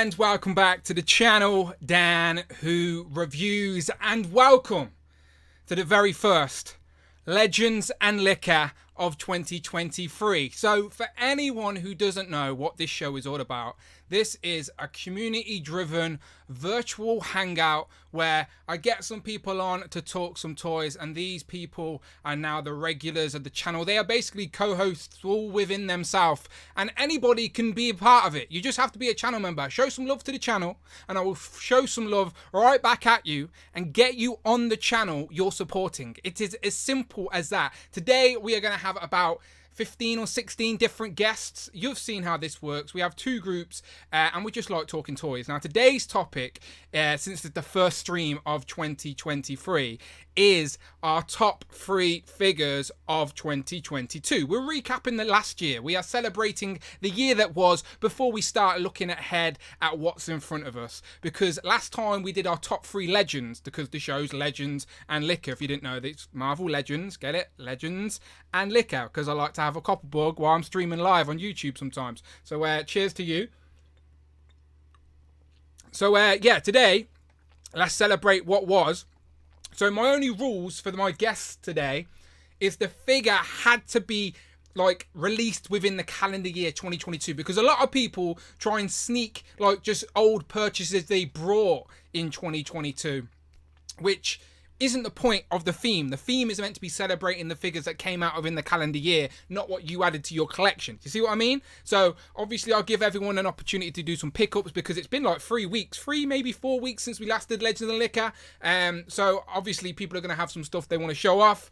And welcome back to the channel, Dan Who Reviews, and welcome to the very first Legends and Liquor of 2023. So for anyone who doesn't know what this show is all about, this is a community-driven virtual hangout where I get some people on to talk some toys, and these people are now the regulars of the channel. They are basically co-hosts all within themselves, and anybody can be a part of it. You just have to be a channel member. Show some love to the channel, and I will show some love right back at you and get you on the channel you're supporting. It is as simple as that. Today, we are going to have about 15 or 16 different guests. You've seen how this works. We have two groups and we just like talking toys. Now today's topic, since it's the first stream of 2023, is our top 3 figures of 2022. We're recapping the last year. We are celebrating the year that was before we start looking ahead at what's in front of us. Because last time we did our top 3 legends, because the show's Legends and Liquor. If you didn't know, it's Marvel Legends, get it? Legends and Liquor, because I like to have a copper bug while I'm streaming live on YouTube sometimes. So cheers to you. So yeah, today let's celebrate what was. So my only rules for my guests today is the figure had to be like released within the calendar year 2022, because a lot of people try and sneak like just old purchases they brought in 2022, which isn't the point of the theme. The theme is meant to be celebrating the figures that came out within the calendar year, not what you added to your collection. You see what I mean? So obviously I'll give everyone an opportunity to do some pickups, because it's been like 3 weeks, maybe 4 weeks since we last did Legends and Liquor. So obviously people are going to have some stuff they want to show off.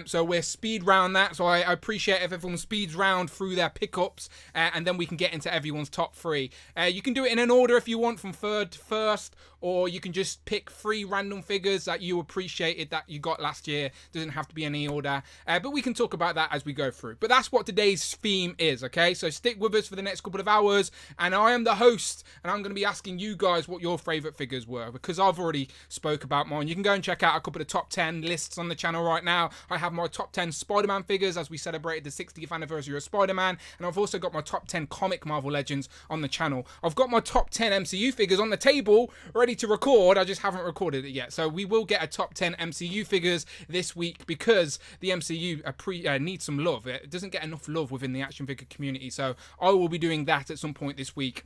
So we're speed round that. So I appreciate if everyone speeds round through their pickups, and then we can get into everyone's top 3. You can do it in an order if you want, from third to first, or you can just pick 3 random figures that you appreciated that you got last year. Doesn't have to be any order, but we can talk about that as we go through. But that's what today's theme is, okay? So stick with us for the next couple of hours, and I am the host, and I'm going to be asking you guys what your favorite figures were, because I've already spoke about mine. You can go and check out a couple of top 10 lists on the channel right now. I have my top 10 Spider-Man figures as we celebrated the 60th anniversary of Spider-Man, and I've also got my top 10 comic Marvel Legends on the channel. I've got my top 10 MCU figures on the table ready to record. I just haven't recorded it yet, so we will get a top 10 MCU figures this week, because the MCU needs some love. It doesn't get enough love within the action figure community, so I will be doing that at some point this week.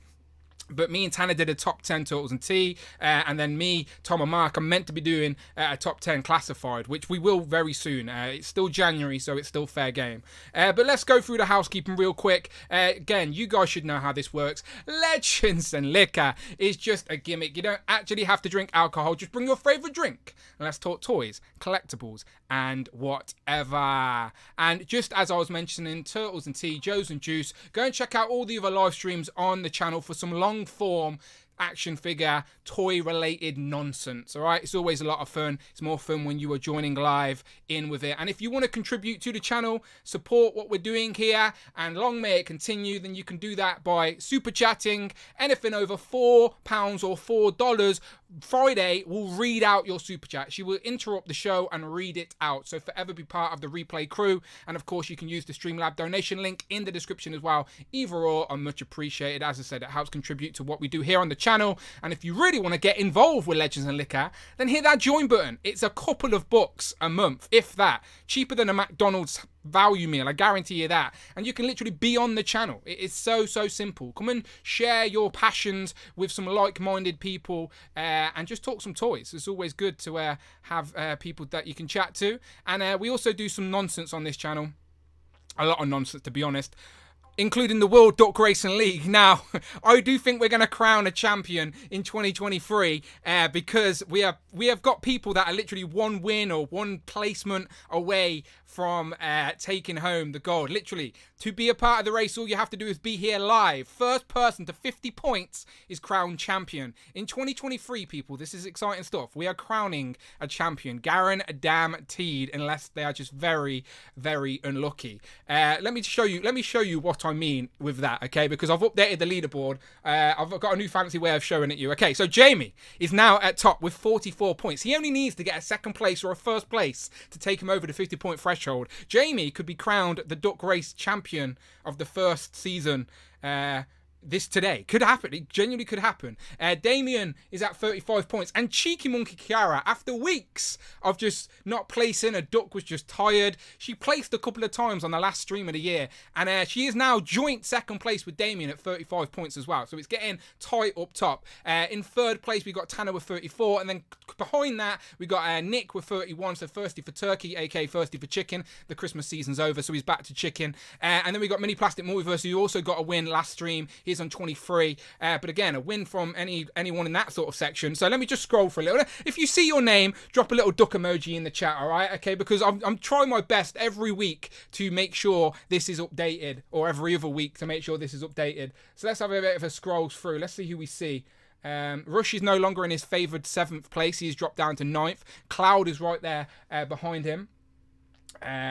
But me and Tanner did a top 10 Turtles and T, and then me, Tom and Mark are meant to be doing a top 10 classified, which we will very soon. It's still January, so it's still fair game. But let's go through the housekeeping real quick. Again, you guys should know how this works. Legends and Liquor is just a gimmick. You don't actually have to drink alcohol. Just bring your favorite drink, and let's talk toys, collectibles, and whatever. And just as I was mentioning, Turtles and Tea, Joe's and Juice, go and check out all the other live streams on the channel for some long form action figure toy related nonsense. All right, it's always a lot of fun. It's more fun when you are joining live in with it. And if you want to contribute to the channel, support what we're doing here, and long may it continue, then you can do that by super chatting. Anything over £4 or $4, Friday will read out your super chat. She will interrupt the show and read it out. So forever be part of the replay crew. And of course, you can use the Streamlab donation link in the description as well. Either or are much appreciated. As I said, it helps contribute to what we do here on the channel. And if you really want to get involved with Legends and Liquor, then hit that join button. It's a couple of bucks a month, if that. Cheaper than a McDonald's value meal, I guarantee you that. And you can literally be on the channel. It is so simple. Come and share your passions with some like-minded people, and just talk some toys. It's always good to have people that you can chat to. And we also do some nonsense on this channel. A lot of nonsense, to be honest, including the World Duck Racing League. Now, I do think we're going to crown a champion in 2023, because we have got people that are literally one win or one placement away from taking home the gold. Literally, to be a part of the race, all you have to do is be here live. First person to 50 points is crowned champion. In 2023, people, this is exciting stuff. We are crowning a champion, guaranteed, unless they are just very unlucky. Let me show you what I mean with that, okay? Because I've updated the leaderboard. I've got a new fancy way of showing it you. Okay, so Jamie is now at top with 44 points. He only needs to get a second place or a first place to take him over the 50-point threshold. Jamie could be crowned the Duck Race champion of the first season this today. Could happen. It genuinely could happen. Damien is at 35 points. And Cheeky Monkey Kiara, after weeks of just not placing, a duck was just tired. She placed a couple of times on the last stream of the year. And she is now joint second place with Damien at 35 points as well. So it's getting tight up top. In third place, we got Tanner with 34. And then behind that, we got Nick with 31. So thirsty for turkey, aka thirsty for chicken. The Christmas season's over, so he's back to chicken. And then we got Mini Plastic Multiverse, who also got a win last stream. He's on 23, but again, a win from anyone in that sort of section. So let me just scroll for a little. If you see your name, drop a little duck emoji in the chat, all right? Okay, because I'm trying my best every week to make sure this is updated, or every other week to make sure this is updated. So let's have a bit of a scroll through. Let's see who we see. Rush is no longer in his favoured 7th place. He's dropped down to 9th. Cloud is right there behind him.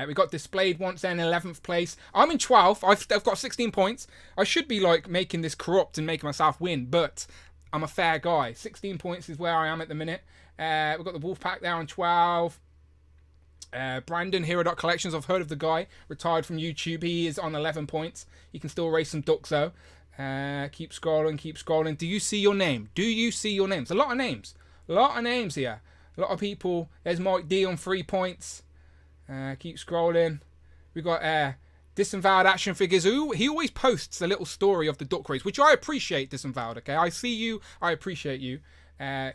We got Displayed once then in 11th place. I'm in 12th. I've got 16 points. I should be like making this corrupt and making myself win, but I'm a fair guy. 16 points is where I am at the minute. We've got the Wolfpack there on 12. Brandon, Hero.Collections. I've heard of the guy. Retired from YouTube. He is on 11 points. He can still race some ducks though. Keep scrolling, keep scrolling. Do you see your name? Do you see your names? A lot of names. A lot of names here. A lot of people. There's Mike D on 3 points. Keep scrolling. We got Disavowed Action Figures. Ooh, he always posts a little story of the duck race, which I appreciate, Disavowed, okay? I see you. I appreciate you.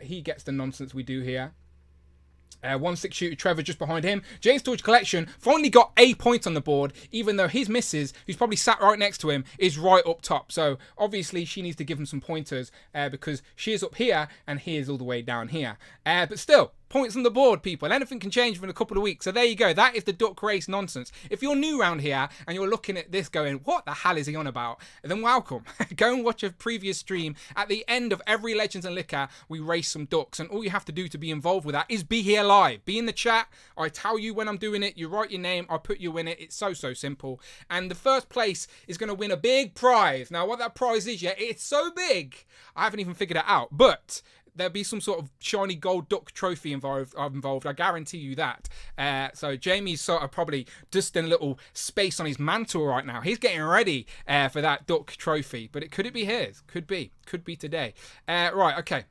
He gets the nonsense we do here. 1-6 shooter Trevor just behind him. James Torch Collection finally got a point on the board, even though his missus, who's probably sat right next to him, is right up top. So obviously she needs to give him some pointers because she is up here and he is all the way down here. But still, points on the board, people. Anything can change within a couple of weeks. So there you go. That is the duck race nonsense. If you're new around here and you're looking at this going, what the hell is he on about? Then welcome. Go and watch a previous stream. At the end of every Legends and Liquor, we race some ducks. And all you have to do to be involved with that is be here live. Be in the chat. I tell you when I'm doing it. You write your name. I put you in it. It's so simple. And the first place is going to win a big prize. Now, what that prize is, it's so big. I haven't even figured it out. But there'll be some sort of shiny gold duck trophy involved. I guarantee you that. So Jamie's sort of probably just in a little space on his mantle right now. He's getting ready for that duck trophy. But could it be his? Could be. Could be today. Right, okay.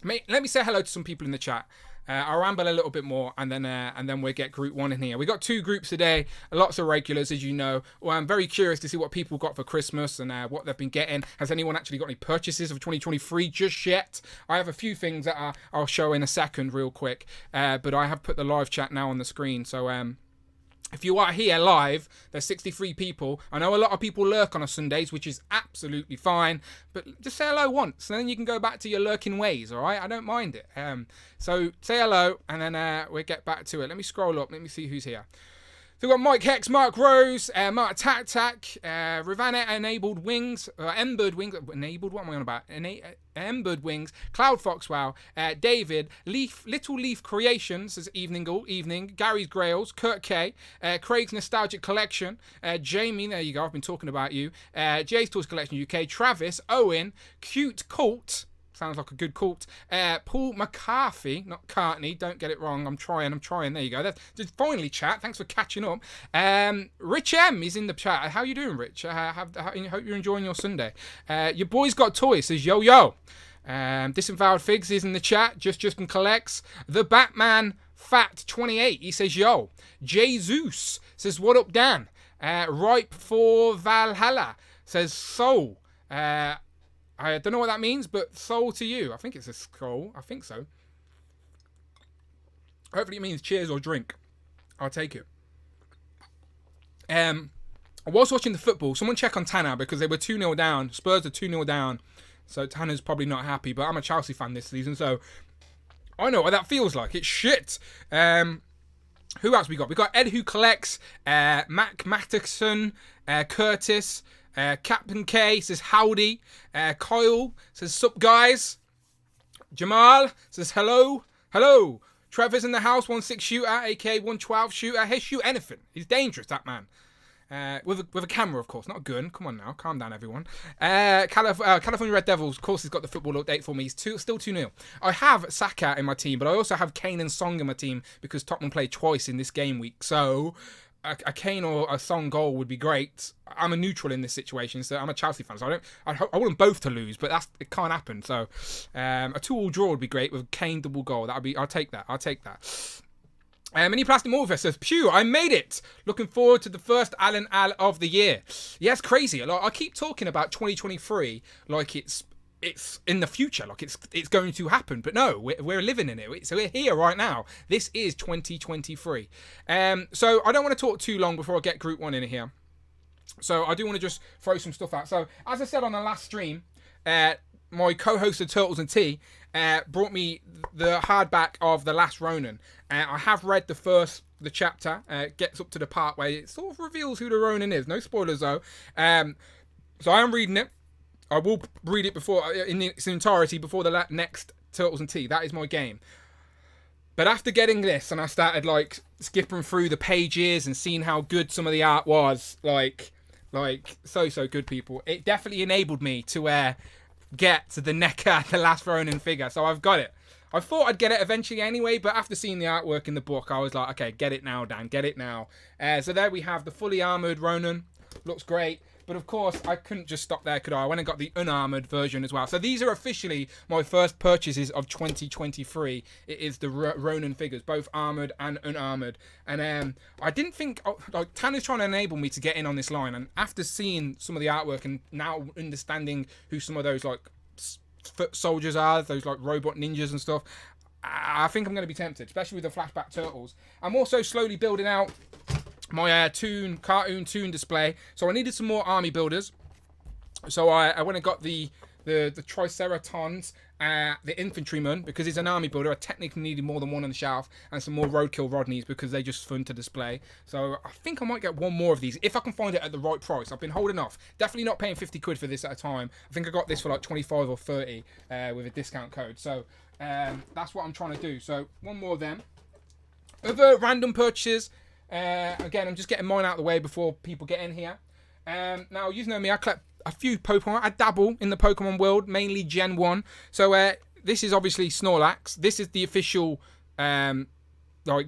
Let me say hello to some people in the chat. I'll ramble a little bit more, and then we'll get group 1 in here. We got 2 groups today, lots of regulars, as you know. Well, I'm very curious to see what people got for Christmas and what they've been getting. Has anyone actually got any purchases of 2023 just yet? I have a few things that I'll show in a second real quick, but I have put the live chat now on the screen, so if you are here live, there's 63 people. I know a lot of people lurk on a Sundays, which is absolutely fine. But just say hello once, and then you can go back to your lurking ways, all right? I don't mind it. So say hello, and then we'll get back to it. Let me scroll up. Let me see who's here. So we've got Mike Hex, Mark Rose, Mark Tac Tac, Ravana Enabled Wings, Embered Wings, Enabled, what am I on about? Embered Wings, Cloud Foxwell, David, Little Leaf Creations, as evening, Gary's Grails, Kurt K, Craig's Nostalgic Collection, Jamie, there you go, I've been talking about you, Jay's Toys Collection UK, Travis, Owen, Cute Cult, sounds like a good cult. Paul McCarthy, not Cartney, don't get it wrong. I'm trying. There you go. That's just finally chat. Thanks for catching up. Rich M is in the chat. How you doing, Rich? I hope you're enjoying your Sunday. Your boy's got toys. Says yo. Disavowed Figs is in the chat. Just and collects. The Batman Fat 28. He says yo. Jesus says what up, Dan. Ripe for Valhalla says soul. I don't know what that means, but soul to you. I think it's a scroll. I think so. Hopefully it means cheers or drink. I'll take it. I was watching the football. Someone check on Tanner because they were 2-0 down. Spurs are 2-0 down. So Tanner's probably not happy. But I'm a Chelsea fan this season, so I know what that feels like. It's shit. Who else we got? We got Ed Who Collects, Mac Matterson, Curtis, Captain K says howdy. Kyle says sup guys. Jamal says hello. Trevor's in the house. 1-6 shooter, aka 112 shooter. He'll shoot anything. He's dangerous, that man. With a camera, of course, not a gun. Come on now, calm down, everyone. California Red Devils, of course, he's got the football update for me. He's still 2-0. I have Saka in my team, but I also have Kane and Song in my team because Tottenham played twice in this game week. So a Kane or a Son goal would be great. I'm a neutral in this situation, so I'm a Chelsea fan, so I want them both to lose, but it can't happen. So a 2-2 draw would be great with Kane double goal. I'll take that. Mini Plastic Morpher says, "Pew, I made it. Looking forward to the first Alan Al of the year." Yeah, it's crazy. Like, I keep talking about 2023 like it's in the future, like it's going to happen, but no, we're living in it. So we're here right now. This is 2023. So I don't want to talk too long before I get Group 1 in here. So I do want to just throw some stuff out. So as I said on the last stream, my co-host of Turtles and Tea brought me the hardback of The Last Ronin. I have read the chapter. Gets up to the part where it sort of reveals who the Ronin is. No spoilers though. So I am reading it. I will read it in its entirety before the next Turtles and Tea. That is my game. But after getting this, and I started like skipping through the pages and seeing how good some of the art was, like so good, people. It definitely enabled me to get to the NECA, the Last Ronin figure. So I've got it. I thought I'd get it eventually anyway, but after seeing the artwork in the book, I was like, okay, get it now, Dan, get it now. So there we have the fully armored Ronin. Looks great. But of course, I couldn't just stop there, could I? I went and got the unarmored version as well. So these are officially my first purchases of 2023. It is the Ronin figures, both armored and unarmored. And I didn't think, like, Tanner's trying to enable me to get in on this line. And after seeing some of the artwork and now understanding who some of those, like, foot soldiers are, those, like, robot ninjas and stuff, I think I'm going to be tempted, especially with the flashback turtles. I'm also slowly building out my cartoon toon display. So I needed some more army builders. So I went and got the Triceratons, the infantryman, because he's an army builder. I technically needed more than one on the shelf, and some more roadkill Rodneys because they're just fun to display. So I think I might get one more of these if I can find it at the right price. I've been holding off. Definitely not paying 50 quid for this at a time. I think I got this for like 25 or 30 with a discount code. So that's what I'm trying to do. So one more of them. Other random purchases. Again, I'm just getting mine out of the way before people get in here. Now, you know me, I collect a few Pokemon. I dabble in the Pokemon world, mainly Gen 1. So, this is obviously Snorlax. This is the official, like,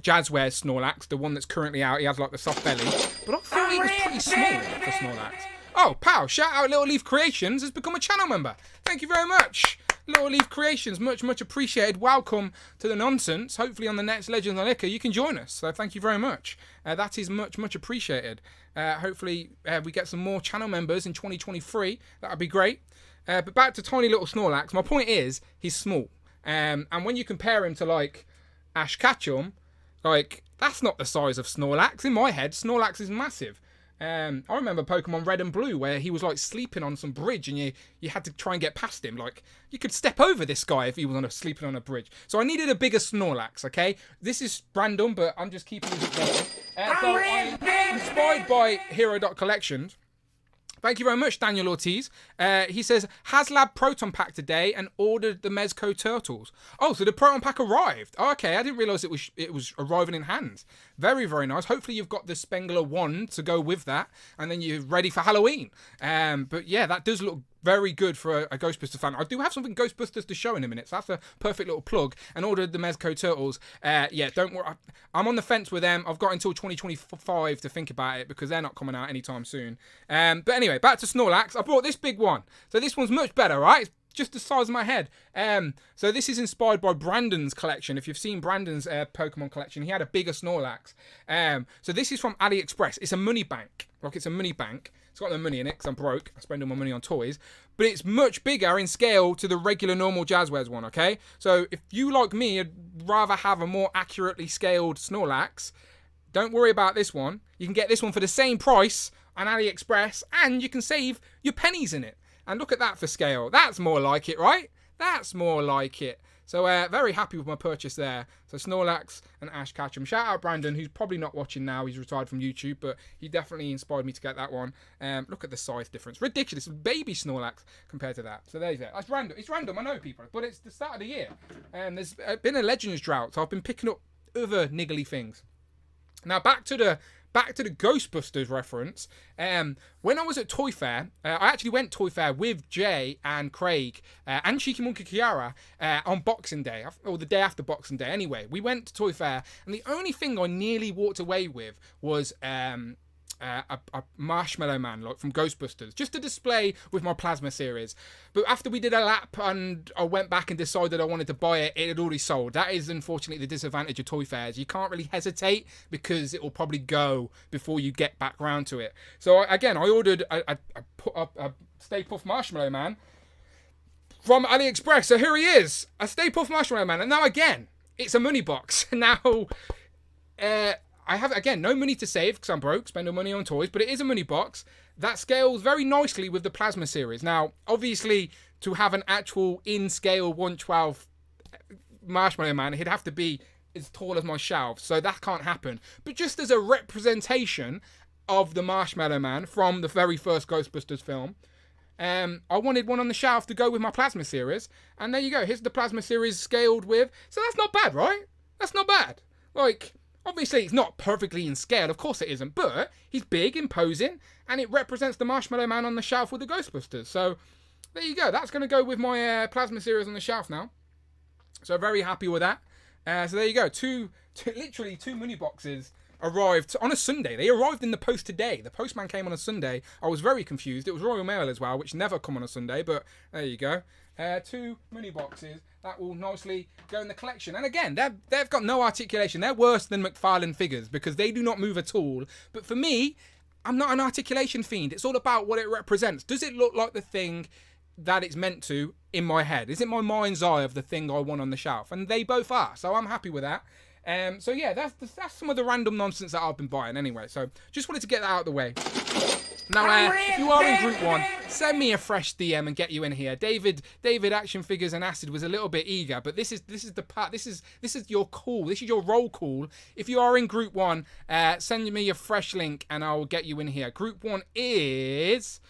Jazzware Snorlax, the one that's currently out. He has, like, the soft belly. But I thought he was pretty small for Snorlax. Oh, pal, shout out Little Leaf Creations has become a channel member. Thank you very much. Little Leaf Creations, much appreciated. Welcome to the nonsense. Hopefully on the next Legends on NECA you can join us. So thank you very much. That is much appreciated. Hopefully we get some more channel members in 2023. That would be great. But back to tiny little Snorlax. My point is he's small. And when you compare him to like Ash Ketchum, like that's not the size of Snorlax. In my head, Snorlax is massive. I remember Pokemon Red and Blue where he was like sleeping on some bridge and you had to try and get past him. Like you could step over this guy if he was sleeping on a bridge. So I needed a bigger Snorlax, okay? This is random, but I'm just keeping it going. So I'm inspired by Hero.Collections. Thank you very much, Daniel Ortiz. He says, HasLab Proton Pack today and ordered the Mezco Turtles. Oh, so the Proton Pack arrived. Oh, okay, I didn't realise it was arriving in hands. Very, very nice. Hopefully you've got the Spengler wand to go with that, and then you're ready for Halloween. But yeah, that does look very good for a Ghostbusters fan. I do have something Ghostbusters to show in a minute, so that's a perfect little plug. And ordered the Mezco Turtles. Yeah, don't worry. I'm on the fence with them. I've got until 2025 to think about it because they're not coming out anytime soon. But anyway, back to Snorlax. I brought this big one. So this one's much better, right? It's just the size of my head. So this is inspired by Brandon's collection. If you've seen Brandon's Pokemon collection, he had a bigger Snorlax. So this is from AliExpress. It's a money bank. Like it's a money bank. It's got no money in it because I'm broke. I spend all my money on toys. But it's much bigger in scale to the regular normal Jazzwares one, okay? So if you, like me, would rather have a more accurately scaled Snorlax, don't worry about this one. You can get this one for the same price on AliExpress and you can save your pennies in it. And look at that for scale. That's more like it, right? That's more like it. So very happy with my purchase there. So Snorlax and Ash Ketchum. Shout out Brandon, who's probably not watching now. He's retired from YouTube, but he definitely inspired me to get that one. Look at the size difference. Ridiculous. Baby Snorlax compared to that. So there you go. It's random. It's random, I know, people. But it's the start of the year. And there's been a Legends drought. So I've been picking up other niggly things. Now back to back to the Ghostbusters reference. When I was at Toy Fair, I actually went Toy Fair with Jay and Craig and Shikimonkey Kiara on Boxing Day, or the day after Boxing Day. Anyway, we went to Toy Fair, and the only thing I nearly walked away with was a Marshmallow Man, like from Ghostbusters, just to display with my plasma series. But after we did a lap and I went back and decided I wanted to buy it, it had already sold. That is unfortunately the disadvantage of Toy Fairs. You can't really hesitate because it will probably go before you get back round to it. So I ordered a Stay Puft Marshmallow Man from AliExpress. So here he is, a Stay Puft Marshmallow Man. And now again, it's a money box. Now, I have, again, no money to save because I'm broke, spend no money on toys, but it is a money box that scales very nicely with the Plasma series. Now, obviously, to have an actual in-scale 1/12 Marshmallow Man, he'd have to be as tall as my shelf, so that can't happen. But just as a representation of the Marshmallow Man from the very first Ghostbusters film, I wanted one on the shelf to go with my Plasma series, and there you go. Here's the Plasma series scaled with, so that's not bad, right? That's not bad. Like, obviously, it's not perfectly in scale. Of course it isn't. But he's big, imposing, and it represents the Marshmallow Man on the shelf with the Ghostbusters. So there you go. That's going to go with my Plasma series on the shelf now. So very happy with that. So there you go. Literally two mini boxes arrived on a Sunday. They arrived in the post today. The postman came on a Sunday. I was very confused. It was Royal Mail as well, which never come on a Sunday. But there you go. 2 mini boxes that will nicely go in the collection. And again, they've got no articulation. They're worse than McFarlane figures because they do not move at all. But for me, I'm not an articulation fiend. It's all about what it represents. Does it look like the thing that it's meant to in my head? Is it my mind's eye of the thing I want on the shelf? And they both are. So I'm happy with that. So yeah, that's some of the random nonsense that I've been buying anyway. So just wanted to get that out of the way. Now, if you are in Group 1, send me a fresh DM and get you in here. David Action Figures and Acid was a little bit eager, but this is the part. This is your call. This is your roll call. If you are in Group 1, send me a fresh link and I will get you in here. Group 1 is,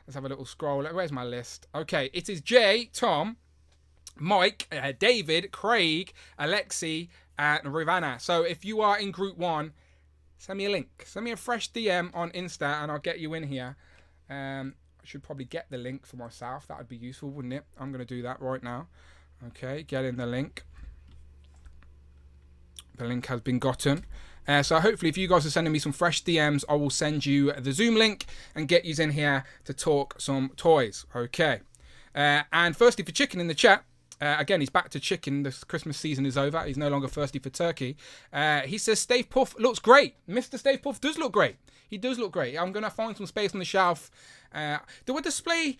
let's have a little scroll. Where's my list? Okay, it is Jay, Tom, Mike, David, Craig, Alexi, and Rivanna. So if you are in Group 1, send me a link. Send me a fresh DM on Insta and I'll get you in here. I should probably get the link for myself. That would be useful, wouldn't it? I'm going to do that right now. Okay, get in the link. The link has been gotten. So hopefully if you guys are sending me some fresh DMs, I will send you the Zoom link and get you in here to talk some toys. Okay. And firstly for Chicken in the chat, again, he's back to chicken. The Christmas season is over. He's no longer thirsty for turkey. He says Stave Puft looks great. Mr. Stave Puft does look great. He does look great. I'm going to find some space on the shelf. Do I display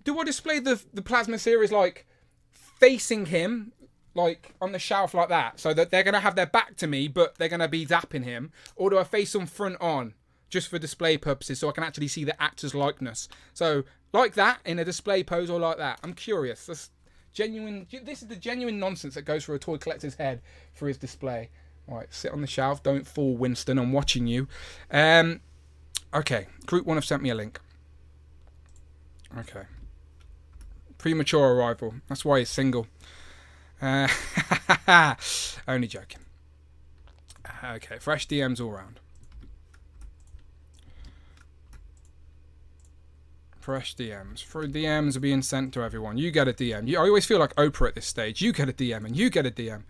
the Plasma series like facing him, like on the shelf like that, so that they're going to have their back to me, but they're going to be zapping him? Or do I face them front on, just for display purposes, so I can actually see the actor's likeness? So like that in a display pose, or like that? I'm curious. This is the genuine nonsense that goes through a toy collector's head for his display. All right, sit on the shelf. Don't fall, Winston. I'm watching you. Okay, Group 1 have sent me a link. Okay. Premature arrival. That's why he's single. Only joking. Okay, fresh DMs all round. Fresh DMs. Free DMs are being sent to everyone. You get a DM. I always feel like Oprah at this stage. You get a DM and you get a DM.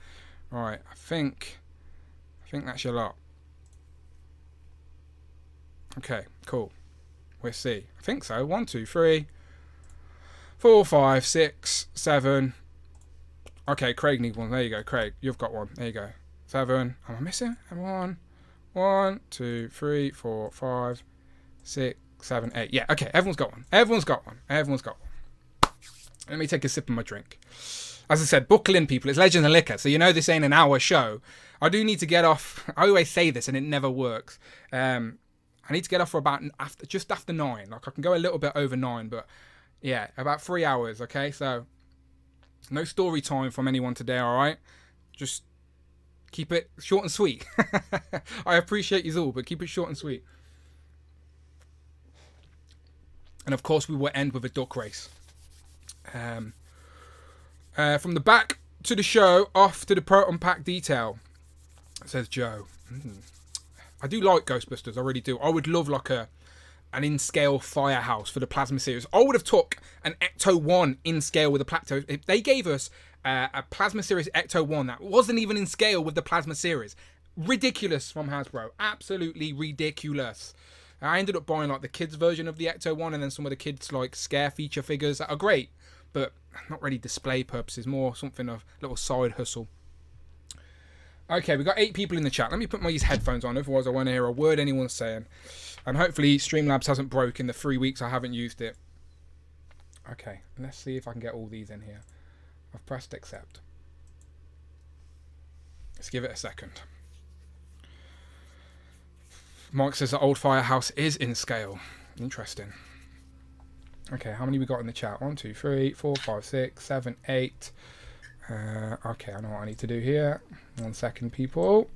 All right, I think that's your lot. Okay, cool. We'll see. I think so. 1, 2, 3, 4, 5, 6, 7. Okay, Craig needs one. There you go, Craig. You've got one. There you go. 7. Am I missing? 1, 2, 3, 4, 5, 6, 7, 8. Yeah, okay. Everyone's got one. Everyone's got one. Let me take a sip of my drink. As I said, buckle in, people. It's Legends and Liquor, so you know this ain't an hour show. I do need to get off. I always say this, and it never works. I need to get off for about just after 9. Like, I can go a little bit over 9, but yeah, about 3 hours. Okay, so no story time from anyone today. All right, just keep it short and sweet. I appreciate you all, but keep it short and sweet. And of course, we will end with a duck race. From the back to the show, off to the Proton Pack detail, says Joe. I do like Ghostbusters. I really do. I would love like an in-scale Firehouse for the Plasma series. I would have took an Ecto 1 in scale with the Plato. If they gave us a Plasma series Ecto 1 that wasn't even in scale with the Plasma series. Ridiculous from Hasbro. Absolutely ridiculous. I ended up buying like the kids version of the Ecto 1 and then some of the kids like scare feature figures that are great, but not really display purposes, more something of a little side hustle. Okay, we got 8 people in the chat. Let me put my headphones on, otherwise I won't hear a word anyone's saying. And hopefully Streamlabs hasn't broke in the 3 weeks I haven't used it. Okay, let's see if I can get all these in here. I've pressed accept. Let's give it a second. Mike says the old Firehouse is in scale. Interesting. Okay, how many we got in the chat? 1, 2, 3, 4, 5, 6, 7, 8. Okay, I know what I need to do here. 1 second, people.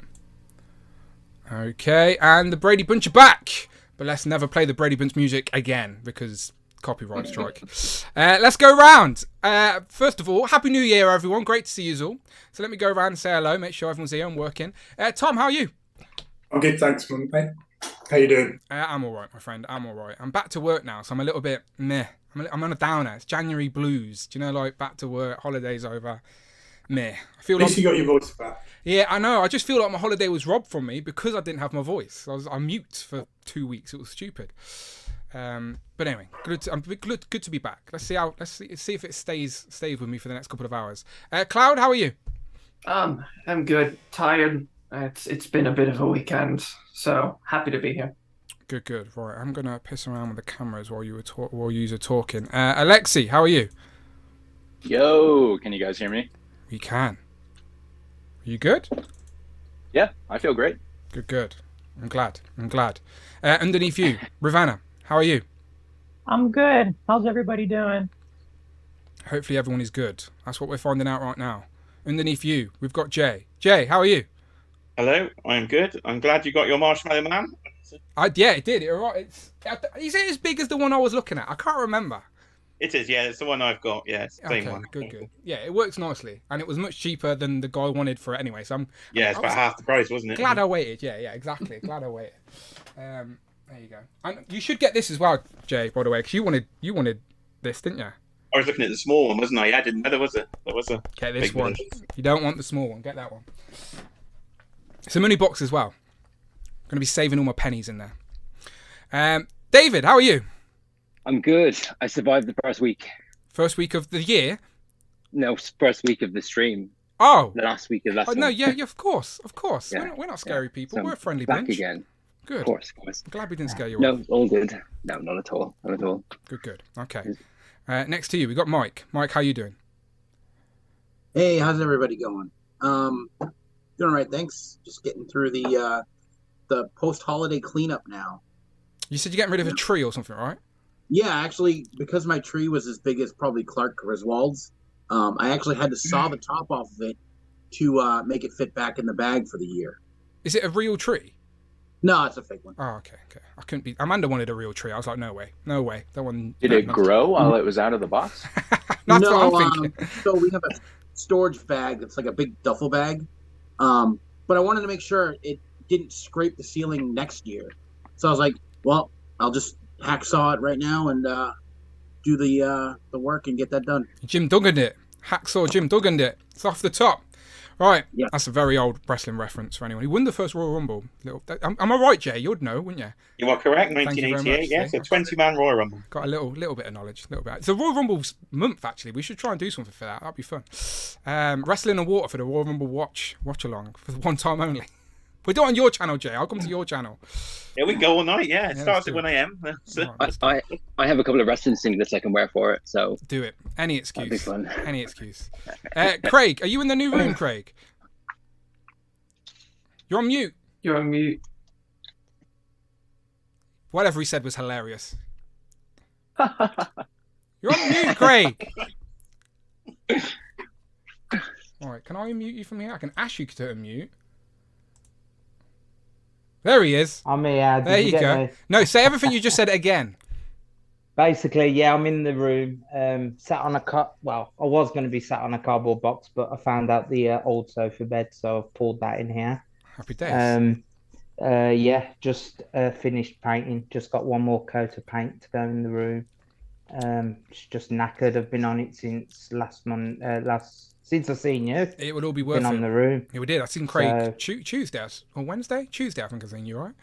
Okay, and the Brady Bunch are back. But let's never play the Brady Bunch music again because copyright strike. Let's go around. First of all, Happy New Year, everyone. Great to see you all. So let me go around and say hello. Make sure everyone's here and working. Tom, how are you? I'm good, thanks, mate. How you doing? I'm all right, my friend. I'm all right. I'm back to work now, so I'm a little bit meh. I'm on a downer. It's January blues. Do you know, like back to work, holidays over. Meh. I feel At least like you got your voice back. Yeah, I know. I just feel like my holiday was robbed from me because I didn't have my voice. I was on mute for 2 weeks. It was stupid. But anyway, good to be back. Let's see if it stays with me for the next couple of hours. Cloud, how are you? I'm good. Tired. It's been a bit of a weekend, so happy to be here. Good. Right, I'm gonna piss around with the cameras while you were talking. Alexi, how are you? Yo, can you guys hear me? We can. Are you good? Yeah, I feel great. Good. I'm glad. Underneath you, Ravana, how are you? I'm good. How's everybody doing? Hopefully everyone is good. That's what we're finding out right now. Underneath you, we've got Jay. Jay, how are you? Hello, I'm good. I'm glad you got your Marshmallow Man. Yeah, it did. Is it as big as the one I was looking at? I can't remember. It is, yeah. It's the one I've got. Yeah, it's the same one. Good. Yeah, it works nicely, and it was much cheaper than the guy wanted for it anyway. So it's about half the price, wasn't it? Glad I waited. Yeah, exactly. Glad I waited. There you go. And you should get this as well, Jay. By the way, because you wanted this, didn't you? I was looking at the small one, wasn't I? Yeah, I didn't know there was a. Get this one. You don't want the small one. Get that one. It's a mini box as well. I'm going to be saving all my pennies in there. David, how are you? I'm good. I survived the first week. First week of the year? No, first week of the stream. Oh. The last week of last no, yeah, of course. Yeah. We're not scary people. So we're a friendly back bunch. again. Good. Of course. I'm glad we didn't scare you No, off. all good. No, not at all. Good. Okay. Next to you, we got Mike. Mike, how you doing? Hey, how's everybody going? Doing all right, thanks. Just getting through the post-holiday cleanup now. You said you're getting rid of a tree or something, right? Yeah, actually, because my tree was as big as probably Clark Griswold's, I actually had to saw the top off of it to make it fit back in the bag for the year. Is it a real tree? No, it's a fake one. Oh, okay. I couldn't be. Amanda wanted a real tree. I was like, no way. That one. Did it grow while it was out of the box? That's what I'm thinking. So we have a storage bag that's like a big duffel bag, but I wanted to make sure it didn't scrape the ceiling next year. So I was like, well, I'll just hacksaw it right now and do the work and get that done. Jim Duggan it. Hacksaw Jim Duggan it. It's off the top. Right. Yeah. That's a very old wrestling reference for anyone. He won the first Royal Rumble. Am I right, Jay? You'd know, wouldn't you? You are correct. Thank you very 1988. much, Yeah, so 20-man Royal Rumble. Got a little bit of knowledge. It's a Royal Rumble's month, actually. We should try and do something for that. That'd be fun. Wrestling and Water for the Royal Rumble watch along for one time only. We'll do it on your channel, Jay. I'll come to your channel. Yeah, we can go all night. Yeah, it starts at 1 a.m. I have a couple of wrestling singlets I can wear for it, so do it. Any excuse. That'd be fun. Any excuse. Craig, are you in the new room, Craig? You're on mute. You're on mute. Whatever he said was hilarious. You're on mute, Craig. All right, can I unmute you from here? I can ask you to unmute. There he is. I'm here. There you go. Me? No, say everything you just said again. Basically, yeah, I'm in the room, sat on well, I was going to be sat on a cardboard box, but I found out the old sofa bed, so I've pulled that in here. Happy days. Yeah, just finished painting. Just got one more coat of paint to go in the room. It's just knackered. I've been on it since since I seen you. It would all be worth Been it. on the room. Yeah, we did. I seen Craig So- Tuesday or Wednesday. Tuesday, I think I seen you, right?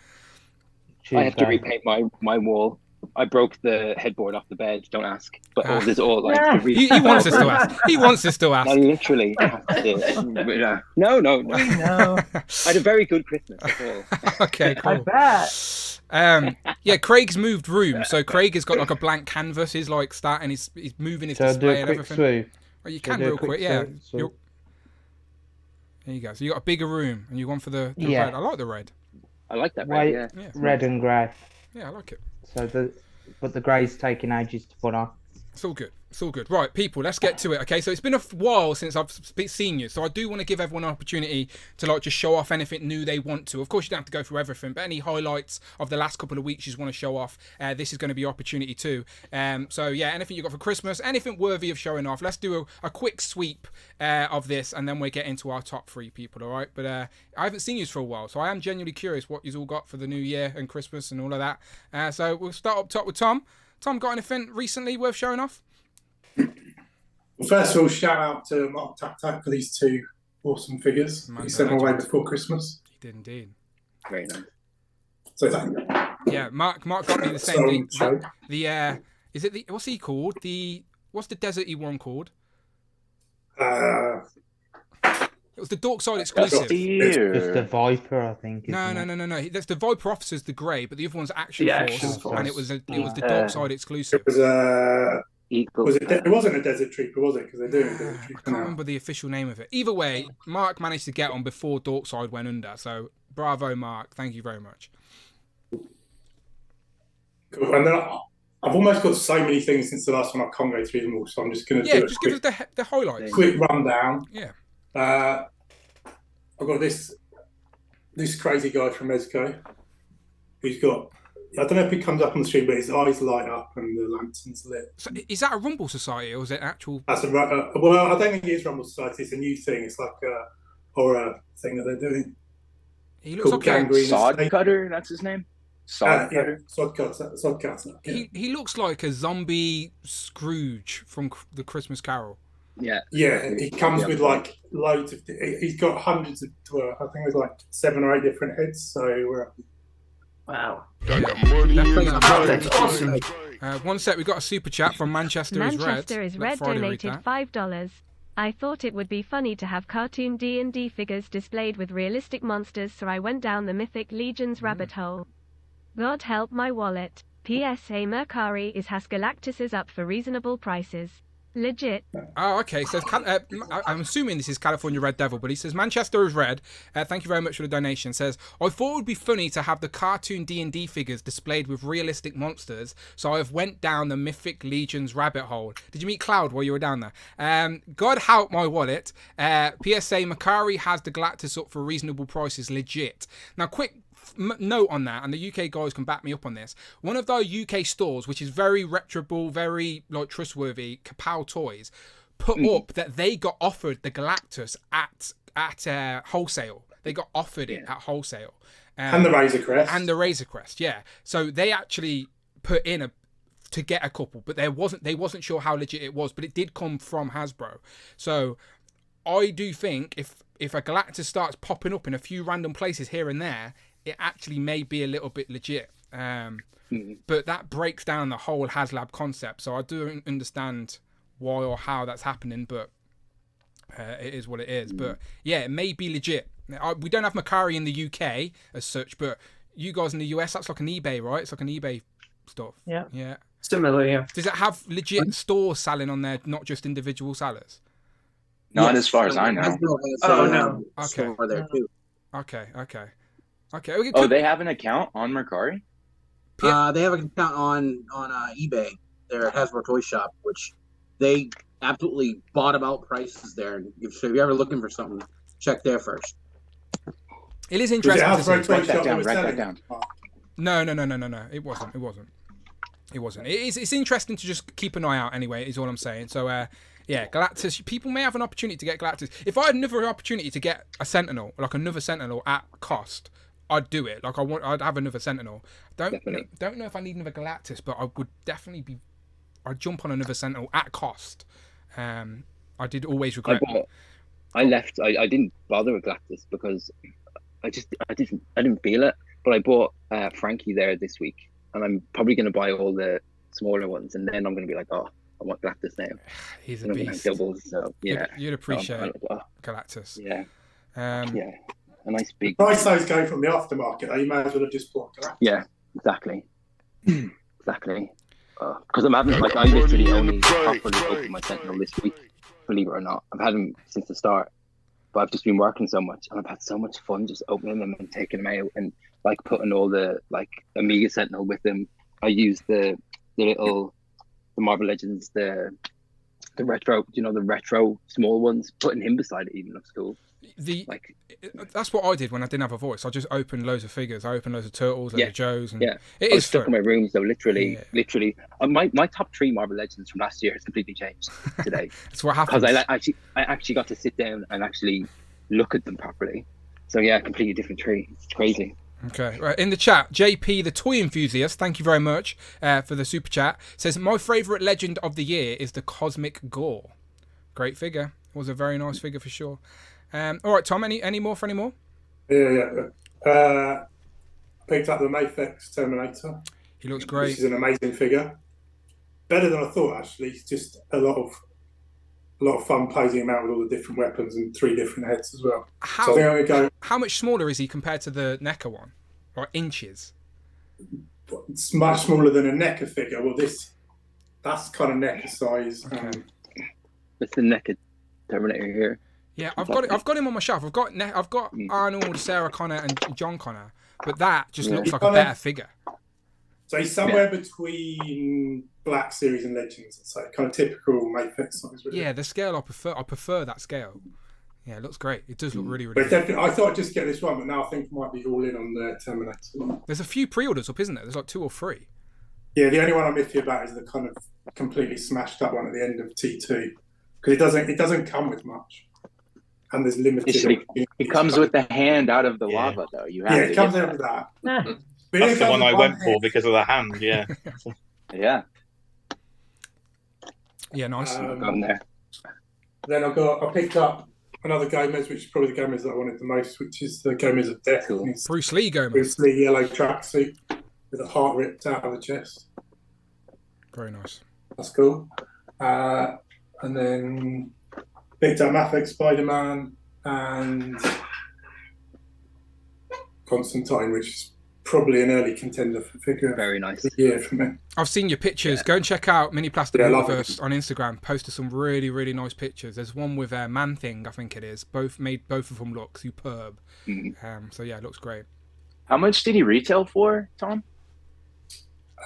I have to Tuesday. repaint my wall. I broke the headboard off the bed. Don't ask. But Ah. there's all like Yeah. the He wants us to ask. He wants us to ask. I literally have to. No. No. I had a very good Christmas. That's all. Okay, I cool. bet. Yeah, Craig's moved room, so Craig has got like a blank canvas. He's like starting. He's moving his So I'll do display a and quick everything. swoop. Well, you Shall I can do a real quick quick, yeah. swoop? You're- There you go. So you got a bigger room, and you gone for the Yeah. red. I like the red. I like that. White, Right? Yeah. Yeah, red and grey. yeah, I like it. But the grey's taking ages to put on. It's all good. It's all good. Right, people, let's get to it. Okay, so it's been a while since I've seen you, so I do want to give everyone an opportunity to like just show off anything new they want to. Of course, you don't have to go through everything, but any highlights of the last couple of weeks you just want to show off, this is going to be your opportunity too. So yeah, anything you got for Christmas, anything worthy of showing off. Let's do a quick sweep of this, and then we'll get into our top 3 people. All right, but I haven't seen you for a while, so I am genuinely curious what you've all got for the new year and Christmas and all of that. So we'll start up top with Tom. Tom, got anything recently worth showing off? Well, first of all, shout out to Mark Tac for these 2 awesome figures Man, he sent my way legend. before Christmas. He did indeed. Very nice. So thank you. Yeah, Mark got me the same. So, Is it the what's he called? What's the deserty one called? It was the Dorkside exclusive. Just the Viper, I think. No. That's the Viper Officer's the grey, but the other one's Action The Force, Action Force. and it was the Dorkside exclusive. it was Equal. it wasn't a Desert Trooper, was it? Because they're doing a Desert I Trooper can't now. remember the official name of it. Either way, Mark managed to get on before Dorkside went under. So bravo, Mark. Thank you very much. Cool. And then I've almost got so many things since the last one. I can't go through them all, so I'm just going to Yeah, do a just give quick, us the highlights. quick rundown. Yeah. I've got this crazy guy from Mezco who's got, I don't know if he comes up on the screen, but his eyes light up and the lantern's lit. So is that a Rumble Society or is it actual? That's well, I don't think it is Rumble Society. It's a new thing. It's like a horror thing that they're doing. He looks Called like Gangrene Sod Estate. Cutter. That's his name. Sod Cutter. Sodcutter. Yeah. he looks like a zombie Scrooge from the Christmas Carol. Yeah. Yeah, he comes with like loads of. He's got hundreds of. I think there's like 7 or 8 different heads. So Wow. That's That's awesome. one sec, we got a super chat from Manchester is Red. Manchester is Let Red Friday read donated that. $5. I thought it would be funny to have cartoon D&D figures displayed with realistic monsters, so I went down the Mythic Legions rabbit hole. God help my wallet. PSA Mercari has Galactuses up for reasonable prices. Legit. Oh, okay. So I'm assuming this is California Red Devil, but he says Manchester is Red. Thank you very much for the donation. Says I thought it would be funny to have the cartoon D&D figures displayed with realistic monsters, so I've went down the Mythic Legions rabbit hole. Did you meet Cloud while you were down there? God help my wallet. PSA Macari has the Galactus up for reasonable prices. Legit. Now, quick note on that, and the UK guys can back me up on this. One of our UK stores, which is very reputable, very like trustworthy, Kapow Toys, put up that they got offered the Galactus at wholesale. They got offered it at wholesale, and the Razor Crest. and the Razor Crest, yeah. So they actually put in to get a couple, but they wasn't sure how legit it was, but it did come from Hasbro. So I do think if a Galactus starts popping up in a few random places here and there, it actually may be a little bit legit. But that breaks down the whole HasLab concept. So I do understand why or how that's happening, but it is what it is. But yeah, it may be legit. We don't have Macari in the UK as such, but you guys in the US, that's like an eBay, right? It's like an eBay stuff. Yeah. Yeah. Similar, yeah. Does it have legit stores selling on there, not just individual sellers? Not as far as I know. Hasbro has Oh, a, no. Okay. store there too. Okay. Oh, they have an account on Mercari? They have an account on eBay. Their Hasbro Toy Shop, which they absolutely bottom out prices there. So if you're ever looking for something, check there first. It is Was it interesting to Hasbro see. Toy Write that Shop down, was write that selling down. it? No. It wasn't. It's interesting to just keep an eye out anyway, is all I'm saying. So, yeah, Galactus, people may have an opportunity to get Galactus. If I had another opportunity to get a Sentinel, like another Sentinel at cost, I'd do it. Like I'd have another Sentinel. Definitely. Don't know if I need another Galactus, but I would definitely I'd jump on another Sentinel at cost. I did always regret. I didn't bother with Galactus because I didn't feel it. But I bought Frankie there this week, and I'm probably going to buy all the smaller ones, and then I'm going to be like, oh, I want Galactus now. He's a beast. Doubles, so yeah. You'd appreciate Galactus. Yeah. Yeah. A nice big. Price those go from the aftermarket. You may as well have just bought Galactus. Yeah, exactly. Exactly. Because I'm having I literally only properly opened my Sentinel this week, believe it or not. I've had them since the start, but I've just been working so much, and I've had so much fun just opening them and taking them out, and like putting all the like Amiga Sentinel with them. I used the Marvel Legends, the retro, the retro small ones. Putting him beside it even looks cool. That's what I did when I didn't have a voice. I just opened loads of figures. I opened loads of Turtles, loads of Joes. And it is I was stuck fun. in my room, so literally, my top 3 Marvel Legends from last year has completely changed today. That's what happens. Because I actually got to sit down and actually look at them properly. So yeah, completely different tree. It's crazy. Okay, right. In the chat, JP, the toy enthusiast, thank you very much for the super chat. Says my favourite legend of the year is the Cosmic Gore. Great figure. Was a very nice figure for sure. All right, Tom. Any more for any more? Yeah. Picked up the Mafex Terminator. He looks great. This is an amazing figure. Better than I thought, actually. It's just a lot of fun posing him out with all the different weapons and 3 different heads as well. So I think I'm gonna go. How much smaller is he compared to the NECA one? Like inches? It's much smaller than a NECA figure. Well, that's kind of NECA size. Okay. It's the NECA Terminator here. Yeah, I've got him on my shelf. I've got Arnold, Sarah Connor, and John Connor, but that just looks like a better figure. So he's somewhere between Black Series and Legends. It's like kind of typical Mafex size. Really. Yeah, the scale I prefer that scale. Yeah, it looks great. It does look really, really good. I thought I'd just get this one, but now I think I might be all in on the Terminator. There's a few pre-orders up, isn't there? There's like 2 or 3. Yeah, the only one I'm iffy about is the kind of completely smashed up one at the end of T2, because it doesn't come with much, and there's limited. It comes with the hand out of the lava, though. You have it comes out with that. That's the one I went for because of the hand. Yeah. Yeah. Yeah, nice. There. Then I picked up another Gomez, which is probably the Gomez that I wanted the most, which is the Gomez of Death. Cool. Bruce Lee Gomez. Bruce Lee yellow tracksuit with a heart ripped out of the chest. Very nice. That's cool. And then picked up Mafex Spider-Man and Constantine, which is probably an early contender for figure. Very nice. Yeah, for me. I've seen your pictures. Yeah. Go and check out Mini Plastic Universe on Instagram. Posted some really, really nice pictures. There's one with Man Thing, I think it is. Both of them look superb. So yeah, it looks great. How much did he retail for, Tom?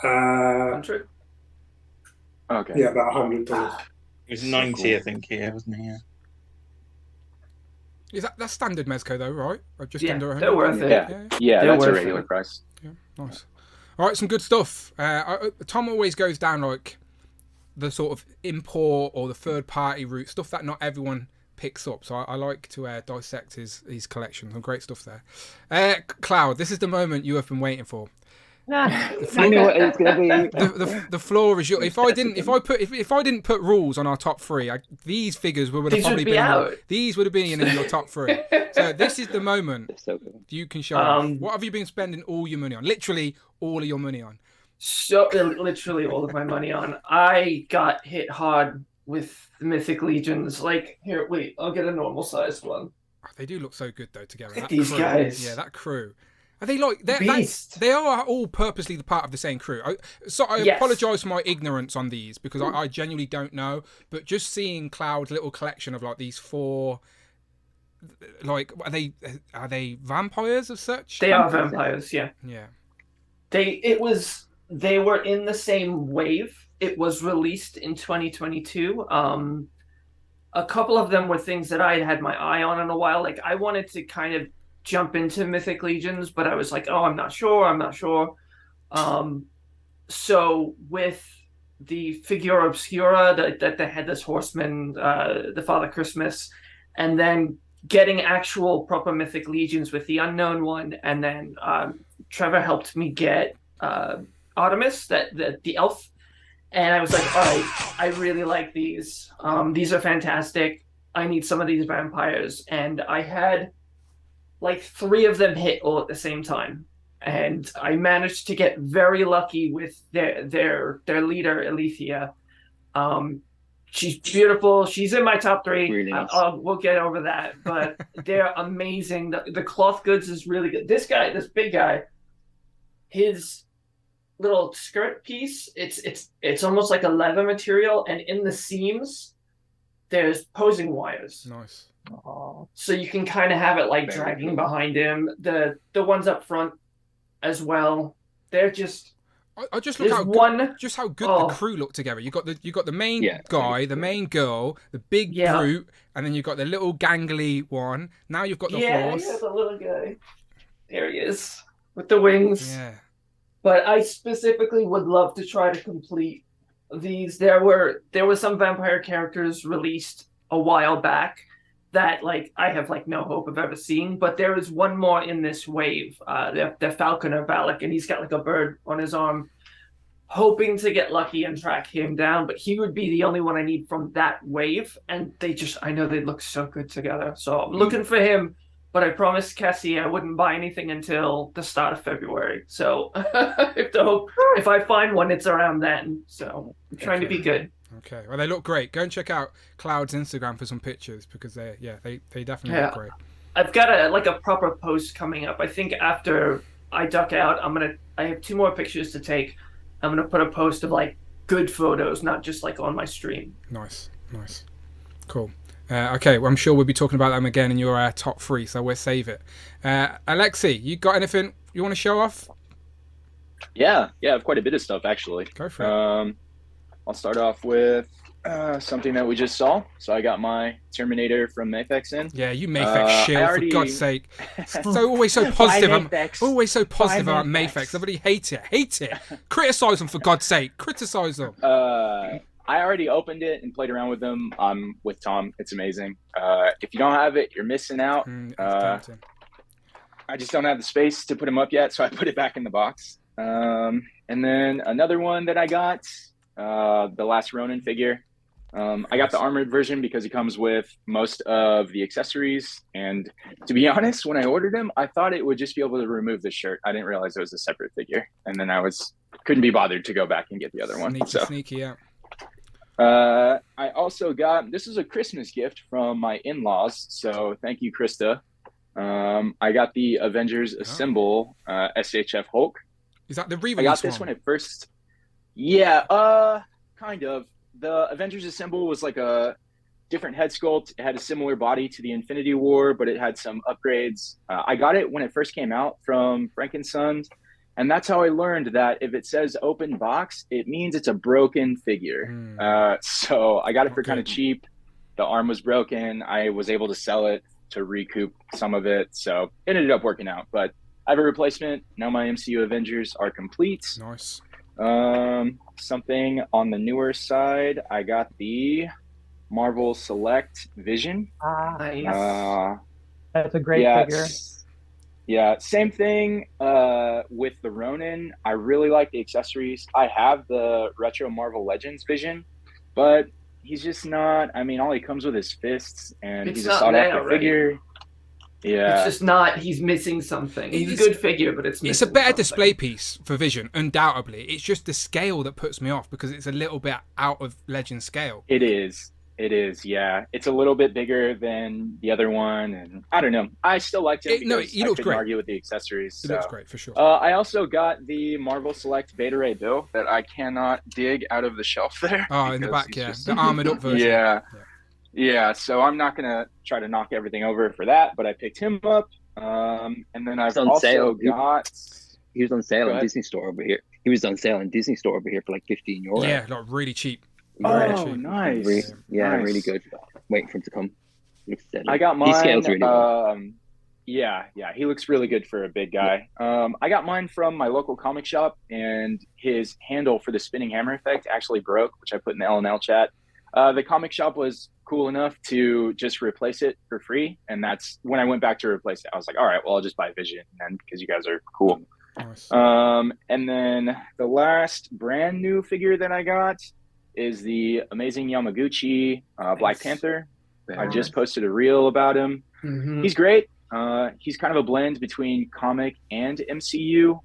100. Okay. Yeah, about $100. It was 90, I think, here, wasn't he? Yeah. Is that's standard Mezco though, right? Just under 100. They're worth it. Yeah, that's a regular price. Yeah, nice. All right, some good stuff. Tom always goes down like the sort of import or the third party route, stuff that not everyone picks up. So I like to dissect his collection. Some great stuff there. Cloud, this is the moment you have been waiting for. I know what it's gonna be. The floor is yours. If I didn't put rules on our top 3, these figures would have probably been these would have been in your top 3. So this is the moment you can show off. What have you been spending all your money on? Literally all of your money on. So literally all of my money on. I got hit hard with the Mythic Legions. Like here, wait, I'll get a normal sized one. Oh, they do look so good though together. Look at these guys. Yeah, that crew. Are they like they are all purposely the part of the same crew? I apologise for my ignorance on these because I genuinely don't know. But just seeing Cloud's little collection of like these 4, like are they vampires as such? They are vampires, yeah. Yeah. They were in the same wave. It was released in 2022. A couple of them were things that I had my eye on in a while. Like I wanted to kind of jump into Mythic Legions, but I was like, oh, I'm not sure. So with the figure Obscura, the Headless Horseman, the Father Christmas, and then getting actual proper Mythic Legions with the unknown one, and then Trevor helped me get Artemis, the elf, and I was like, all right, I really like these. These are fantastic. I need some of these vampires, and I had like 3 of them hit all at the same time, and I managed to get very lucky with their leader Alethea. She's beautiful. She's in my top 3. Really nice. We'll get over that, but they're amazing. The cloth goods is really good. This big guy, his little skirt piece, it's almost like a leather material, and in the seams, there's posing wires. Nice. So you can kind of have it like dragging behind him. The ones up front as well. They're just. I just look how good the crew look together. You got the main guy, the main girl, the big brute, and then you've got the little gangly one. Now you've got the horse. Yeah, the little guy. There he is with the wings. Yeah. But I specifically would love to try to complete these. There were some vampire characters released a while back that like I have like no hope of ever seeing, but there is one more in this wave. The Falconer Valak, and he's got like a bird on his arm, hoping to get lucky and track him down, but he would be the only one I need from that wave, and I know they look so good together, so I'm looking for him, but I promised Cassie I wouldn't buy anything until the start of February, so if I find one, it's around then, so I'm trying to be good. Okay, well, they look great. Go and check out Cloud's Instagram for some pictures, because they definitely look great. I've got a proper post coming up. I think after I duck out, I have 2 more pictures to take. I'm gonna put a post of like good photos, not just like on my stream. Nice, cool. Okay, well, I'm sure we'll be talking about them again in your top 3, so we'll save it. Alexi, you got anything you want to show off? Yeah, I have quite a bit of stuff actually. Go for it. I'll start off with something that we just saw. So I got my Terminator from Mafex in. Yeah, you Mafex shield, for God's sake. Always so positive. I'm always so positive about Mafex. Everybody hates it. Criticize them, for God's sake. Criticize them. I already opened it and played around with them. I'm with Tom. It's amazing. If you don't have it, you're missing out. I just don't have the space to put them up yet, so I put it back in the box. And then another one that I got, the Last Ronin figure. I got the armored version because it comes with most of the accessories, and to be honest, when I ordered him, I thought it would just be able to remove the shirt. I didn't realize it was a separate figure, and then couldn't be bothered to go back and get the other one. Sneaky, yeah. I also got, this is a Christmas gift from my in-laws, so thank you, Krista. I got the Avengers Assemble SHF Hulk. Is that the re-release? I got this when it first. Yeah, kind of. The Avengers Assemble was like a different head sculpt. It had a similar body to the Infinity War, but it had some upgrades. I got it when it first came out from Frankensons, and that's how I learned that if it says open box, it means it's a broken figure. So I got it for kind of cheap. The arm was broken. I was able to sell it to recoup some of it, so it ended up working out. But I have a replacement. Now my MCU Avengers are complete. Nice. Something on the newer side, I got the Marvel Select Vision. Nice. That's a great figure. Yeah, same thing with the Ronin. I really like the accessories. I have the Retro Marvel Legends Vision, but he's just not, I mean, all he comes with is fists, and he's a sought-after figure. Yeah. It's just not, he's missing something. He's a good figure, but it's a better display piece for Vision, undoubtedly. It's just the scale that puts me off, because it's a little bit out of Legend scale. It is, yeah. It's a little bit bigger than the other one, and I don't know. I still liked him because he looks I couldn't great. argue with the accessories. It looks great, for sure. I also got the Marvel Select Beta Ray Bill that I cannot dig out of the shelf there. Oh, in the back, yeah. The armored up version. Yeah, so I'm not going to try to knock everything over for that, but I picked him up. And then I've also got... He was on sale in Disney Store over here. He was on sale in Disney Store over here for like €15. Yeah, like really cheap. Nice. Really good. Waiting for him to come. I got mine. He scales really well. Yeah, he looks really good for a big guy. I got mine from my local comic shop, and his handle for the spinning hammer effect actually broke, which I put in the LNL chat. The comic shop was cool enough to just replace it for free, and that's when I went back to replace it. I was like, all right, well, I'll just buy Vision then because you guys are cool. Nice. And then the last brand new figure that I got is the amazing Yamaguchi Black Panther. I just posted a reel about him. Mm-hmm. He's great. He's kind of a blend between comic and MCU,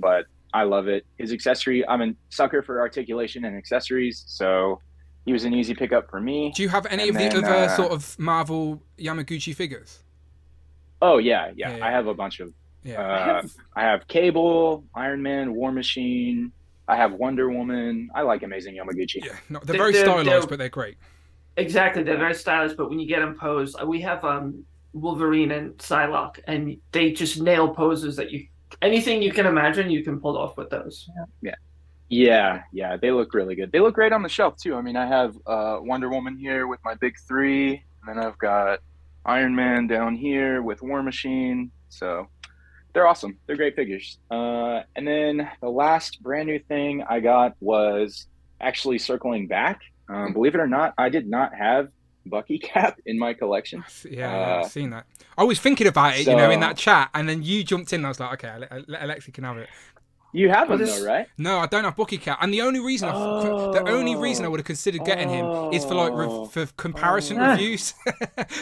but I love it. His accessory, I'm a sucker for articulation and accessories, so he was an easy pickup for me. Do you have any of the other sort of Marvel Yamaguchi figures? Oh, yeah. I have a bunch of. Yeah. I have Cable, Iron Man, War Machine. I have Wonder Woman. I like Amazing Yamaguchi. Yeah, no, they're very stylized, but they're great. Exactly, they're very stylish, but when you get them posed, we have Wolverine and Psylocke, and they just nail poses that anything you can imagine, you can pull off with those. Yeah, they look really good. They look great on the shelf too. I mean, I have Wonder Woman here with my big three, and then I've got Iron Man down here with War Machine. So they're awesome. They're great figures. And then the last brand new thing I got was actually circling back. Believe it or not, I did not have Bucky Cap in my collection. Yeah, I've seen that. I was thinking about it, in that chat, and then you jumped in and I was like, okay, Alexi can have it. You have him though, right? No, I don't have Bucky Cap, and the only reason I would have considered getting him is for for comparison reviews.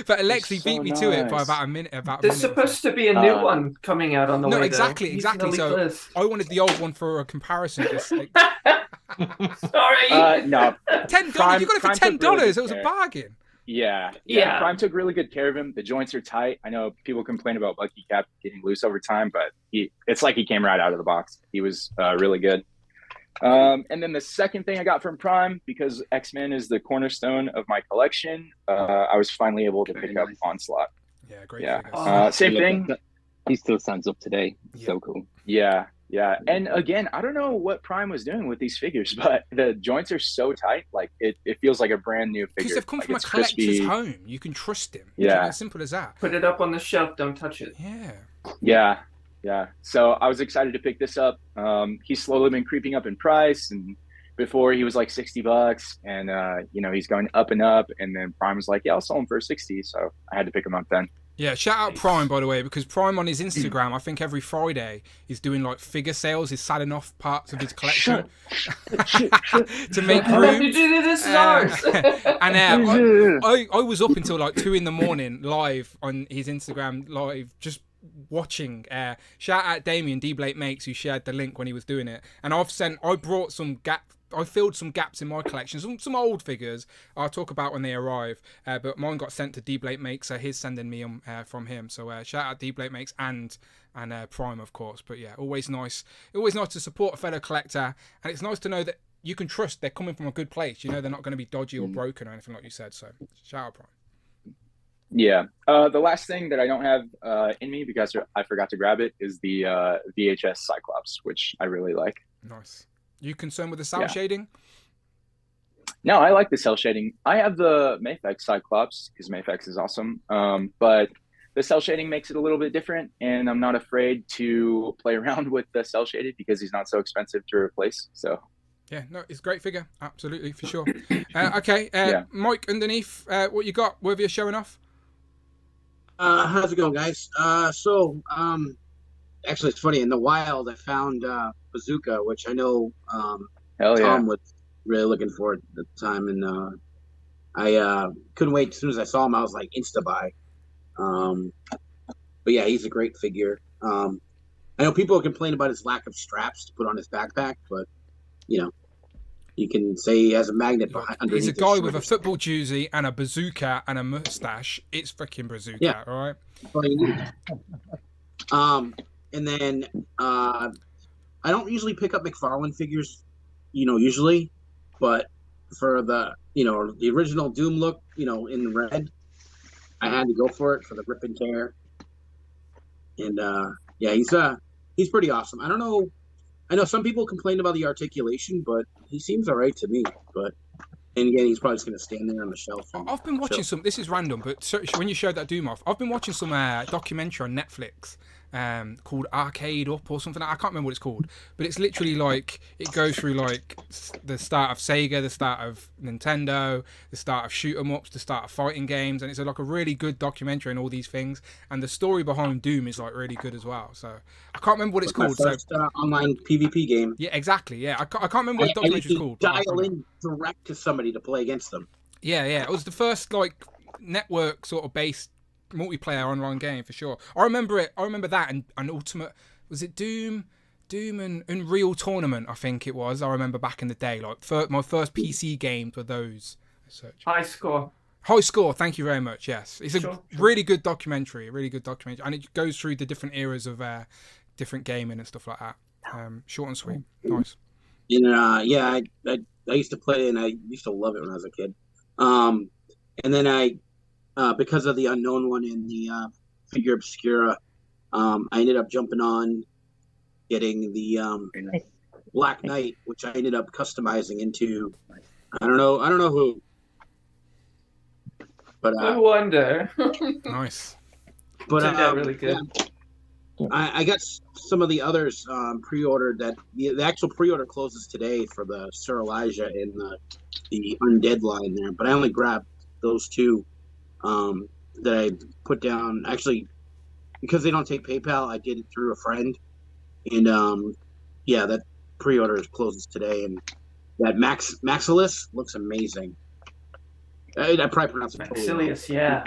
But Alexi beat me to it by about a minute. There's supposed to be a new one coming out on the way. No, exactly. So I wanted the old one for a comparison. Sorry. No. $10. You got it for $10. It was a bargain. Yeah. Prime took really good care of him. The joints are tight. I know people complain about Bucky Cap getting loose over time, but it's like he came right out of the box. He was really good. And then the second thing I got from Prime, because X-Men is the cornerstone of my collection, I was finally able to pick up Onslaught. Yeah, great. Yeah. Same thing. He still stands up today. So cool. Yeah. And again, I don't know what Prime was doing with these figures, but the joints are so tight, like it feels like a brand new figure. Because they've come from a collector's home. You can trust him. Yeah. As simple as that. Put it up on the shelf, don't touch it. Yeah. So I was excited to pick this up. He's slowly been creeping up in price, and before he was like $60, and he's going up and up, and then Prime was like, yeah, I'll sell him for 60, so I had to pick him up then. Yeah, shout out Prime, by the way, because Prime on his Instagram, I think every Friday, he's doing like figure sales. He's selling off parts of his collection to make room. This is ours. And I was up until like 2 a.m. live on his Instagram live, just watching. Shout out Damien D-Blake Makes, who shared the link when he was doing it. And I filled some gaps in my collection, some old figures I'll talk about when they arrive, but mine got sent to D-Blake Makes, so he's sending me from him. So shout out D-Blake Makes and Prime, of course. But yeah, always nice to support a fellow collector, and it's nice to know that you can trust they're coming from a good place. They're not going to be dodgy or broken or anything like you said. So shout out Prime. Yeah. The last thing that I don't have in me because I forgot to grab it is the VHS Cyclops, which I really like. Nice. You concerned with the cell shading? No, I like the cell shading. I have the Mafex Cyclops because Mafex is awesome. But the cell shading makes it a little bit different, and I'm not afraid to play around with the cell shaded because he's not so expensive to replace. So yeah, no, it's a great figure, absolutely, for sure. Okay, Mike, underneath, what you got? Worthy of showing off? How's it going, guys? Actually, it's funny. In the wild, I found Bazooka, which I know Tom was really looking for at the time, and I couldn't wait. As soon as I saw him, I was like, insta buy. But yeah, he's a great figure. I know people complain about his lack of straps to put on his backpack, but you can say he has a magnet behind. He's a guy with a football jersey and a bazooka and a mustache. It's freaking Bazooka, all right? And then I don't usually pick up McFarlane figures, usually, but for the original Doom look, in red, I had to go for it for the rip and tear. And he's pretty awesome. I know some people complain about the articulation, but he seems all right to me. And again, he's probably just going to stand there on the shelf. I've been watching this is random, but when you showed that Doom off, I've been watching some documentary on Netflix called Arcade Up or something. I can't remember what it's called, but it's literally like it goes through like the start of Sega, the start of Nintendo, the start of shoot 'em ups, the start of fighting games, and it's like a really good documentary and all these things. And the story behind Doom is like really good as well. So I can't remember what it's called. My first online PvP game. Yeah, exactly. Yeah, I can't remember what the documentary is called. Dial in direct to somebody to play against them. Yeah, it was the first like network sort of based multiplayer online game for sure. I remember that and Ultimate, was it Doom and Unreal Tournament, I think it was. I remember back in the day, like my first PC games were those. High Score, thank you very much. Yes, it's a really good documentary, and it goes through the different eras of different gaming and stuff like that. Short and sweet. Nice. And I used to play and I used to love it when I was a kid. And then I because of the unknown one in the figure Obscura, I ended up jumping on getting the Black Knight, which I ended up customizing into I don't know who, but I wonder. Nice. But turned out really good. Yeah. I got some of the others pre-ordered. That the actual pre-order closes today for the Sir Elijah and the Undead line there, but I only grabbed those two. That I put down actually because they don't take PayPal. I did it through a friend, and that pre-order closes today. And that Maxilis looks amazing. I probably pronounced it totally wrong. Yeah.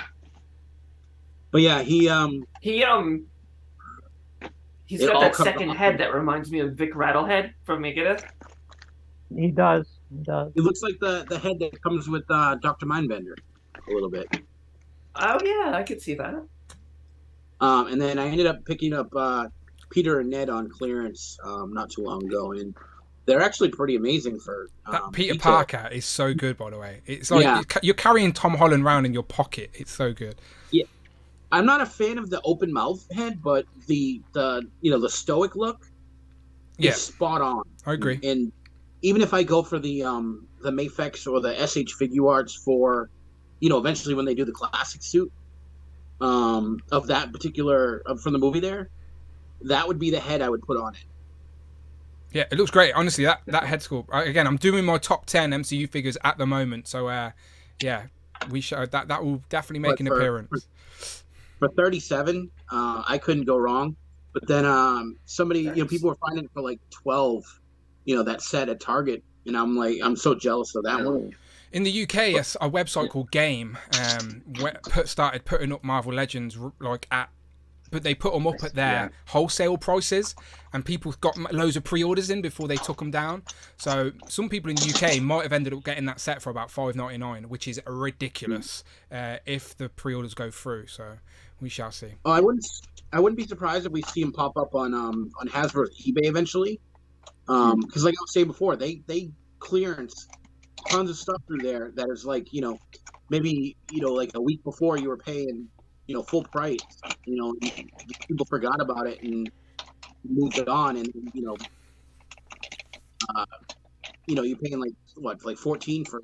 But yeah, he's got that second head that reminds me of Vic Rattlehead from Megadeth. He does. It looks like the head that comes with Dr. Mindbender a little bit. Oh yeah, I could see that. And then I ended up picking up Peter and Ned on clearance not too long ago, and they're actually pretty amazing for that Peter Parker is so good, by the way. It's like you're carrying Tom Holland around in your pocket. It's so good. Yeah, I'm not a fan of the open mouth head, but the stoic look is spot on. I agree. And even if I go for the Mafex or the SH Figure Arts for eventually when they do the classic suit of that particular from the movie there, that would be the head I would put on it. Yeah, it looks great. Honestly, that head sculpt. Again, I'm doing my top 10 MCU figures at the moment, so we showed that will definitely make an appearance. For 37, I couldn't go wrong. But then somebody, people were finding it for like 12, that set at Target, and I'm so jealous of that one. In the UK, a website called Game started putting up Marvel Legends but they put them up at their wholesale prices, and people got loads of pre-orders in before they took them down. So some people in the UK might have ended up getting that set for about $5.99, which is ridiculous if the pre-orders go through. So we shall see. Oh, I wouldn't be surprised if we see them pop up on Hasbro's eBay eventually, because like I was saying before, they clearance tons of stuff through there that is like maybe like a week before you were paying full price, people forgot about it and moved it on, and you're paying like 14 for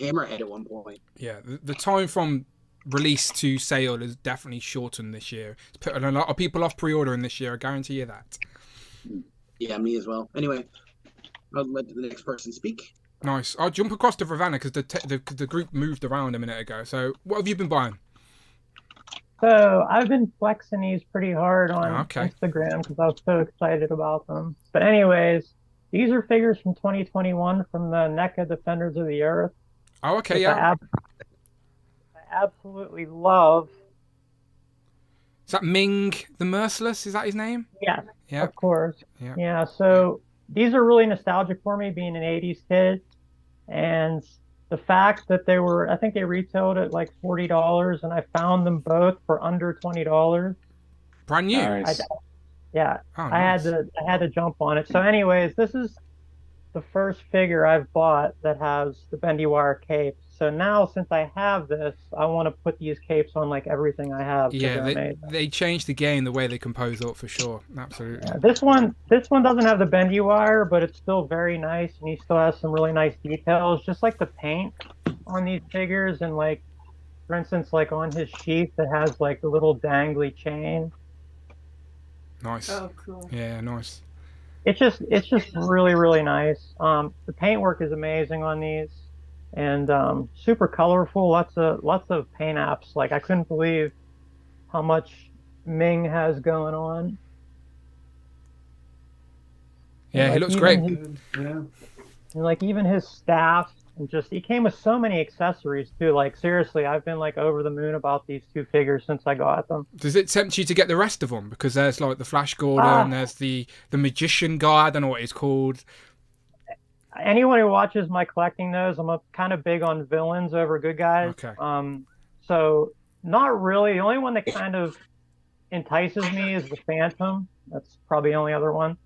Hammerhead at one point. Yeah, the time from release to sale is definitely shortened this year. It's put a lot of people off pre-ordering this year, I guarantee you that. Yeah, me as well. Anyway, I'll let the next person speak. Nice. I'll jump across to Ravanna because the group moved around a minute ago. So what have you been buying? So I've been flexing these pretty hard on Instagram because I was so excited about them. But anyways, these are figures from 2021 from the NECA Defenders of the Earth. Oh, okay, yeah. I absolutely love. Is that Ming the Merciless? Is that his name? Yeah, yeah. Of course. Yeah, so these are really nostalgic for me being an 80s kid. And the fact that I think they retailed at like $40, and I found them both for under $20. Brand new. Nice. I had to jump on it. So anyways, this is the first figure I've bought that has the bendy wire cape. So now, since I have this, I want to put these capes on like everything I have. Yeah, they changed the game the way they compose up for sure. Absolutely. Yeah, this one doesn't have the bendy wire, but it's still very nice, and he still has some really nice details. Just like the paint on these figures, and like, for instance, like on his sheath, it has like the little dangly chain. Nice. Oh, cool. Yeah, nice. It's just really, really nice. The paintwork is amazing on these, and super colorful. Lots of paint apps. Like, I couldn't believe how much Ming has going on. Yeah, like, he looks great. Yeah. And like even his staff, and just he came with so many accessories too. Like, seriously, I've been like over the moon about these 2 figures since I got them. Does it tempt you to get the rest of them? Because there's like the Flash Gordon, there's the magician guy. I don't know what he's called. Anyone who watches my collecting knows I'm kind of big on villains over good guys. Okay. So not really. The only one that kind of entices me is the Phantom. That's probably the only other one.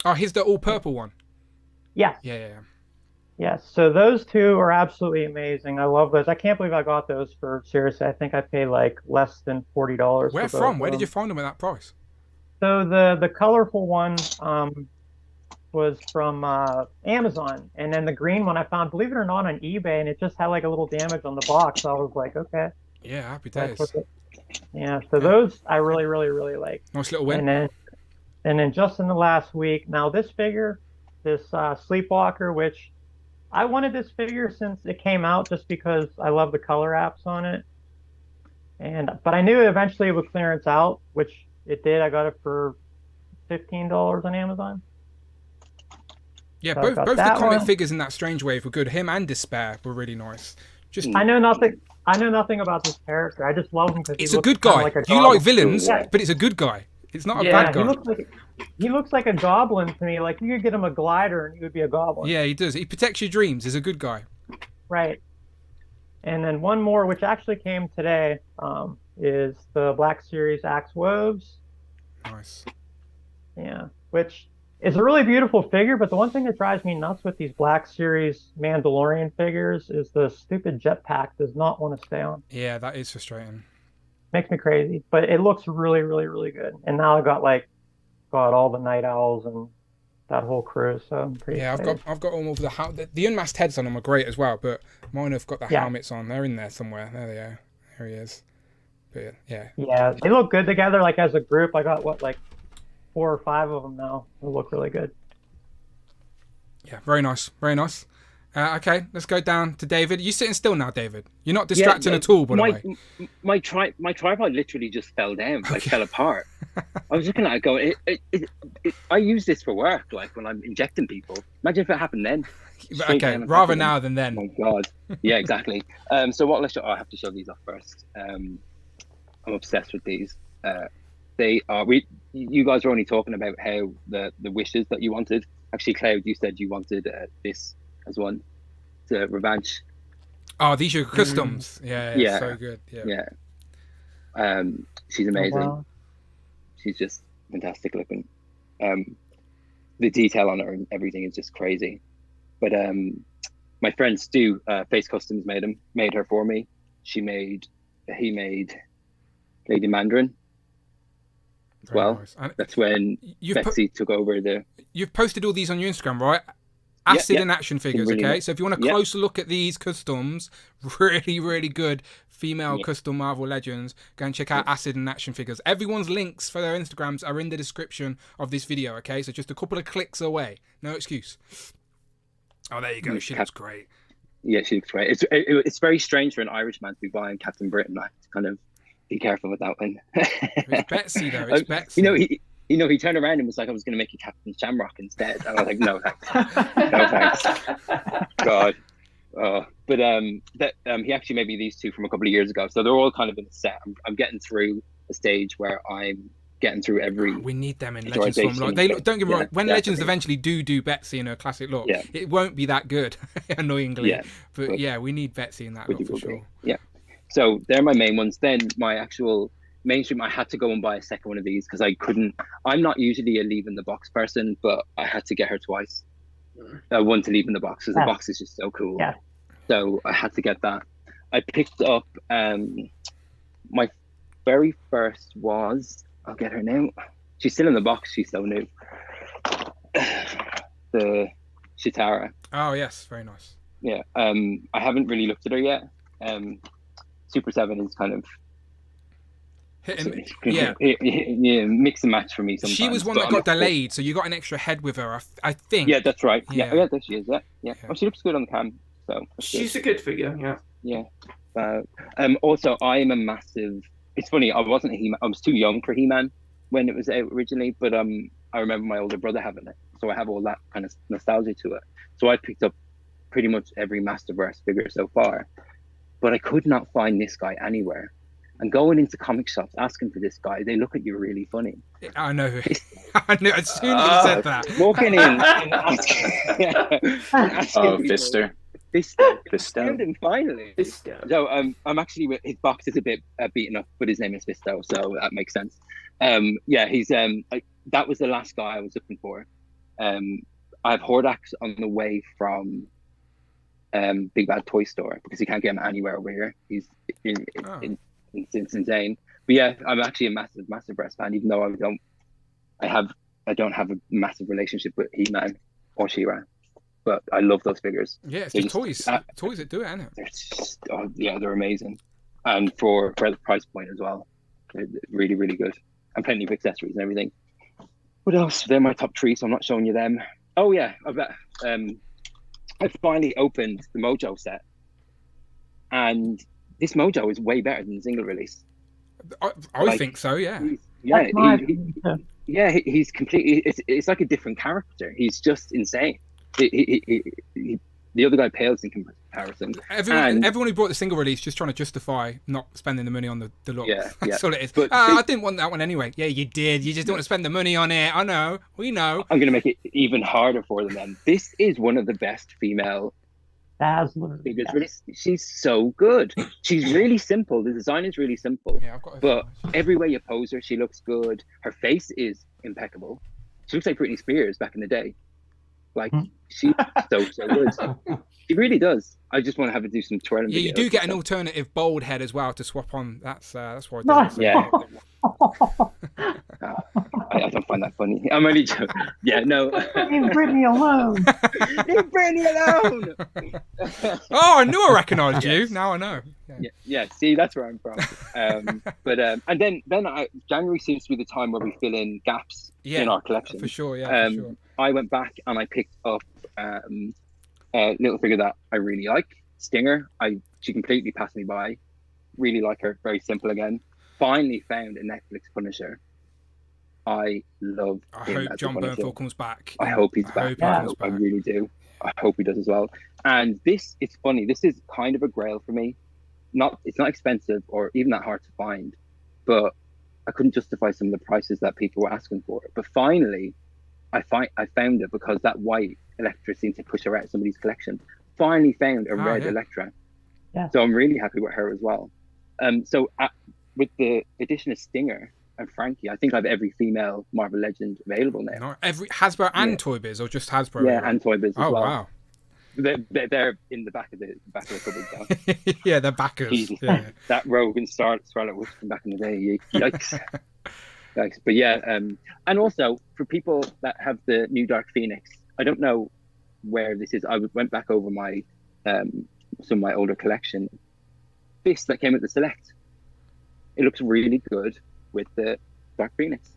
Oh, he's the all purple one. Yes. Yeah. Yes. So those 2 are absolutely amazing. I love those. I can't believe I got those for, seriously, I think I paid like less than $40. Where from? Where did you find them at that price? So the colorful one was from Amazon, and then the green one I found, believe it or not, on eBay, and it just had like a little damage on the box. So I was like, okay. Yeah, happy days. Yeah. So those I really, really, really like. Nice little win. And then just in the last week, now this figure, this Sleepwalker, which I wanted this figure since it came out, just because I love the color apps on it. But I knew eventually it would clearance out, which it did. I got it for $15 on Amazon. Yeah, So both the comic one. figures in that Strange Wave were good. Him and Despair were really nice. Just I know nothing about this character. I just love him because it's a good guy. Like you like villains, but it's a good guy. It's not a bad guy. He looks like a goblin to me. Like, you could get him a glider and he would be a goblin. Yeah, he does. He protects your dreams. He's a good guy. Right. And then one more, which actually came today, is the Black Series Axe Woves. Nice. Yeah, which is a really beautiful figure, but the one thing that drives me nuts with these Black Series Mandalorian figures is the stupid jetpack does not want to stay on. Yeah, that is frustrating. Makes me crazy, but it looks really, really, really good. And now I've got all the Night Owls and that whole crew, so I'm pretty excited. I've got all of the unmasked heads on them are great as well, but mine have got the helmets on. They're in there somewhere. There they are. There he is. But yeah, they look good together. Like, as a group, I got 4 or 5 of them now. They look really good. Yeah, very nice, very nice. Okay, let's go down to David. You sitting still now, David? You're not distracting at all, by the way. My tripod literally just fell down, fell apart. I was looking at it going, I use this for work, like when I'm injecting people. Imagine if it happened then. Okay, rather now than then. Oh my God. Yeah, exactly. So what? I have to show these off first. I'm obsessed with these. They are. You guys were only talking about how the wishes that you wanted. Actually, Cloud, you said you wanted this as one. The Revenge. Oh, these are customs. Yeah, so good. Yeah. She's amazing. Oh, wow. She's just fantastic looking. The detail on her and everything is just crazy. But my friend Stu, Face Customs made her for me. He made Lady Mandarin as well. Nice. That's when Betsy took over the... You've posted all these on your Instagram, right? Acid and action figures, really okay? Nice. So if you want a closer look at these customs, really, really good female custom Marvel Legends, go and check out Acid and action figures. Everyone's links for their Instagrams are in the description of this video, okay? So just a couple of clicks away. No excuse. Oh, there you go. She looks great. Yeah, she looks great. It's very strange for an Irishman to be buying Captain Britain. I have to kind of be careful with that one. It's Betsy, though. It's Betsy. He turned around and was like, I was going to make you Captain Shamrock instead. And I was like, no, thanks. No, thanks. God. But he actually made me these 2 from a couple of years ago. So they're all kind of in a set. I'm getting through a stage where I'm getting through every... We need them in Legends form. Like, don't get me wrong. When Legends eventually do Betsy in her classic look, it won't be that good, annoyingly. Yeah, but we need Betsy in that look for sure. Yeah. So they're my main ones. Then my actual... mainstream, I had to go and buy a second one of these because I couldn't. I'm not usually a leave in the box person, but I had to get her twice. One to leave in the box because the box is just so cool. Yeah. So I had to get that. I picked up my very first was, I'll get her now. She's still in the box. She's so new. The Shitara. Oh yes, very nice. Yeah. I haven't really looked at her yet. Super 7 is kind of Yeah, mix and match for me sometimes. She was one that got delayed, so you got an extra head with her, I think. Yeah, that's right. Yeah, there she is. Yeah. Oh, she looks good on the cam. So she's a good figure. Yeah. Also, I'm a massive. It's funny. I wasn't a He-Man. I was too young for He-Man when it was out originally, but I remember my older brother having it, so I have all that kind of nostalgia to it. So I picked up pretty much every Masterverse figure so far, but I could not find this guy anywhere. And going into comic shops asking for this guy, they look at you really funny. I know. I knew as soon as you said that. Walking in and asking. Fister. Found him finally. Fisto. So I'm actually, his box is a bit beaten up, but his name is Fisto, so that makes sense. He's that was the last guy I was looking for. I have Hordax on the way from Big Bad Toy Store because you can't get him anywhere over here. He's it's insane. But yeah, I'm actually a massive Breast fan, even though I don't have a massive relationship with He-Man or She-Ra. But I love those figures. Yeah, it's just toys. Toys that do it, isn't it? They're amazing. And for the price point as well. They're really, really good. And plenty of accessories and everything. What else? They're my top 3, so I'm not showing you them. Oh yeah, I finally opened the Mojo set. And this Mojo is way better than the single release. I think so, yeah. He's completely, it's like a different character. He's just insane. The other guy pales in comparison. Everyone who bought the single release just trying to justify not spending the money on the deluxe. That's all it is. But I didn't want that one anyway. Yeah, you did. You just don't want to spend the money on it. I know. We know. I'm going to make it even harder for them then. This is one of the best female figures released. She's so good. She's really simple. The design is really simple. Yeah, I've got but every way you pose her, she looks good. Her face is impeccable. She looks like Britney Spears back in the day. Like she's so good. She really does. I just want to have her do some twirling. Yeah, you do get an alternative bold head as well to swap on. That's why I did it. Yeah. I don't find that funny. I'm only joking. Yeah, no. Leave Brittany alone. Leave Brittany alone. Oh, I knew I recognised you. Now I know. Yeah. See, that's where I'm from. And then January seems to be the time where we fill in gaps in our collection. For sure. Yeah. For sure. I went back and I picked up a little figure that I really like, Stinger. She completely passed me by. Really like her. Very simple again. Finally found a Netflix Punisher. I love him. I hope John Bernthal comes back. I hope he's back. I really do. I hope he does as well. And it's funny. This is kind of a grail for me. It's not expensive or even that hard to find, but I couldn't justify some of the prices that people were asking for it. But finally, I found it because that white Electra seemed to push her out of somebody's collection. Finally found a red Electra. Yeah. So I'm really happy with her as well. With the addition of Stinger and Frankie, I think I have every female Marvel Legend available now. No, every Hasbro and Toy Biz, or just Hasbro? Yeah, and Toy Biz as well. Oh wow. They're in the back of the cupboard now. Yeah, they're backers. Yeah. That Rogue and Scarlet Witch from back in the day. Yikes. Yikes. But yeah, and also for people that have the new Dark Phoenix, I don't know where this is. I went back over my some of my older collection. This that came with the Select. It looks really good with the Dark Phoenix.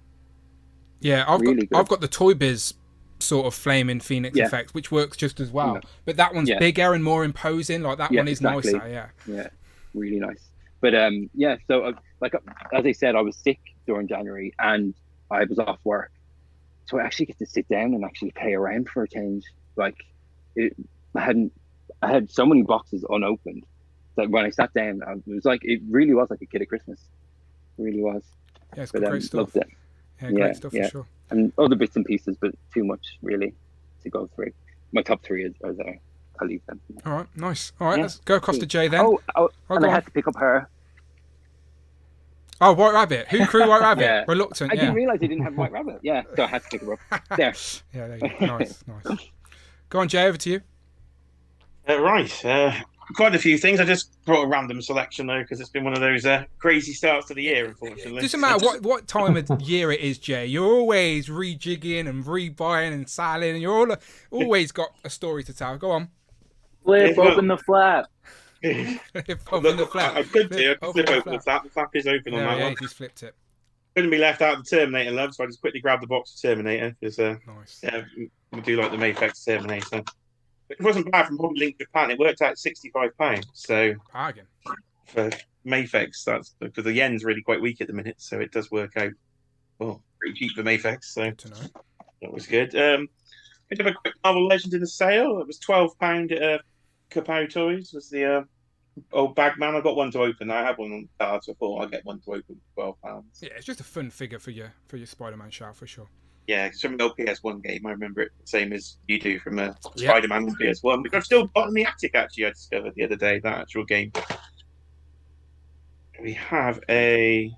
Yeah, I've got the Toy Biz sort of flaming Phoenix effect, which works just as well. But that one's bigger and more imposing. Like that one is nicer. Yeah, really nice. But so as I said, I was sick during January and I was off work, so I actually get to sit down and actually play around for a change. Like I had so many boxes unopened that when I sat down, it really was like a kid at Christmas. It really was. Yeah, it's great stuff. Loved it. Yeah, great stuff for sure. And other bits and pieces, but too much really to go through. My top 3 are there. I'll leave them. All right, nice. All right, let's go across to Jay then. And I had to pick up her. Oh, White Rabbit. Who crew White Rabbit? Reluctant. I didn't realise they didn't have White Rabbit. Yeah, so I had to pick her up. There. Yeah, there you go. Nice. Go on, Jay. Over to you. Right. Quite a few things. I just brought a random selection though because it's been one of those crazy starts to the year, unfortunately. Doesn't matter what time of year it is, Jay. You're always rejigging and rebuying and selling, and you're always got a story to tell. Go on. Flip open the flap. Flip open the flap. I could do. I could flip open the flap. The flap is open on that one. He's flipped it. Couldn't be left out of the Terminator, love, so I just quickly grabbed the box of Terminator because nice. We do like the Mayfex Terminator. It wasn't bad from Hobby Link Japan. It worked out £65. So bargain for Mayfex. That's because the yen's really quite weak at the minute, so it does work out pretty cheap for Mayfex. So that was good. We have a quick Marvel Legend in the sale. It was £12 at Kapow Toys. Was the old Bagman. I got one to open. I had one on cards, so I thought I'd get one to open for £12. Yeah, it's just a fun figure for your Spider-Man shout for sure. Yeah, it's from an old PS1 game. I remember it the same as you do from a Spider-Man PS1, which I've still got in the attic, actually, I discovered the other day, that actual game. We have a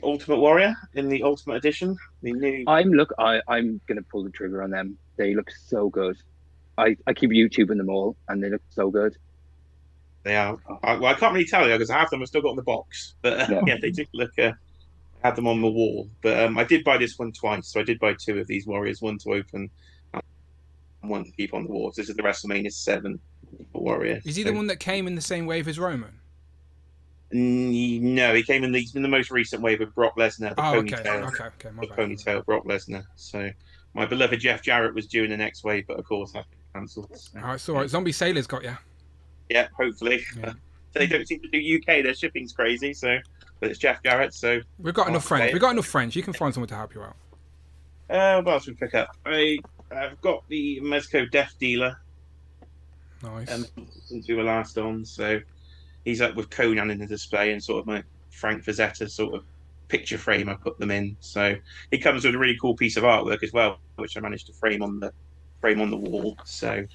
Ultimate Warrior in the Ultimate Edition. The new... I'm going to pull the trigger on them. They look so good. I keep YouTubing them all, and they look so good. They are. I can't really tell you, because I have them. I've still got in the box. But yeah, they do look... had them on the wall, but I did buy this one twice, so I did buy 2 of these Warriors, one to open and one to keep on the wall. This is the WrestleMania 7 Warrior. Is he the one that came in the same wave as Roman? No, he came in the most recent wave of Brock Lesnar, the ponytail. Okay, my bad. Ponytail Brock Lesnar. So my beloved Jeff Jarrett was due in the next wave, but of course that's been cancelled. So. All right, so Zombie Sailor's got you. Yeah, hopefully. Yeah. They don't seem to do UK. Their shipping's crazy, so. But it's Jeff Jarrett, so... We've got enough friends. We've got enough friends. You can find someone to help you out. What else we pick up? I've got the Mezco Death Dealer. Nice. Since we were last on, so he's up with Conan in the display and sort of my Frank Frazetta sort of picture frame I put them in. So he comes with a really cool piece of artwork as well, which I managed to frame on the wall. So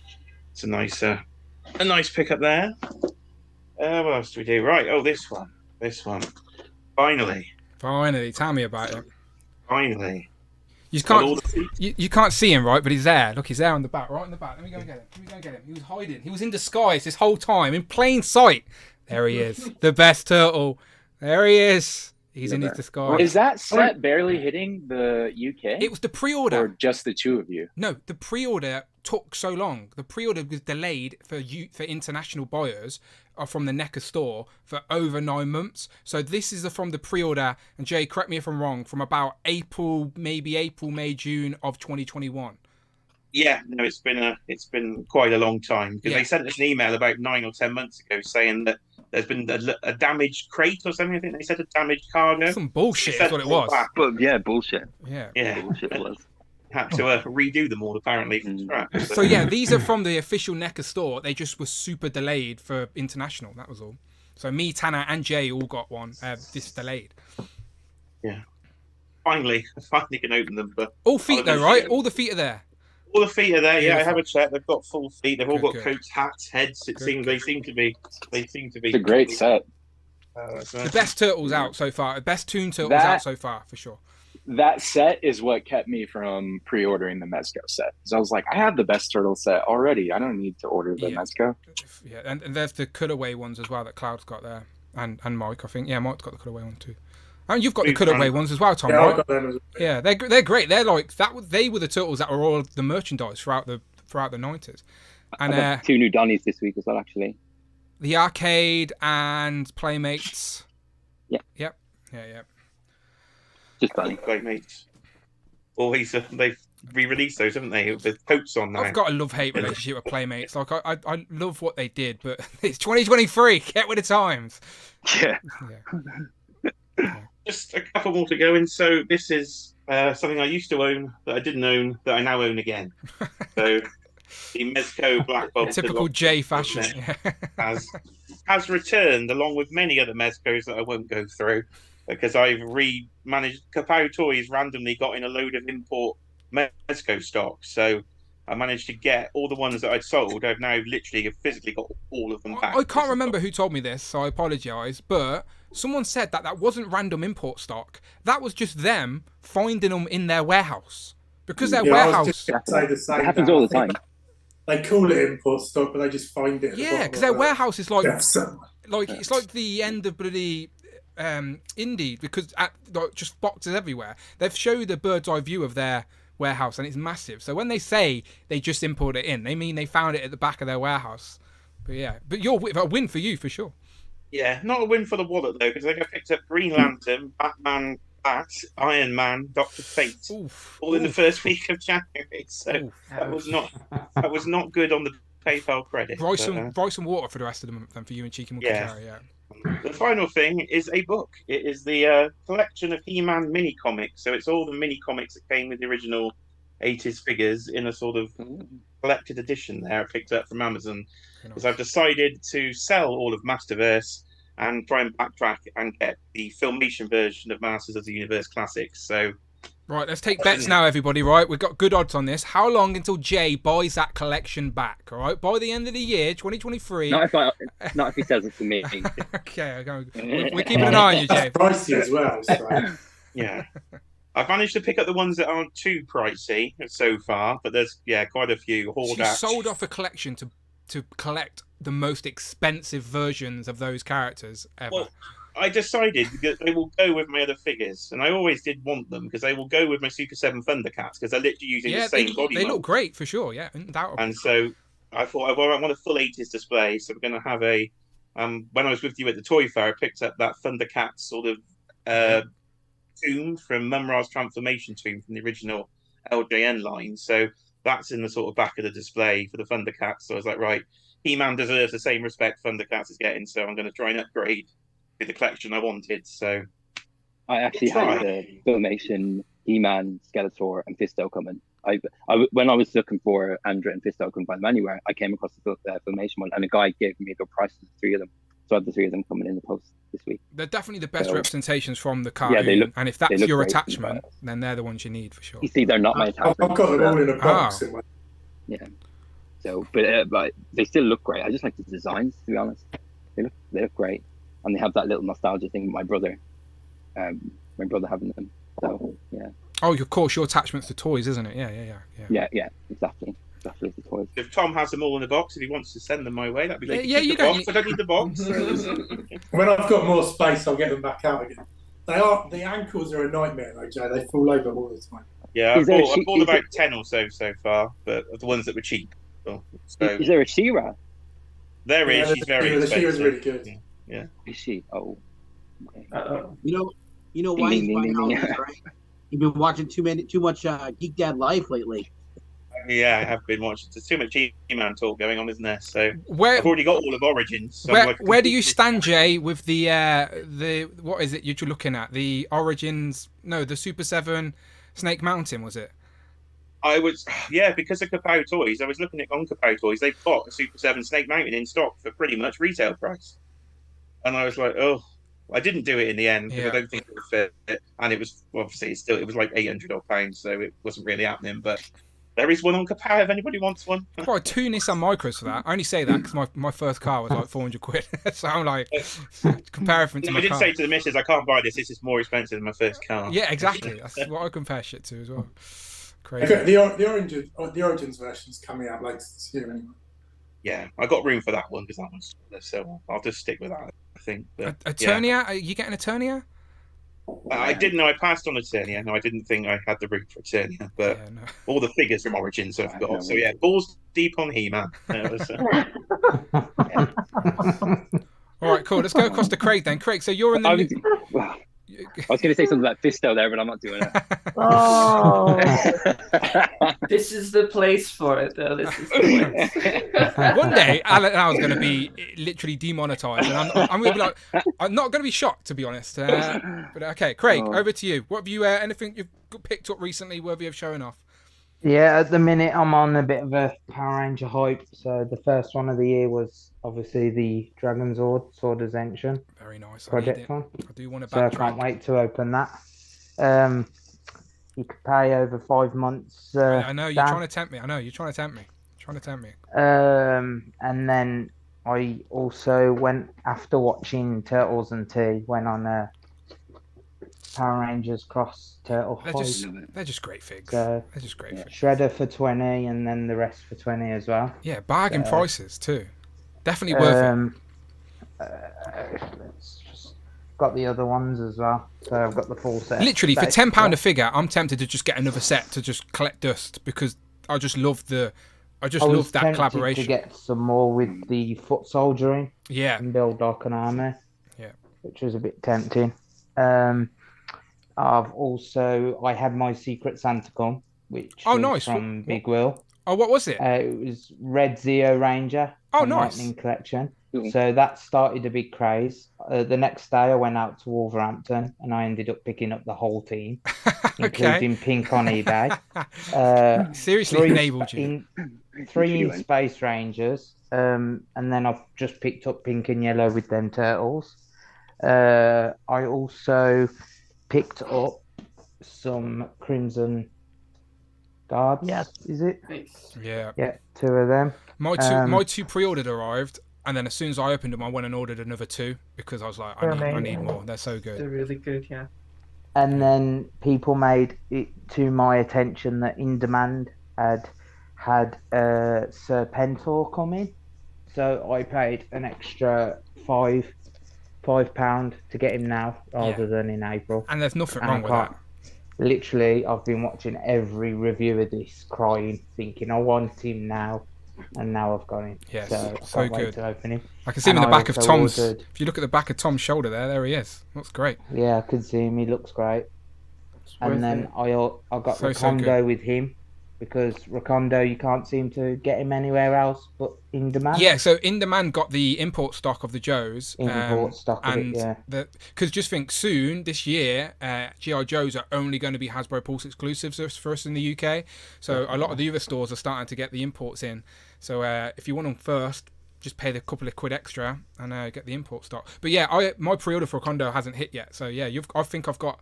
it's a nice pickup there. What else do we do? Right, this one. Finally, tell me about it. Finally, you can't see him, right? But he's there. Look, he's there on the back, right in the back. Let me go and get him. He was hiding. He was in disguise this whole time, in plain sight. There he is, the best turtle. There he is. He's in his disguise. Is that set barely hitting the UK? It was the pre-order. Or just the 2 of you? No, the pre-order took so long. The pre-order was delayed for international buyers from the NECA store for over 9 months. So this is from the pre-order, and Jay, correct me if I'm wrong, from about April, May, June of 2021. Yeah, no, it's been quite a long time because they sent us an email about 9 or 10 months ago saying that there's been a damaged crate or something. I think they said a damaged cargo. Some bullshit is what it was. But yeah, bullshit. Yeah. Bullshit it was. Had to redo them all apparently from scratch. So yeah, these are from the official NECA store. They just were super delayed for international. That was all. So me, Tanner, and Jay all got one. This delayed. Yeah. Finally can open them. But all feet though, right? All the feet are there. All the feet are there. Yeah, I have a check. They've got full feet. They've all got coats, hats, heads. They seem to be. It's a great set. The best turtles out so far. The best Toon turtles out so far for sure. That set is what kept me from pre-ordering the Mezco set. So I was like, I have the best turtle set already. I don't need to order the Mezco. Yeah, and there's the cutaway ones as well that Cloud's got there, and Mike, I think. Yeah, Mike's got the cutaway one too. And you've got the cutaway ones as well, Tom, right? I've got them as well. Yeah, they're great. They're like that. They were the turtles that were all the merchandise throughout the 90s. And I got 2 new Donnies this week as well, actually. The arcade and Playmates. Yeah. Yep. Yeah. Just Donnie. Playmates. They've re-released those, haven't they? With coats on now. I've got a love-hate relationship with Playmates. Like I love what they did, but it's 2023. Get with the times. Yeah. Just a couple more to go in. So this is something I used to own that I didn't own that I now own again. So the Mezco Black Bolt. Typical J fashion. has returned along with many other Mezcos that I won't go through because I've managed. Kapow Toys randomly got in a load of import Mezco stock. So I managed to get all the ones that I'd sold. I've now literally physically got all of them back. I can't remember who told me this, so I apologise. But someone said that wasn't random import stock. That was just them finding them in their warehouse. Because their warehouse... I was just say the same. It happens all the time. They call it import stock, but they just find it. Yeah, because their warehouse is like it's like the end of bloody Indie, because just boxes everywhere. They've showed a bird's eye view of their warehouse, and it's massive. So when they say they just import it in, they mean they found it at the back of their warehouse. But yeah, but a win for you for sure. Yeah, not a win for the wallet though, because I picked up Green Lantern, Batman, Bat, Iron Man, Doctor Fate, all in the first week of January. So that was not good on the PayPal credit. Write some water for the rest of the month then for you and Cheeky Monkey Jerry. Yeah. The final thing is a book. It is the collection of He-Man mini comics. So it's all the mini comics that came with the original 80s figures in a sort of collected edition there. I picked up from Amazon because I've decided to sell all of Masterverse and try and backtrack and get the Filmation version of Masters of the Universe Classics. So, right, let's take bets now, everybody. Right, we've got good odds on this. How long until Jay buys that collection back? All right, by the end of the year, 2023. Not if he says it to me. Okay, we're keeping an eye on you, Jay. That's pricey as well. So. Yeah. I've managed to pick up the ones that aren't too pricey so far, but there's quite a few. So you sold off a collection to collect the most expensive versions of those characters ever. Well, I decided that they will go with my other figures, and I always did want them because they will go with my Super 7 Thundercats because they're literally using the same body. They look great for sure, yeah, undoubtedly. And so I thought, well, I want a full 80s display, so we're going to have a. When I was with you at the Toy Fair, I picked up that Thundercats sort of tomb from Mumra's transformation tomb from the original LJN line. So that's in the sort of back of the display for the Thundercats. So I was like, right, He-Man deserves the same respect Thundercats is getting, so I'm going to try and upgrade to the collection I wanted. So I actually had the Filmation, He-Man, Skeletor, and Fisto coming. When I was looking for Andra and Fisto, I couldn't find them anywhere. I came across the Filmation one, and a guy gave me the prices of 3 of them. So I had the 3 of them coming in the post this week. They're definitely the best representations from the cartoon. Yeah, they look. And if that's your attachment, then they're the ones you need for sure. You see, they're not my attachment. I've got them all in a box. Yeah. So, but they still look great. I just like the designs, to be honest. They look great, and they have that little nostalgia thing with my brother. My brother having them. So yeah. Oh, of course, your attachment's to toys, isn't it? Yeah. Exactly. The toys. If Tom has them all in the box, if he wants to send them my way, that'd be like, you don't box. I don't need the box. When I've got more space, I'll get them back out again. The ankles are a nightmare, though, Jay. They fall over all the time. Yeah, I've bought about 10 or so far, but of the ones that were cheap. So, is there a She-Ra? There is. She's very expensive. The She-Ra's really good. Yeah. Is she? Oh. Okay. You know why he's buying all these, right? You've been watching too much Geek Dad Life lately. Yeah, I have been watching. There's too much He-Man talk going on, isn't there? So I've already got all of Origins. So where do you stand, Jay, with the what is it you're looking at? The Origins? No, the Super 7 Snake Mountain, was it? I was, because of Kapow Toys. I was looking at on Kapow Toys. They've got a Super 7 Snake Mountain in stock for pretty much retail price, and I was like, oh. I didn't do it in the end because I don't think it would fit, and it was obviously it was like £800, so it wasn't really happening. But there is one on Kapow if anybody wants one. I bought 2 Nissan Micros for that. I only say that because my first car was like £400, so I'm like comparison to my car. I did say to the missus, I can't buy this. This is more expensive than my first car. Yeah, exactly. That's what I compare shit to as well. Crazy. Okay, the Origins version's coming out later this year anyway. Yeah, I got room for that one because that one's so I'll just stick with that. I think. But, Eternia? Are you getting Eternia? I didn't know I passed on Eternia. No, I didn't think I had the room for Eternia. But all the figures from Origins I've got. So yeah, balls deep on He-Man. All right, cool. Let's go across to Craig then. Craig, so you're in the. I was going to say something about Fisto there, but I'm not doing it. Oh, this is the place for it, though. This is the place. One day, Alan Al's going to be literally demonetized, and I'm going to be like, I'm not going to be shocked, to be honest. But okay, Craig, over to you. What have you? Anything you've picked up recently worthy of showing off? Yeah, at the minute I'm on a bit of a Power Ranger hype. So the first one of the year was obviously the Dragon Sword Ascension. Very nice. Project one. I do want to backtrack. So I can't wait to open that. You could pay over 5 months. I know you're trying to tempt me. And then I also went, after watching Turtles and Tea, went on a Power Rangers Cross Turtle They're just great figs. So, they're just great figs. Shredder for 20 and then the rest for 20 as well. Yeah, bargain prices too. Definitely worth it. Let's just got the other ones as well. So I've got the full set. Literally, for £10 a figure, I'm tempted to just get another set to just collect dust because I just love the I just love that tempted collaboration. to get some more with the foot soldiering. Yeah. And build like an army. Yeah. Which was a bit tempting. I had my Secret Santa come, which was nice. from Big Will. Oh, what was it? It was Red Zeo Ranger. Oh, nice. Lightning Collection. So that started a big craze. The next day I went out to Wolverhampton and I ended up picking up the whole team, including Pink on eBay. Seriously enabled you. Three in Space Rangers. And then I've just picked up Pink and Yellow with them turtles. I also picked up some Crimson Guards. Yes. Is it? Yeah. Yeah, 2 of them. My two pre-ordered arrived, and then as soon as I opened them, I went and ordered another 2 because I was like, I need more. They're so good. They're really good, yeah. And then people made it to my attention that In Demand had Serpentor coming, so I paid an extra £5 to get him now rather than in April. And there's nothing wrong with that. Literally, I've been watching every review of this, crying, thinking I want him now, and now I've got him. Yes, so I can't wait to open him. I can see him in the back of Tom's. If you look at the back of Tom's shoulder there he is. Looks great. Yeah, I could see him. He looks great. And then I got Rakondo with him, because Rakondo, you can't seem to get him anywhere else but In Demand. Yeah, so In Demand got the import stock of the Joes. Because just think, soon, this year, G.I. Joes are only going to be Hasbro Pulse exclusives for us in the UK. So a lot of the other stores are starting to get the imports in. So if you want them first, just pay the couple of quid extra and get the import stock. But yeah, my pre-order for Rakondo hasn't hit yet. So yeah, I think I've got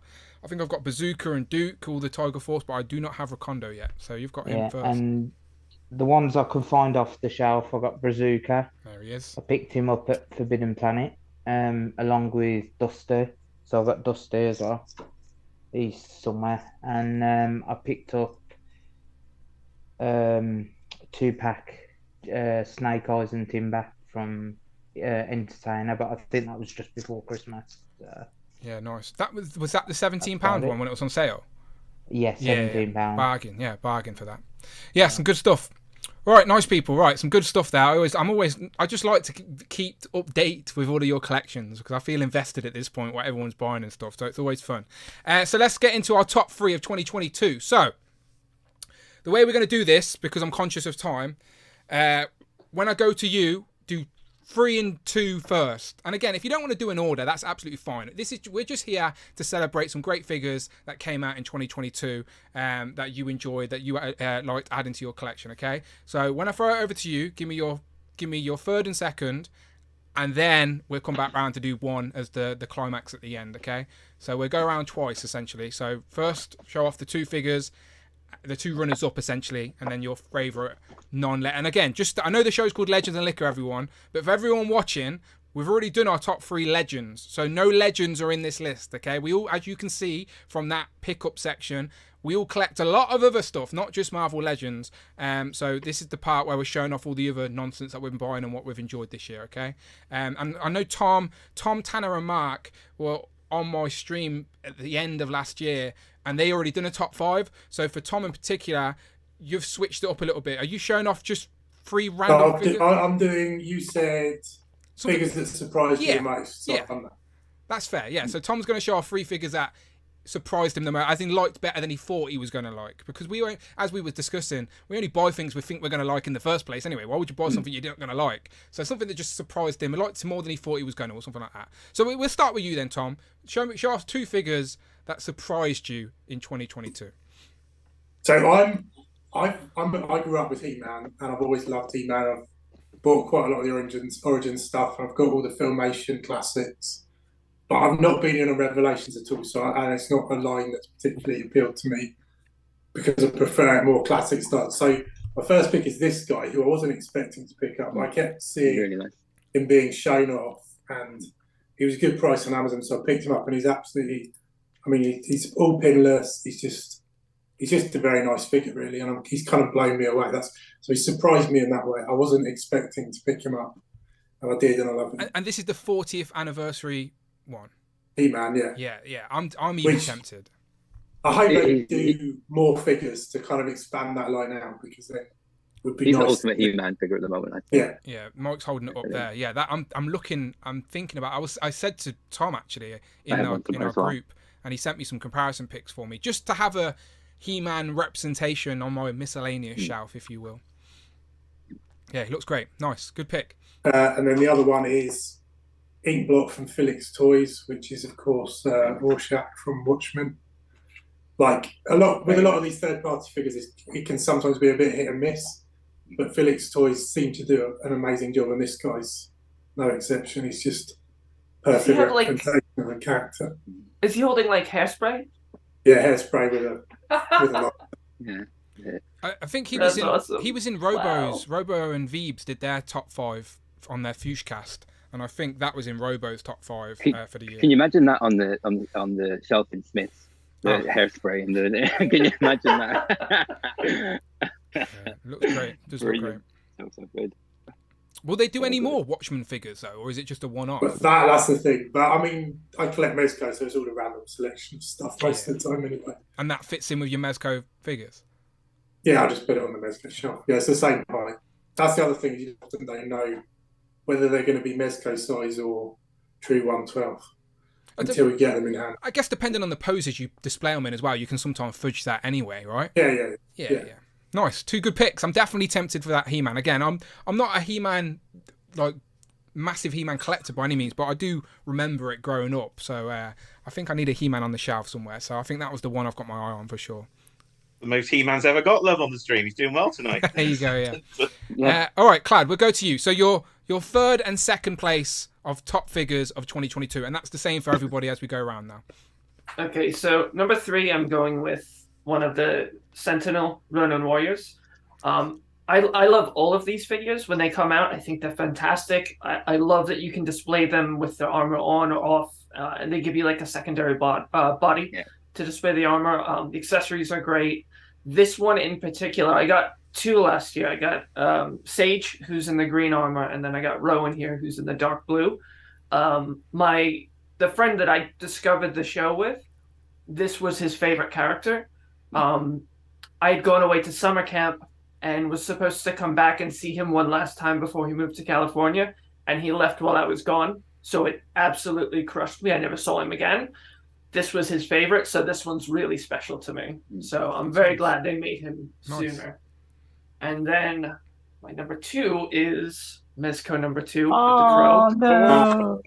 Bazooka and Duke, all the Tiger Force, but I do not have Rakondo yet. So you've got him first. And the ones I can find off the shelf, I got Bazooka. There he is. I picked him up at Forbidden Planet, along with Dusty. So I got Dusty as well. He's somewhere. And I picked up 2-pack Snake Eyes and Timber from Entertainer, but I think that was just before Christmas. So. Yeah, nice. Was that the £17 one when it was on sale? Yeah, £17. Bargain for that. Yeah, some good stuff. Right, nice people. Right, some good stuff there. I just like to keep update with all of your collections because I feel invested at this point what everyone's buying and stuff. So it's always fun. So let's get into our top 3 of 2022. So the way we're going to do this, because I'm conscious of time, when I go to you, do 3 and 2 first. And again, if you don't want to do an order, that's absolutely fine. We're just here to celebrate some great figures that came out in 2022 that you enjoyed, that you liked adding to your collection. Okay, so when I throw it over to you, give me your 3rd and 2nd, and then we'll come back round to do 1 as the climax at the end. Okay, so we'll go around twice essentially. So first, show off the 2 figures, the 2 runners up essentially, and then your favourite and again, I know the show's called Legends and Liquor, everyone, but for everyone watching, we've already done our top 3 legends, so no legends are in this list. Okay, we all, as you can see from that pickup section, we all collect a lot of other stuff, not just Marvel Legends. So this is the part where we're showing off all the other nonsense that we've been buying and what we've enjoyed this year. Okay, and I know Tom, Tanner, and Mark were on my stream at the end of last year, and they already done a top 5. So for Tom in particular, you've switched it up a little bit. Are you showing off just 3 random figures? I'm doing, you said, figures that surprised you the most. So that's fair. Yeah, so Tom's going to show off 3 figures that surprised him the most, as in liked better than he thought he was going to like. Because as we were discussing, we only buy things we think we're going to like in the first place anyway. Why would you buy something you're not going to like? So something that just surprised him, liked more than he thought he was going to, or something like that. So we'll start with you then, Tom. Show off 2 figures that surprised you in 2022. So I grew up with He-Man, and I've always loved He-Man. I've bought quite a lot of the Origins stuff. I've got all the Filmation classics, but I've not been in on Revelations at all. And it's not a line that's particularly appealed to me because I prefer more classic stuff. So my first pick is this guy, who I wasn't expecting to pick up. I kept seeing him being shown off, and he was a good price on Amazon, so I picked him up, and he's absolutely, he's all pinless. He's just a very nice figure, really, and he's kind of blown me away. So he surprised me in that way. I wasn't expecting to pick him up, and I did, and I love him. And this is the 40th anniversary one. He-Man, yeah. Yeah. I'm even tempted. I hope they do more figures to kind of expand that line out, because then would be He's the nice. ultimate He-Man figure at the moment, I think. Yeah, Mike's holding it up there. Yeah, that I'm thinking about. I said to Tom actually in our group, and he sent me some comparison pics for me, just to have a He-Man representation on my miscellaneous shelf, if you will. Yeah, he looks great. Nice, good pick. And then the other one is Inkblot from Felix Toys, which is of course Rorschach from Watchmen. Like a lot of these third-party figures, it can sometimes be a bit hit and miss, but Felix Toys seem to do an amazing job, and this guy's no exception. He's just perfect representation of a character. Is he holding like Hairspray? Yeah, Hairspray with a lot. Yeah. I think he was awesome. He was in Robo's. Wow. Robo and Veebs did their top 5 on their Fugecast, and I think that was in Robo's top 5 for the year. Can you imagine that on the shelf in Smith's? The Hairspray and the can you imagine that? Looks great. Does look great. Looks so good. Will they do any more Watchmen figures though, or is it just a one-off? But that's the thing. But I mean, I collect Mezco, so it's all a random selection of stuff most of the time anyway. And that fits in with your Mezco figures? Yeah, I'll just put it on the Mezco shelf. Yeah, it's the same height. That's the other thing, you often don't know whether they're going to be Mezco size or true 112 until we get them in hand. I guess depending on the poses you display them in as well, you can sometimes fudge that anyway, right? Yeah. Nice, 2 good picks. I'm definitely tempted for that He-Man. Again, I'm not a He-Man, like massive He-Man collector by any means, but I do remember it growing up. So I think I need a He-Man on the shelf somewhere. So I think that was the one I've got my eye on for sure. The most He-Man's ever got love on the stream. He's doing well tonight. There you go, yeah. All right, Clad, we'll go to you. So your 3rd and 2nd place of top figures of 2022, and that's the same for everybody as we go around now. Okay, so number 3, I'm going with one of the Sentinel Ronin Warriors. I love all of these figures when they come out. I think they're fantastic. I love that you can display them with their armor on or off, and they give you like a secondary body to display the armor. The accessories are great. This one in particular, I got 2 last year. I got Sage, who's in the green armor, and then I got Rowan here, who's in the dark blue. The friend that I discovered the show with, this was his favorite character. I had gone away to summer camp and was supposed to come back and see him one last time before he moved to California, and he left while I was gone. So it absolutely crushed me. I never saw him again. This was his favorite, so this one's really special to me. So I'm very glad they made him sooner. And then my number 2 is Mezco number 2 with the crow. No.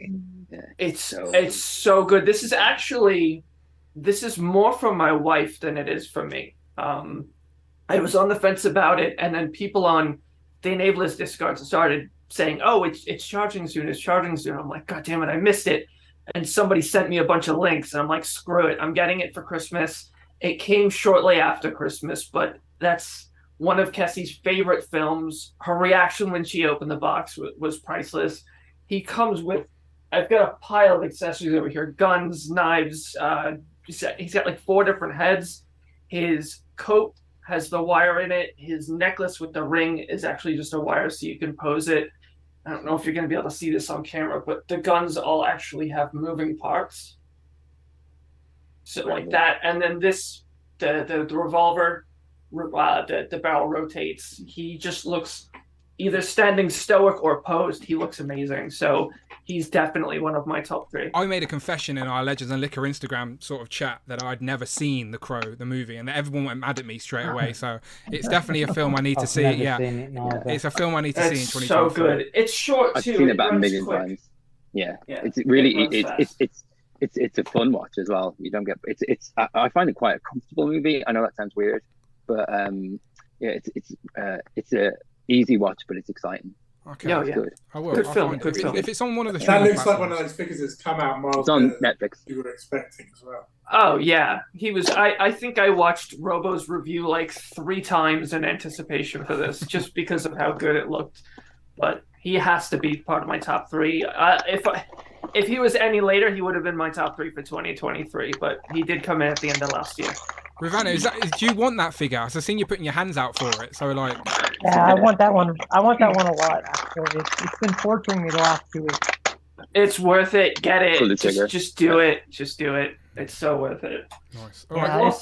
It's so good. This is more from my wife than it is from me. I was on the fence about it, and then people on the Enablers Discord started saying, "Oh, it's charging soon. It's charging soon." I'm like, "God damn it, I missed it." And somebody sent me a bunch of links, and I'm like, "Screw it, I'm getting it for Christmas." It came shortly after Christmas, but that's one of Kessie's favorite films. Her reaction when she opened the box was priceless. He comes with, I've got a pile of accessories over here, guns, knives. He's got like 4 different heads. His coat has the wire in it. His necklace with the ring is actually just a wire so you can pose it. I don't know if you're going to be able to see this on camera, but the guns all actually have moving parts. So like that. And then this, the revolver, the barrel rotates. He just looks either standing stoic or posed. He looks amazing. So he's definitely one of my top 3. I made a confession in our Legends and Liquor Instagram sort of chat that I'd never seen The Crow, the movie, and everyone went mad at me straight away. So it's definitely a film I need to see. It's a film I need to see in 2024. So good. It's short too. I've seen it about a million times. Yeah, it's really it's a fun watch as well. You don't get I find it quite a comfortable movie. I know that sounds weird, but it's a easy watch, but it's exciting. Okay, good. I will. Good film. If it's on one of the that looks like one of those figures that's come out miles. It's on Netflix. You were expecting as well. Oh yeah, he was. I think I watched Robo's review like 3 times in anticipation for this, just because of how good it looked. But he has to be part of my top 3. If he was any later, he would have been my top 3 for 2023. But he did come in at the end of last year. Ravana, do you want that figure? I've seen you putting your hands out for it. So like, yeah, I want that one. I want that one a lot. Actually, it's been torturing me the last 2 weeks. It's worth it. Get it. Just do it. Just do it. It's so worth it. Nice.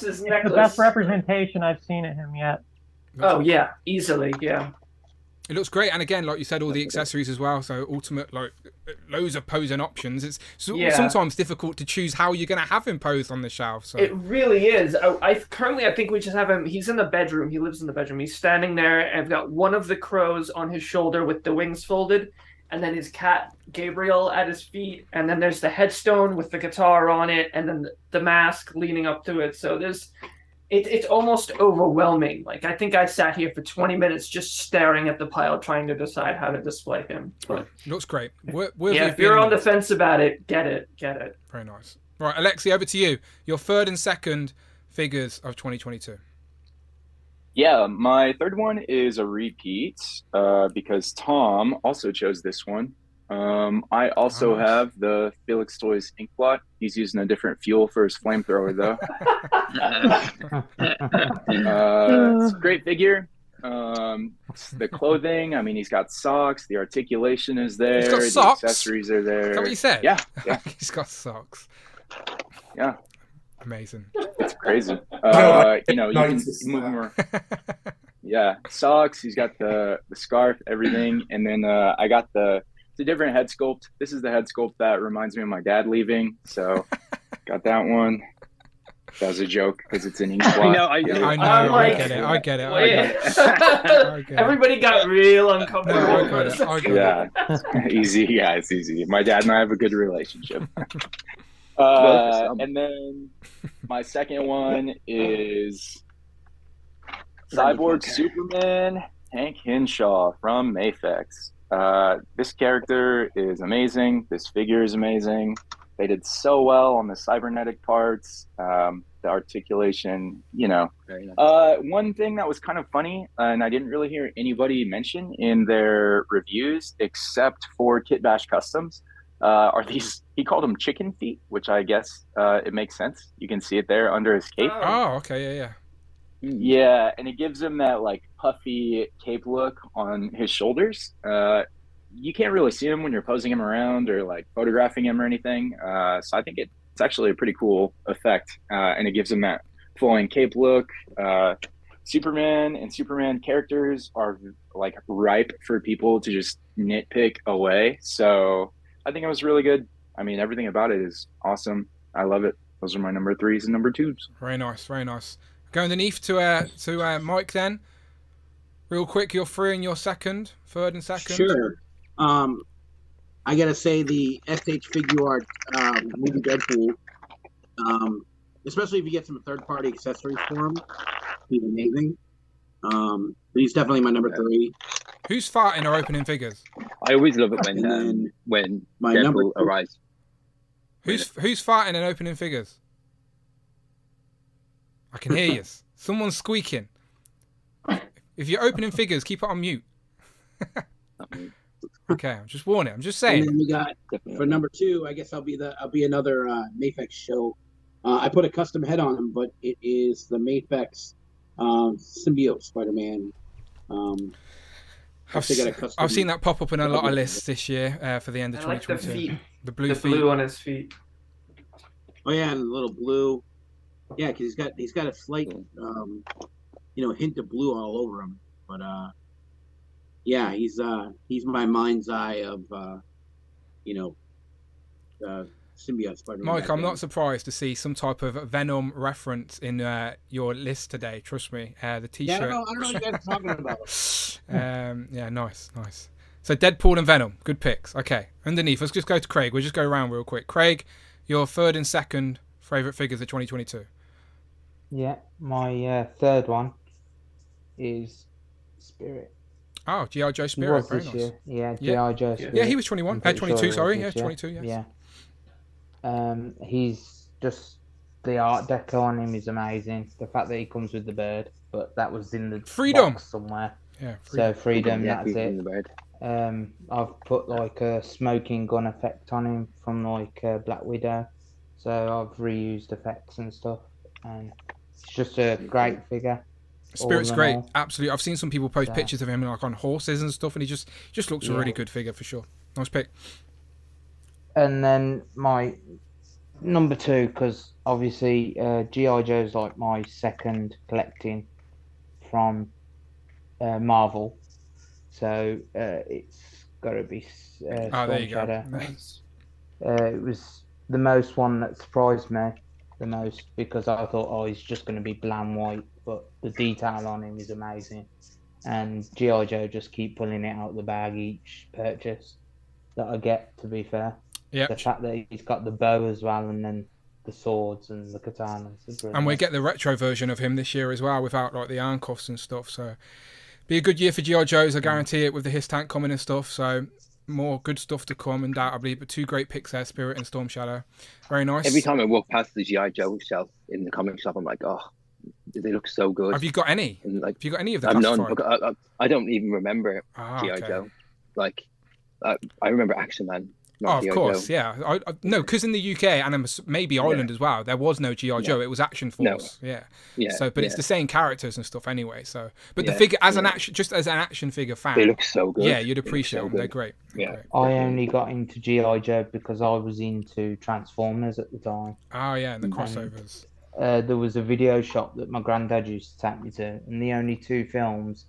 It's the best representation I've seen of him yet. Oh yeah, easily, yeah. It looks great, and again, like you said, all the accessories as well. So ultimate, like loads of posing options. It's sometimes difficult to choose how you're going to have him posed on the shelf. So it really is. I think we just have him. He's in the bedroom. He lives in the bedroom. He's standing there, and I've got one of the crows on his shoulder with the wings folded, and then his cat Gabriel at his feet, and then there's the headstone with the guitar on it, and then the mask leaning up to it. So it's almost overwhelming. Like, I think I sat here for 20 minutes just staring at the pile, trying to decide how to display him. But looks great. if you're on the fence about it, get it. Very nice. Right, Alexi, over to you. Your third and second figures of 2022. Yeah, my third one is a repeat because Tom also chose this one. I also have the Felix Toys Inkblot. He's using a different fuel for his flamethrower, though. It's a great figure. The clothing, I mean, he's got socks. The articulation is there. He's got socks? The accessories are there. Is that what you said? Yeah. He's got socks. Yeah. Amazing. It's crazy. You can move more. Yeah, socks. He's got the scarf, everything, and then I got it's a different head sculpt. This is the head sculpt that reminds me of my dad leaving, so got that one. That was a joke because it's an ink blot. I get it. Everybody got real uncomfortable. Yeah, easy, guys, easy. My dad and I have a good relationship. And then my second one is Cyborg Superman Hank Henshaw from Mafex. This character is amazing. This figure is amazing. They did so well on the cybernetic parts, the articulation, Very nice. One thing that was kind of funny, and I didn't really hear anybody mention in their reviews, except for Kit Bash Customs, are these, he called them chicken feet, which I guess it makes sense. You can see it there under his cape. Oh, okay, yeah. Yeah, and it gives him that like puffy cape look on his shoulders. You can't really see him when you're posing him around or like photographing him or anything. So I think it's actually a pretty cool effect, and it gives him that flowing cape look. Superman and Superman characters are like ripe for people to just nitpick away. So I think it was really good. I mean, everything about it is awesome. I love it. Those are my number 3s and number 2s. Very nice, very nice. Go underneath to Mike then. Real quick, your 3 and your third and second. Sure. I gotta say the SH Figure Art movie Deadpool, especially if you get some third-party accessories for him, he's amazing. But he's definitely my number 3. Who's farting or opening figures? I always love it when Deadpool arrives. Who's farting and opening figures? I can hear you. Someone's squeaking. If you're opening figures, keep it on mute. Okay, I'm just warning. I'm just saying. And then we got for number 2. I guess I'll be another Mafex show. I put a custom head on him, but it is the Mafex symbiote Spider-Man. I've seen that pop up in a lot of lists this year for the end of 2022. Like the blue feet. Blue on his feet. Oh yeah, and the little blue. Yeah, because he's got a slight hint of blue all over him. But yeah, he's my mind's eye of symbiote Spider-Man. Mike, I'm not surprised to see some type of Venom reference in your list today. Trust me, the T-shirt. Yeah, I don't know what you guys are talking about. Yeah, nice. So Deadpool and Venom, good picks. Okay, underneath, let's just go to Craig. We'll just go around real quick. Craig, your third and second favorite figures of 2022. Yeah, my third one is Spirit. Oh, G.I. Joe Spirit, very nice. Year. Yeah, G.I. Joe Spirit. Yeah, he was 21. 22, sorry. Yeah, 22, yes. Yeah. He's just, the art deco on him is amazing. The fact that he comes with the bird, but that was in the box somewhere. Yeah, Freedom. So Freedom, that's it. In the bird. I've put like a smoking gun effect on him from like Black Widow. So I've reused effects and stuff. And it's just a great figure. Spirit's great, absolutely. I've seen some people post pictures of him like on horses and stuff, and he just looks a really good figure for sure. Nice pick. And then my number 2, because obviously G.I. Joe's like my second collecting from Marvel. So it's got to be there Storm you Shadow. go. Nice. It was the most one that surprised me the most because I thought, oh, he's just going to be bland white, but the detail on him is amazing. And G.I. Joe just keep pulling it out of the bag each purchase that I get, to be fair. Yeah. The fact that he's got the bow as well, and then the swords and the katanas. And we get the retro version of him this year as well, without like the handcuffs and stuff. So be a good year for G.I. Joes, I guarantee it, with the His Tank coming and stuff. So more good stuff to come, undoubtedly. But 2 great picks there, Spirit and Storm Shadow. Very nice. Every time I walk past the G.I. Joe shelf in the comic shop, I'm like, oh, they look so good. Have you got any? And, like, have you got any of the I've classified? none. I don't even remember G.I. okay. Joe. Like, I remember Action Man. Oh, of course, yeah. No, because in the UK and maybe Ireland as well, there was no G.I. Joe. It was Action Force. No. Yeah. So, but it's the same characters and stuff anyway. So, but the figure as an action, just as an action figure fan, they look so good. Yeah, you'd appreciate them. They're great. Yeah. I only got into G.I. Joe because I was into Transformers at the time. Oh yeah, and the crossovers. There was a video shop that my granddad used to take me to, and the only 2 films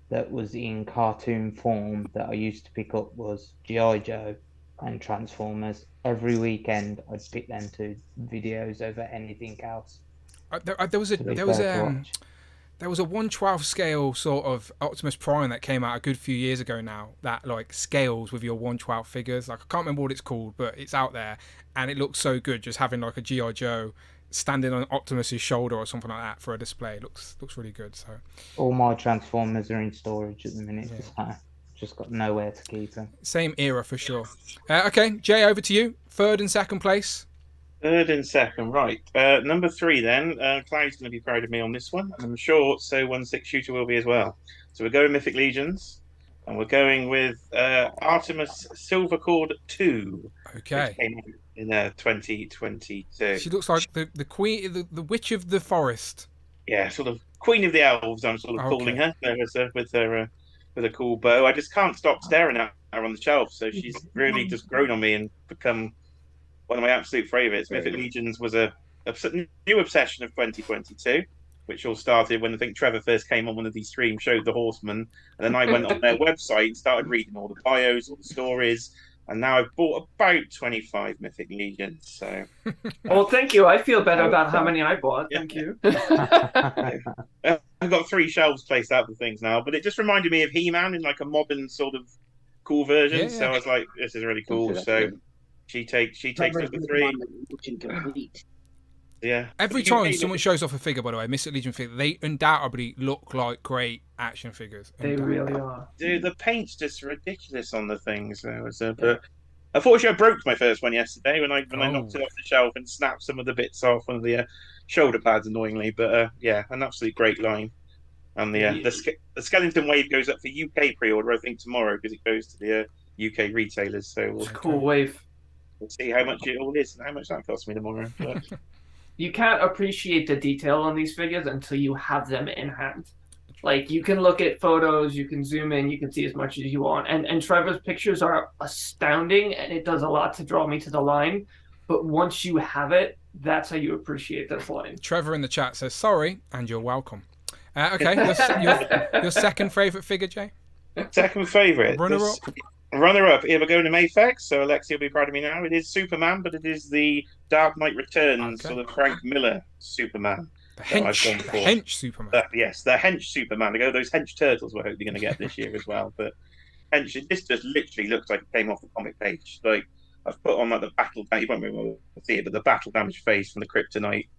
that was in cartoon form that I used to pick up was G.I. Joe and Transformers. Every weekend I'd pick them 2 videos over anything else. There was a 1/12 scale sort of Optimus Prime that came out a good few years ago now, that like scales with your 1/12 figures. Like, I can't remember what it's called, but it's out there and it looks so good, just having like a G.I. Joe standing on Optimus's shoulder or something like that for a display. It looks really good. So all my Transformers are in storage at the minute. Yeah. Just got nowhere to keep them. Same era for sure. Okay, Jay, over to you. 3rd and 2nd place. 3rd and 2nd, right. Number 3 then. Cloud's going to be proud of me on this one. I'm sure So 1/6 Shooter will be as well. So we're going Mythic Legions, and we're going with Artemis Silver Cord 2. Okay. Which came out in 2022. She looks like the queen, the witch of the forest. Yeah, sort of Queen of the Elves, I'm sort of calling her, with a cool bow. I just can't stop staring at her on the shelf. So she's really just grown on me and become one of my absolute favourites. Mythic Legions was a new obsession of 2022, which all started when I think Trevor first came on one of these streams, showed the Horsemen, and then I went on their website and started reading all the bios, all the stories, and now I've bought about 25 Mythic Legions. So, well, thank you. I feel better about how many I bought. Thank you. I've got 3 shelves placed out for things now, but it just reminded me of He-Man in like a modern sort of cool version. Yeah. So I was like, this is really cool. So she takes number 3. Yeah. Every time someone shows off a figure, by the way, Mythic Legion figure, they undoubtedly look like great action figures. They really are. Dude, the paint's just ridiculous on the things. But unfortunately, I broke my first one yesterday when I knocked it off the shelf and snapped some of the bits off one of the shoulder pads, annoyingly. But an absolutely great line. And the Skeleton Wave goes up for UK pre-order, I think, tomorrow, because it goes to the UK retailers. So cool wave. We'll see how much it all is and how much that costs me tomorrow. But... You can't appreciate the detail on these figures until you have them in hand. Like, you can look at photos, you can zoom in, you can see as much as you want. And Trevor's pictures are astounding, and it does a lot to draw me to the line. But once you have it, that's how you appreciate this line. Trevor in the chat says, sorry, and you're welcome. Okay, your second favourite figure, Jay? Second favourite? Runner-up. Here we're going to Mayfex, so Alexi will be proud of me now. It is Superman, but it is the Dark Knight Returns, sort of Frank Miller Superman. The hench Superman. Yes, the hench Superman. They go those hench turtles we're hoping going to get this year as well. But hench, this just literally looks like it came off the comic page. Like, I've put on like the battle, you won't be able to see it, but the battle damage face from the Kryptonite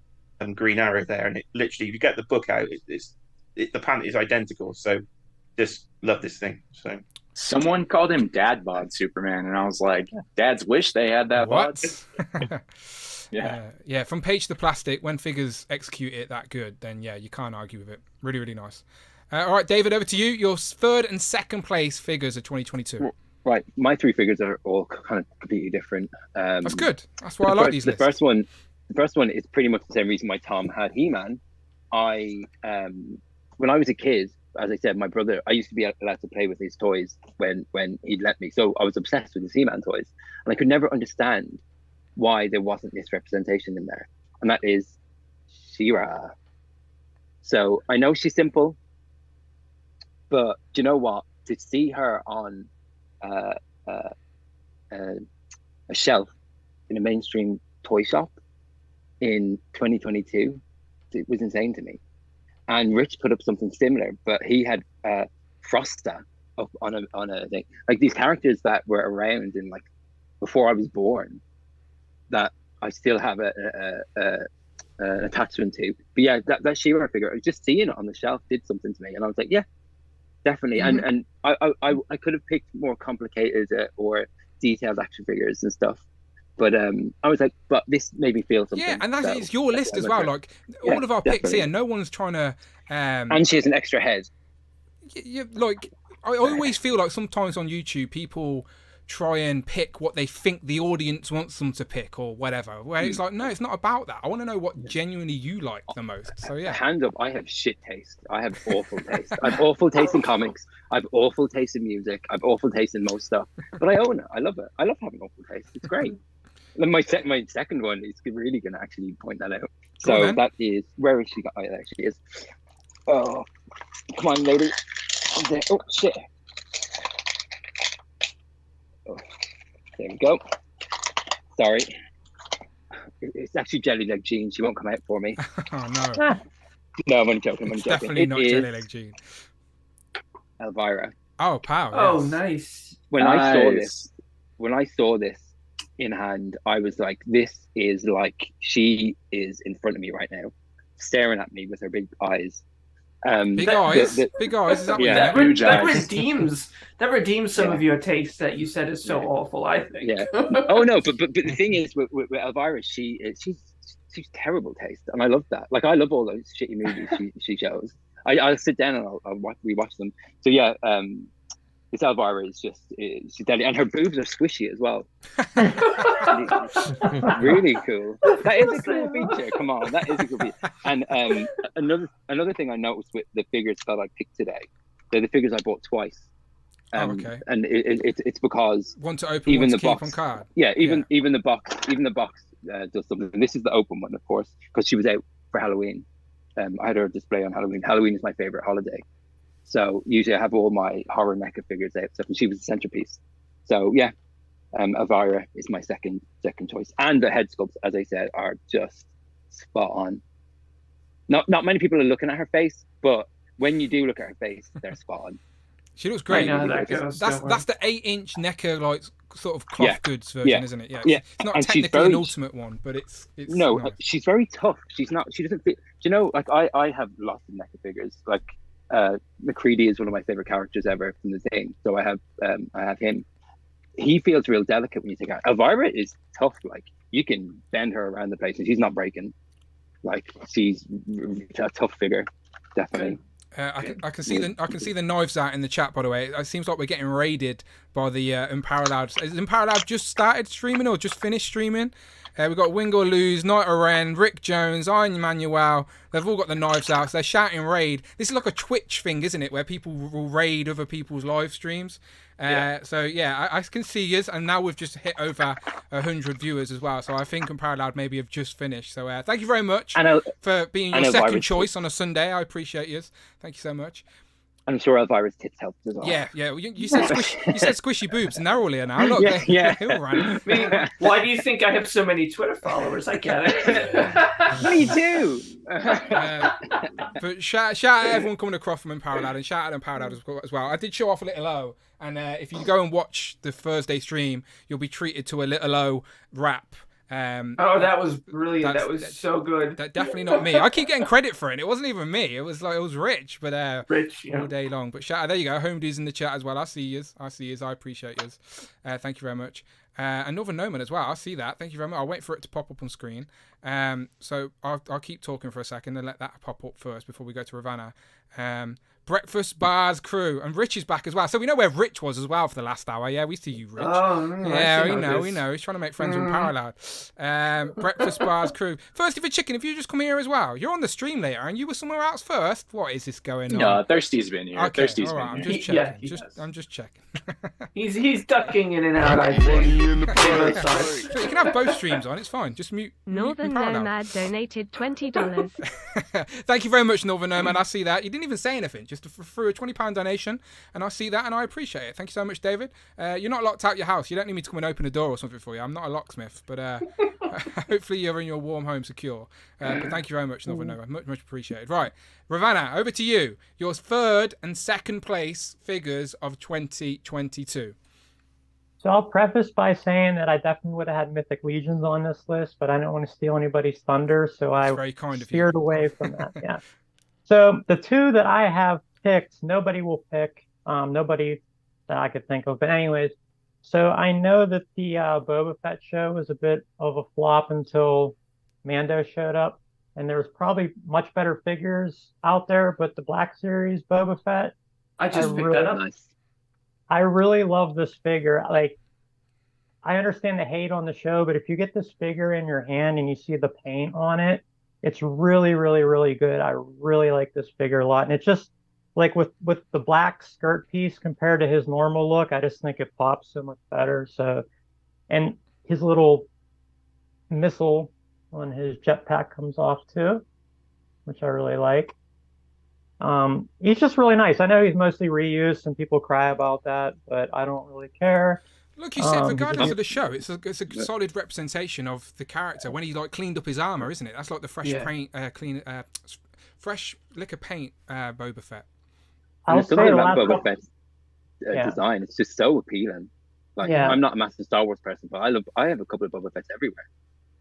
and Green Arrow there, and it literally, if you get the book out, the pant is identical. So just love this thing. So. Someone called him Dad Bod Superman, and I was like, Dads wish they had that bod. Yeah. From page to plastic, when figures execute it that good, then yeah, you can't argue with it. Really, really nice. All right, David, over to you. Your 3rd and 2nd place figures of 2022. Right, my 3 figures are all kind of completely different. That's good. That's why I like these lists. The first one is pretty much the same reason why Tom had He-Man. When I was a kid, as I said, my brother, I used to be allowed to play with his toys when he'd let me. So I was obsessed with his He-Man toys. And I could never understand why there wasn't this representation in there. And that is She-Ra. So I know she's simple. But do you know what? To see her on a shelf in a mainstream toy shop in 2022, it was insane to me. And Rich put up something similar, but he had Frosta up on a thing, like these characters that were around in like before I was born, that I still have an attachment to. But yeah, that She-Ra figure, just seeing it on the shelf did something to me, and I was like, yeah, definitely. And I could have picked more complicated or detailed action figures and stuff, but I was like, but this made me feel something. Yeah, and it's your list as well. Like all of our picks here, no one's trying to. And she has an extra head. Yeah, like I always feel like sometimes on YouTube people try and pick what they think the audience wants them to pick or whatever. Where it's like, no, it's not about that. I want to know what genuinely you like the most. So yeah. Hand up, I have shit taste. I have awful taste. I have awful taste in comics. I have awful taste in music. I have awful taste in most stuff. But I own it. I love it. I love having awful taste. It's great. And my second one is really going to actually point that out. So that is, where is she? Oh, there she is. Oh, come on, lady. There. Oh, shit. Oh, there we go. Sorry. It's actually Jelly Leg Jean. She won't come out for me. Oh, no. No, I'm only joking. Definitely not Jelly Leg Jean. Elvira. Oh, pow. Oh, yes. nice. When I saw this in hand, I was like, this is like, she is in front of me right now, staring at me with her big eyes. Big eyes. Big eyes. Is that what that redeems some of your taste that you said is so awful, I think. Yeah. Oh no, but the thing is with Elvira, she's terrible taste, and I love that. Like I love all those shitty movies she shows. I'll sit down and I'll rewatch them. So yeah, this Elvira is she's deadly, and her boobs are squishy as well. Really cool. That is a cool feature. Come on, that is a cool feature. And another thing I noticed with the figures that I picked today, they're the figures I bought twice. Okay. And it's because one to open, one to keep on card. Yeah, even the box does something. And this is the open one, of course, because she was out for Halloween. I had her display on Halloween. Halloween is my favorite holiday. So usually I have all my horror NECA figures out, and she was the centerpiece. So yeah, Elvira is my second choice. And the head sculpts, as I said, are just spot on. Not many people are looking at her face, but when you do look at her face, they're spot on. She looks great. That's the 8-inch NECA like sort of cloth goods version, isn't it? Yeah. It's not and technically an ultimate one, but it's no. Nice. She's very tough. She doesn't fit. You know, like I have lots of NECA figures. Like McCready is one of my favorite characters ever from the thing. So I have him. He feels real delicate when you take out. Elvira is tough. Like you can bend her around the place and she's not breaking. Like she's a tough figure, definitely. I can see the knives out in the chat, by the way. It seems like we're getting raided by the Unparalleled. Is Unparalleled just started streaming or just finished streaming? We've got Wing or Lose, Night or Ren, Rick Jones, Iron Manuel. They've all got the knives out, so they're shouting raid. This is like a Twitch thing, isn't it? Where people will raid other people's live streams. So yeah, I can see you, and now we've just hit over 100 viewers as well. So I think Unparalleled maybe have just finished. So thank you very much for being your second choice on a Sunday. I appreciate you. Thank you so much. I'm sure Elvira's tits helped as well. Yeah. You said squishy boobs, and they're all here now. Look, they're all right. I mean, why do you think I have so many Twitter followers? I get it. Me too. But shout out everyone coming across from Unparalleled, and shout out Unparalleled as well. I did show off a Little O, and if you go and watch the Thursday stream, you'll be treated to a Little O rap. That was brilliant. That was so good. That definitely not me. I keep getting credit for it. It wasn't even me. It was Rich, but Rich, all day long. But shout out, there you go. Home dudes in the chat as well. I see yous. I appreciate yous. Thank you very much. And Northern Nomad as well. I see that. Thank you very much. I'll wait for it to pop up on screen. So I'll keep talking for a second and let that pop up first before we go to Ravana. Breakfast Bars Crew, and Rich is back as well. So we know where Rich was as well for the last hour. Yeah, we see you, Rich. Oh, yeah, we know. He's trying to make friends with Parallel. Breakfast Bars Crew. Thirsty for chicken. If you just come here as well, you're on the stream later, and you were somewhere else first. What is this going on? No, Thirsty's been here. Okay, Thirsty's all right, been I'm here. just checking. I'm just checking. He's ducking in and out, I think. So you can have both streams on. It's fine. Just mute. Northern Nomad donated $20. Thank you very much, Northern Nomad. I see that. You didn't even say anything. just through a £20 donation, and I see that and I appreciate it. Thank you so much, David. You're not locked out your house. You don't need me to come and open a door or something for you. I'm not a locksmith, but hopefully you're in your warm home secure. But thank you very much, Nova Nova. Much appreciated. Right, Ravanna, over to you. Your third and second place figures of 2022. So I'll preface by saying that I definitely would have had Mythic Legions on this list, but I don't want to steal anybody's thunder, so I steered away from that. Yeah. So the two that I have picked, nobody will pick. Nobody that I could think of. But anyways, so I know that the Boba Fett show was a bit of a flop until Mando showed up, and there was probably much better figures out there. But the Black Series Boba Fett, I just picked that up. Nice. I really love this figure. Like, I understand the hate on the show, but if you get this figure in your hand and you see the paint on it, it's really, really, really good. I really like this figure a lot. And it's just like with the black skirt piece compared to his normal look, I just think it pops so much better. So, and his little missile on his jetpack comes off too, which I really like. He's just really nice. I know he's mostly reused and people cry about that, but I don't really care. Look, you said regardless of the show, it's a solid representation of the character when he like cleaned up his armor, isn't it? That's like the fresh paint, fresh lick of paint, Boba Fett. I'll say something about Boba Fett's design. It's just so appealing. Like I'm not a massive Star Wars person, but I have a couple of Boba Fetts everywhere.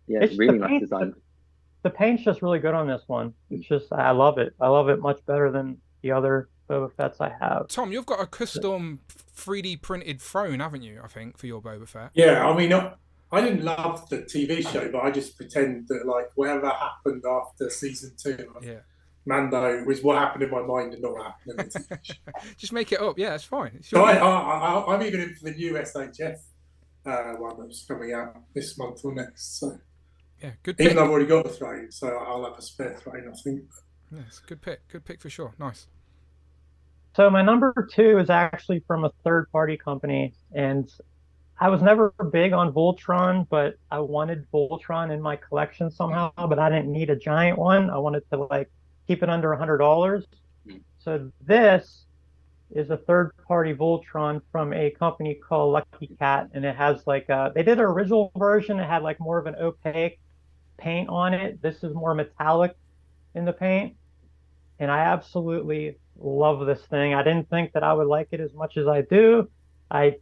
Yeah, it's really nice design. The paint's just really good on this one. It's just, I love it. I love it much better than the other Boba Fetts I have. Tom, you've got a custom 3D printed throne, haven't you, I think, for your Boba Fett? Yeah, I mean, I didn't love the TV show, but I just pretend that, like, whatever happened after season 2 of Mando was what happened in my mind and not what happened in the TV show. Just make it up. Yeah, it's fine. So I'm even in for the new SHF one that's coming out this month or next, so... Yeah, good pick. Even though I've already got the throne, so I'll have a spare throne, I think. Yeah, it's a good pick. Good pick for sure. Nice. So my number 2 is actually from a third-party company, and I was never big on Voltron, but I wanted Voltron in my collection somehow, but I didn't need a giant one. I wanted to like keep it under $100. So this is a third-party Voltron from a company called Lucky Cat, and it has like they did an original version. It had like more of an opaque paint on it. This is more metallic in the paint, and I absolutely love this thing. I didn't think that I would like it as much as I do. I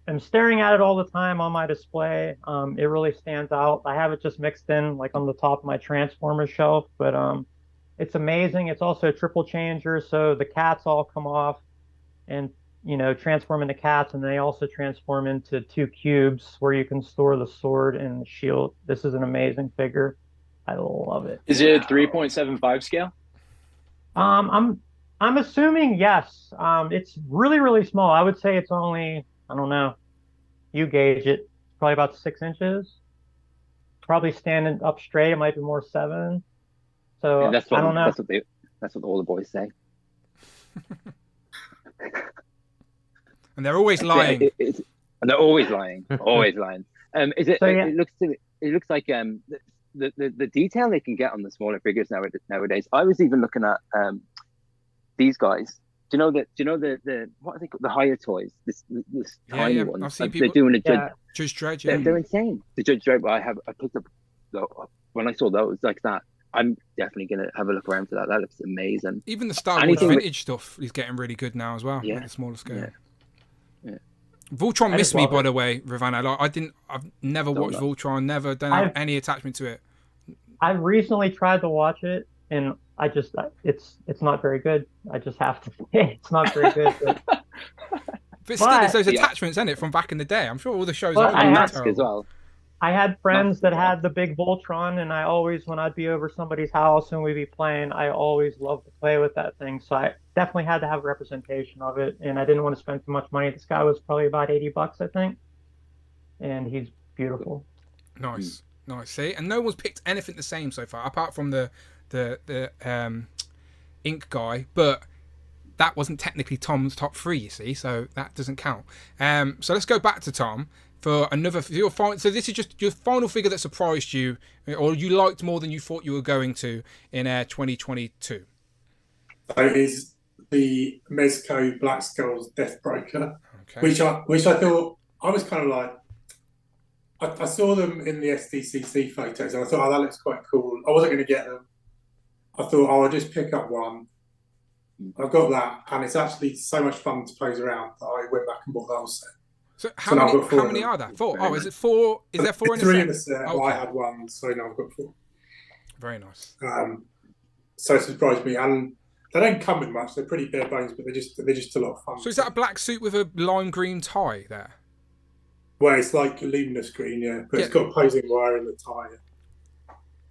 am staring at it all the time on my display. It really stands out. I have it just mixed in like on the top of my Transformers shelf, but it's amazing. It's also a triple changer, so the cats all come off and transform into cats, and they also transform into 2 cubes where you can store the sword and the shield. This is an amazing figure. I love it. Is it 3.75 scale? I'm assuming yes. It's really, really small. I would say it's only, I don't know, you gauge it, probably about 6 inches. Probably standing up straight, it might be more 7. So I don't know. That's what all the boys say. And they're always lying. And they're always lying. Always lying. It looks like the detail they can get on the smaller figures nowadays. I was even looking at these guys. Do you know the what are they called? The higher toys? This tiny ones. I've seen people, they're doing a Judge Dredd. Yeah. They're insane. The Judge Dredd. I picked up when I saw those like that. I'm definitely going to have a look around for that. That looks amazing. Even the Star Wars vintage stuff is getting really good now as well. Yeah. At a smaller scale. Yeah. Voltron missed me, by the way, Ravanna. Like, I've never watched Voltron, don't have any attachment to it. I recently tried to watch it, and it's not very good. I just have to say it's not very good. But still, there's those attachments, isn't it, from back in the day? I'm sure all the shows are Mask as well. I had friends that had the big Voltron, and I always, when I'd be over somebody's house and we'd be playing, I always loved to play with that thing. So I definitely had to have a representation of it, and I didn't want to spend too much money. This guy was probably about $80, I think, and he's beautiful. Nice. See, and no one's picked anything the same so far, apart from the ink guy, but that wasn't technically Tom's top 3, you see, so that doesn't count. So let's go back to Tom. For another, so this is just your final figure that surprised you, or you liked more than you thought you were going to in 2022. So it is the Mezco Black Skulls Death Broker, Okay. which I thought, I was kind of like, I saw them in the SDCC photos and I thought, oh, that looks quite cool. I wasn't going to get them. I thought, oh, I'll just pick up one. I got that, and it's actually so much fun to pose around that I went back and bought the whole set. So how many are there? 4? Oh, is it 4? Is there 4 in the set? 3 in the set. Okay. I had one, so now I've got 4. Very nice. So it surprised me, and they don't come with much. They're pretty bare bones, but they're just a lot of fun. So is that a black suit with a lime green tie there? Well, it's like luminous green, yeah, but it's got posing wire in the tie.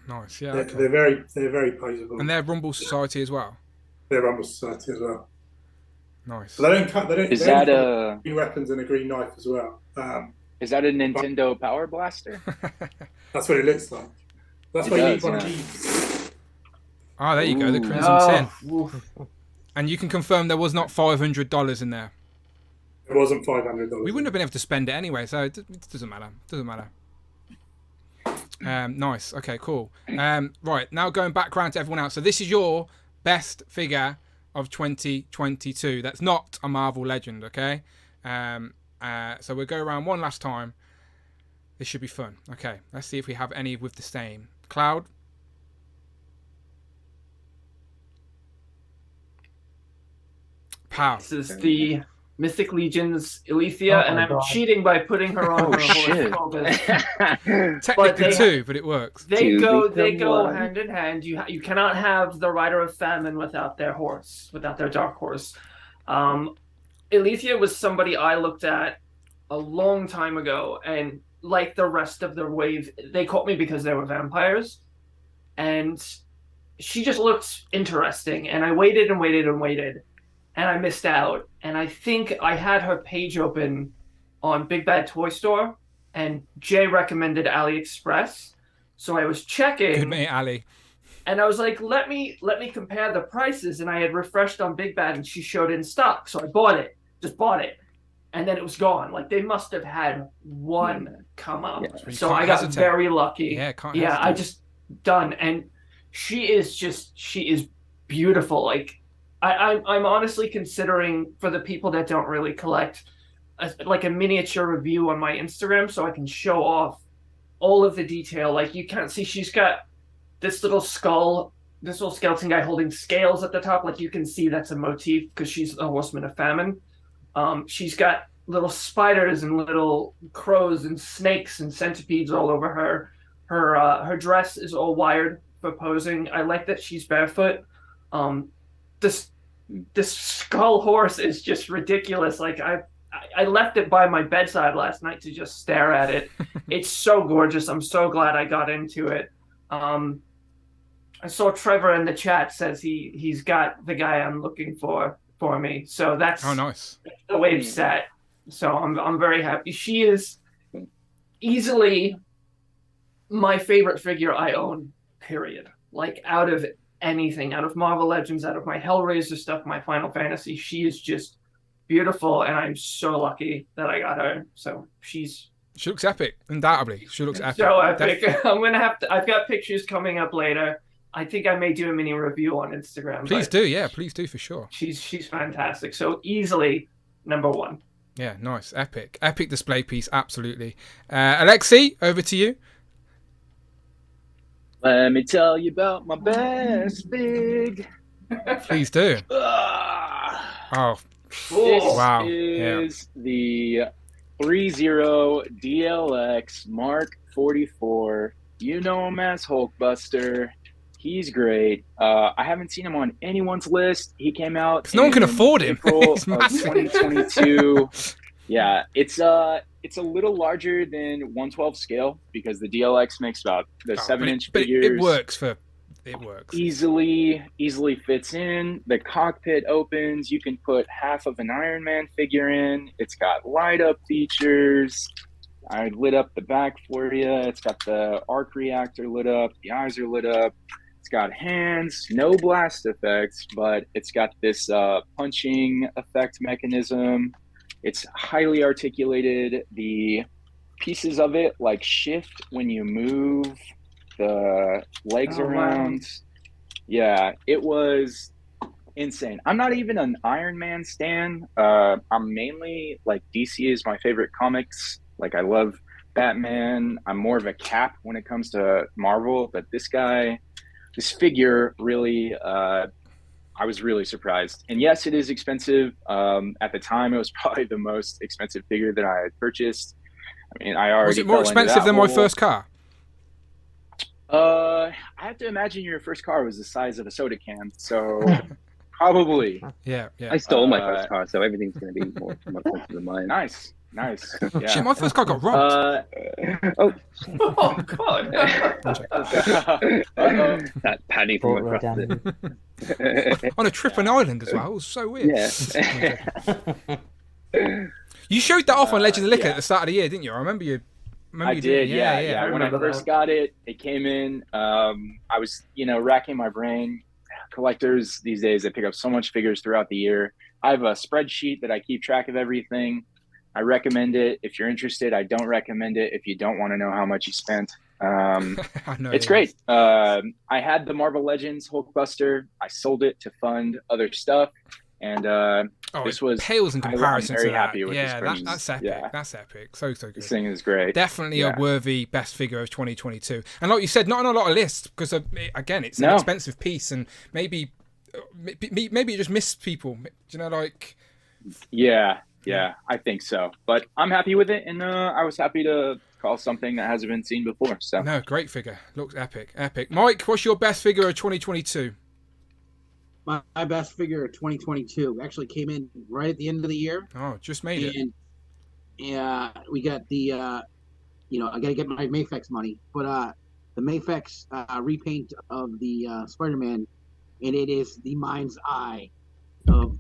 Nice, yeah. They're very poseable. And they're Rumble Society as well. They're Rumble Society as well. Nice. But they don't cut. They don't. Is they that don't green weapons and a green knife as well? Is that a Nintendo Power Blaster? That's what it looks like. That's why you need one of these. Oh, there you go, the Crimson Tin. And you can confirm there was not $500 in there. It wasn't $500. We wouldn't have been able to spend it anyway, so it doesn't matter. Doesn't matter. Nice. Okay, cool. Right, now going back around to everyone else. So this is your best figure of 2022. That's not a Marvel Legend, okay? So we'll go around one last time. This should be fun. Okay, let's see if we have any with the same. Cloud. Pow. This is the Mythic Legion's Alethea, and I'm cheating by putting her on her horse. Technically two, but it works. They go hand in hand. You cannot have the Rider of Famine without their horse, without their dark horse. Alethea was somebody I looked at a long time ago, and like the rest of the wave, they caught me because they were vampires, and she just looked interesting, and I waited and waited and waited, and I missed out. And I think I had her page open on Big Bad Toy Store, and Jay recommended AliExpress, so I was checking. Good mate, Ali. And I was like, let me compare the prices, and I had refreshed on Big Bad, and she showed it in stock, so I bought it. Just bought it, and then it was gone. Like they must have had one come up, so I got very lucky. Yeah, I just done, and she is beautiful. Like I'm honestly considering, for the people that don't really collect, like a miniature review on my Instagram, so I can show off all of the detail. Like you can't see, she's got this little skull, this little skeleton guy holding scales at the top. Like you can see that's a motif because she's a Horseman of Famine. She's got little spiders and little crows and snakes and centipedes all over her. Her dress is all wired for posing. I like that she's barefoot. This skull horse is just ridiculous. Like I left it by my bedside last night to just stare at it. It's so gorgeous. I'm so glad I got into it. I saw Trevor in the chat says he's got the guy I'm looking for me. So that's nice. The wave set. So I'm very happy. She is easily my favorite figure I own, period. Like out of anything, out of Marvel Legends, out of my Hellraiser stuff, my Final Fantasy, she is just beautiful, and I'm so lucky that I got her. So she looks epic, undoubtedly. She looks epic. So epic. I'm gonna have to. I've got pictures coming up later. I think I may do a mini review on Instagram. Please do, yeah, please do for sure. She's fantastic. So easily number one. Yeah, nice, epic display piece, absolutely. Alexi, over to you. Let me tell you about my best fig. Please do. Oh, wow! This is the 30 DLX Mark 44. You know him as Hulkbuster. He's great. I haven't seen him on anyone's list. He came out because no one can afford him. April of 2022. Yeah, it's a little larger than 1/12 scale because the DLX makes about the 7-inch figures. It works. Easily fits in. The cockpit opens. You can put half of an Iron Man figure in. It's got light up features. I lit up the back for you. It's got the arc reactor lit up. The eyes are lit up. It's got hands, no blast effects, but it's got this punching effect mechanism. It's highly articulated. The pieces of it like shift when you move the legs around. Wow. Yeah, it was insane. I'm not even an Iron Man stan. I'm mainly like DC is my favorite comics. Like I love Batman. I'm more of a Cap when it comes to Marvel, but this figure really, I was really surprised. And yes, it is expensive. At the time, it was probably the most expensive figure that I had purchased. I mean, I already was it more expensive than my first car? I have to imagine your first car was the size of a soda can, so probably. Yeah. I stole my first car, so everything's going to be more expensive than mine. Nice. Yeah. Shit, my first car got robbed. Oh God! That Paddy from across On a trip on Ireland as well. It was so weird. Yeah. You showed that off on Legends of Liquor at the start of the year, didn't you? I remember you. I did. Yeah. When I first got it, it came in. I was, racking my brain. Collectors these days, they pick up so much figures throughout the year. I have a spreadsheet that I keep track of everything. I recommend it if you're interested. I don't recommend it if you don't want to know how much you spent. It's great. I had the Marvel Legends Hulkbuster. I sold it to fund other stuff, and this was pales in comparison. I'm very to happy that. with this purchase. That's epic. Yeah. That's epic. So good. This thing is great. Definitely a worthy best figure of 2022. And like you said, not on a lot of lists because again, it's an expensive piece, and maybe it just missed people. Yeah, I think so. But I'm happy with it, and I was happy to call something that hasn't been seen before. So no, great figure. Looks epic. Mike, what's your best figure of 2022? My best figure of 2022 actually came in right at the end of the year. Oh, just made it. And we got the, I got to get my Mafex money, but the Mafex repaint of the Spider-Man, and it is the mind's eye of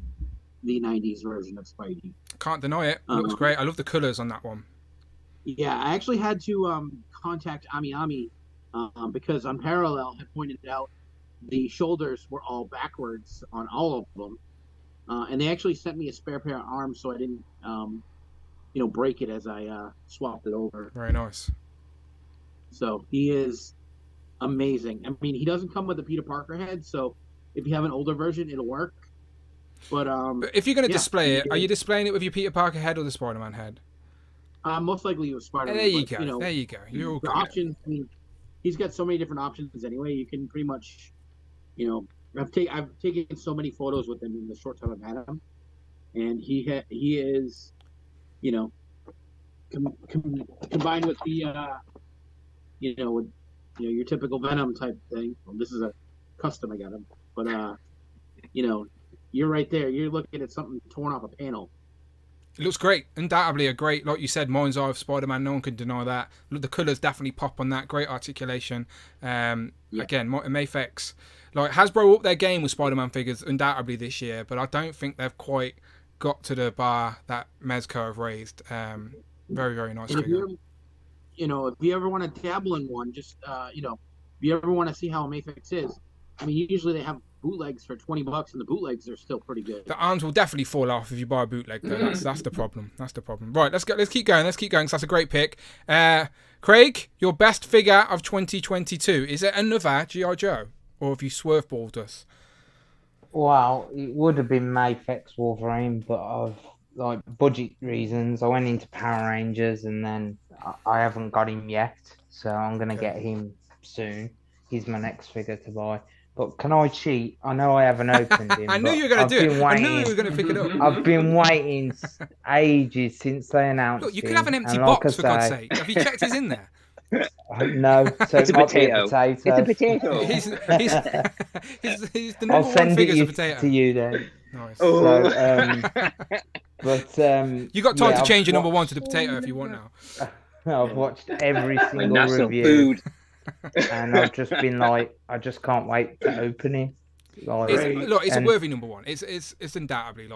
the 90s version of Spidey. Can't deny it. Looks great. I love the colors on that one. Yeah, I actually had to contact Ami because on Parallel had pointed out the shoulders were all backwards on all of them, and they actually sent me a spare pair of arms so I didn't break it as I swapped it over. Very nice. So he is amazing. I mean, he doesn't come with a Peter Parker head, so if you have an older version, it'll work. But if you're going to display it, are you displaying it with your Peter Parker head or the Spider-Man head? Most likely with Spider-Man. There you go. There you go. You're all good. Options. I mean, he's got so many different options anyway. You can pretty much, I've taken so many photos with him in the short time I've had him, and he is, combined with the, your typical Venom type thing. Well, this is a custom I got him, but you're right there. You're looking at something torn off a panel. It looks great. Undoubtedly a great, like you said, mind's eye of Spider-Man. No one can deny that. Look, the colours definitely pop on that. Great articulation. Again, Mafex. Like, Hasbro upped their game with Spider-Man figures undoubtedly this year, but I don't think they've quite got to the bar that Mezco have raised. Very, very nice figure. If you ever want to dabble in one, just, if you ever want to see how a Mafex is, I mean, usually they have bootlegs for $20, and the bootlegs are still pretty good. The arms will definitely fall off if you buy a bootleg, though. That's the problem. That's the problem. Right, let's keep going. Because that's a great pick. Craig, your best figure of 2022. Is it another G.I. Joe, or have you swerveballed us? Well, it would have been Mafex Wolverine, but of budget reasons, I went into Power Rangers, and then I haven't got him yet, so I'm gonna get him soon. He's my next figure to buy. But can I cheat? I know I haven't opened him. I knew you were going to do it. I knew you were going to pick it up. I've been waiting ages since they announced it. Look, you could have an empty box, for God's sake. Have you checked it's in there? No, so it's a potato. It's a potato. He's the number one figure of potato. To you then. Nice. So, you got time to change your number one to the potato if you want now. I've watched every single national review. Food. And I've just been like, I just can't wait to open it. It's a worthy number one. It's undoubtedly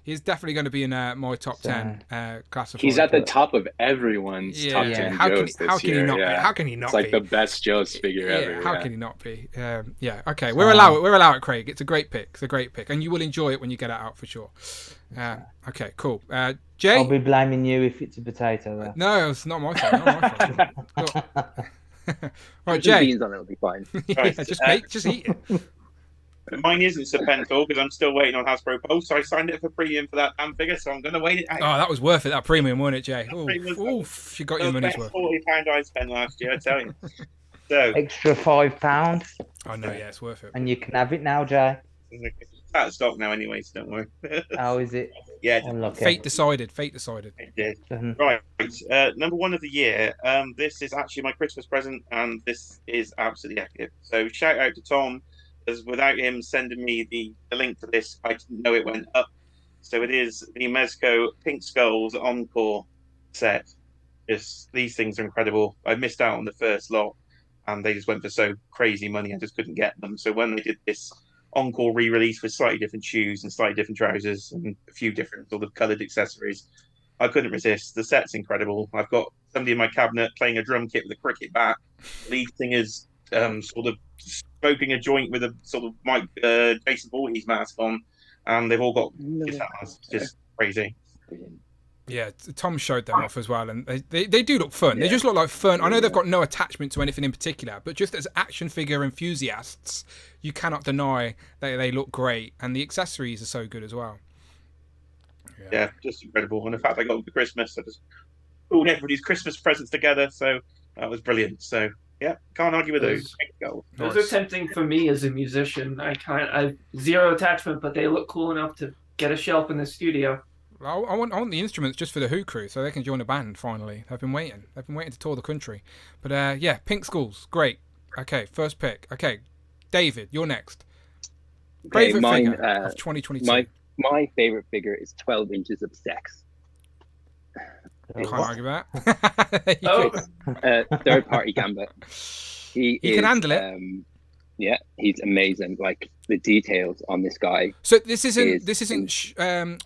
he's definitely going to be in my top 10 classified. He's at the top of everyone's top 10 Joes this year. How can he not it's be? It's like the best Joe's figure ever. How can he not be? Okay, we're allowed it, Craig. It's a great pick, and you will enjoy it when you get it out for sure. Okay, cool. Jay, I'll be blaming you if it's a potato though. No, it's not my fault. Right, Jay. Beans on it'll be fine. Just eat it. Mine isn't Serpentor because I'm still waiting on Hasbro Pulse. So I signed it for premium for that damn figure, so I'm going to wait it out. Oh, that was worth it, that premium, wasn't it, Jay? Oof, you got your money's worth. £40 I spent last year, I tell you. So Extra £5. I know, yeah, it's worth it. And you can have it now, Jay. it's out of stock now anyway, so don't worry. How is it? Yeah, Unlucky. Fate decided. It did. Right, number one of the year. This is actually my Christmas present, and this is absolutely epic. So shout out to Tom, because without him sending me the link to this, I didn't know it went up. So it is the Mezco Pink Skulls Encore set. These things are incredible. I missed out on the first lot, and they just went for so crazy money, I just couldn't get them. So when they did this Encore re-release with slightly different shoes and slightly different trousers and a few different sort of coloured accessories, I couldn't resist. The set's incredible. I've got somebody in my cabinet playing a drum kit with a cricket bat. Lead singer's sort of smoking a joint with a sort of Jason Voorhees mask on, and they've all got guitars. Just crazy. Yeah, Tom showed them off as well, and they do look fun. They just look like fun. I know they've got no attachment to anything in particular, but just as action figure enthusiasts, you cannot deny that they look great, and the accessories are so good as well. Yeah, just incredible. And the fact I got them for Christmas, I just pulled everybody's Christmas presents together, so that was brilliant. So yeah, can't argue with those. Those are tempting for me as a musician. I have zero attachment, but they look cool enough to get a shelf in the studio. I want the instruments just for the Who crew, so they can join a band finally. They've been waiting to tour the country. But yeah, Pink Skulls, great. Okay, first pick. Okay, David, you're next. Favorite figure of 2022. My favorite figure is 12 inches of sex. Can't argue that. Third party Gambit. He can handle it. Yeah, he's amazing. Like the details on this guy. So this isn't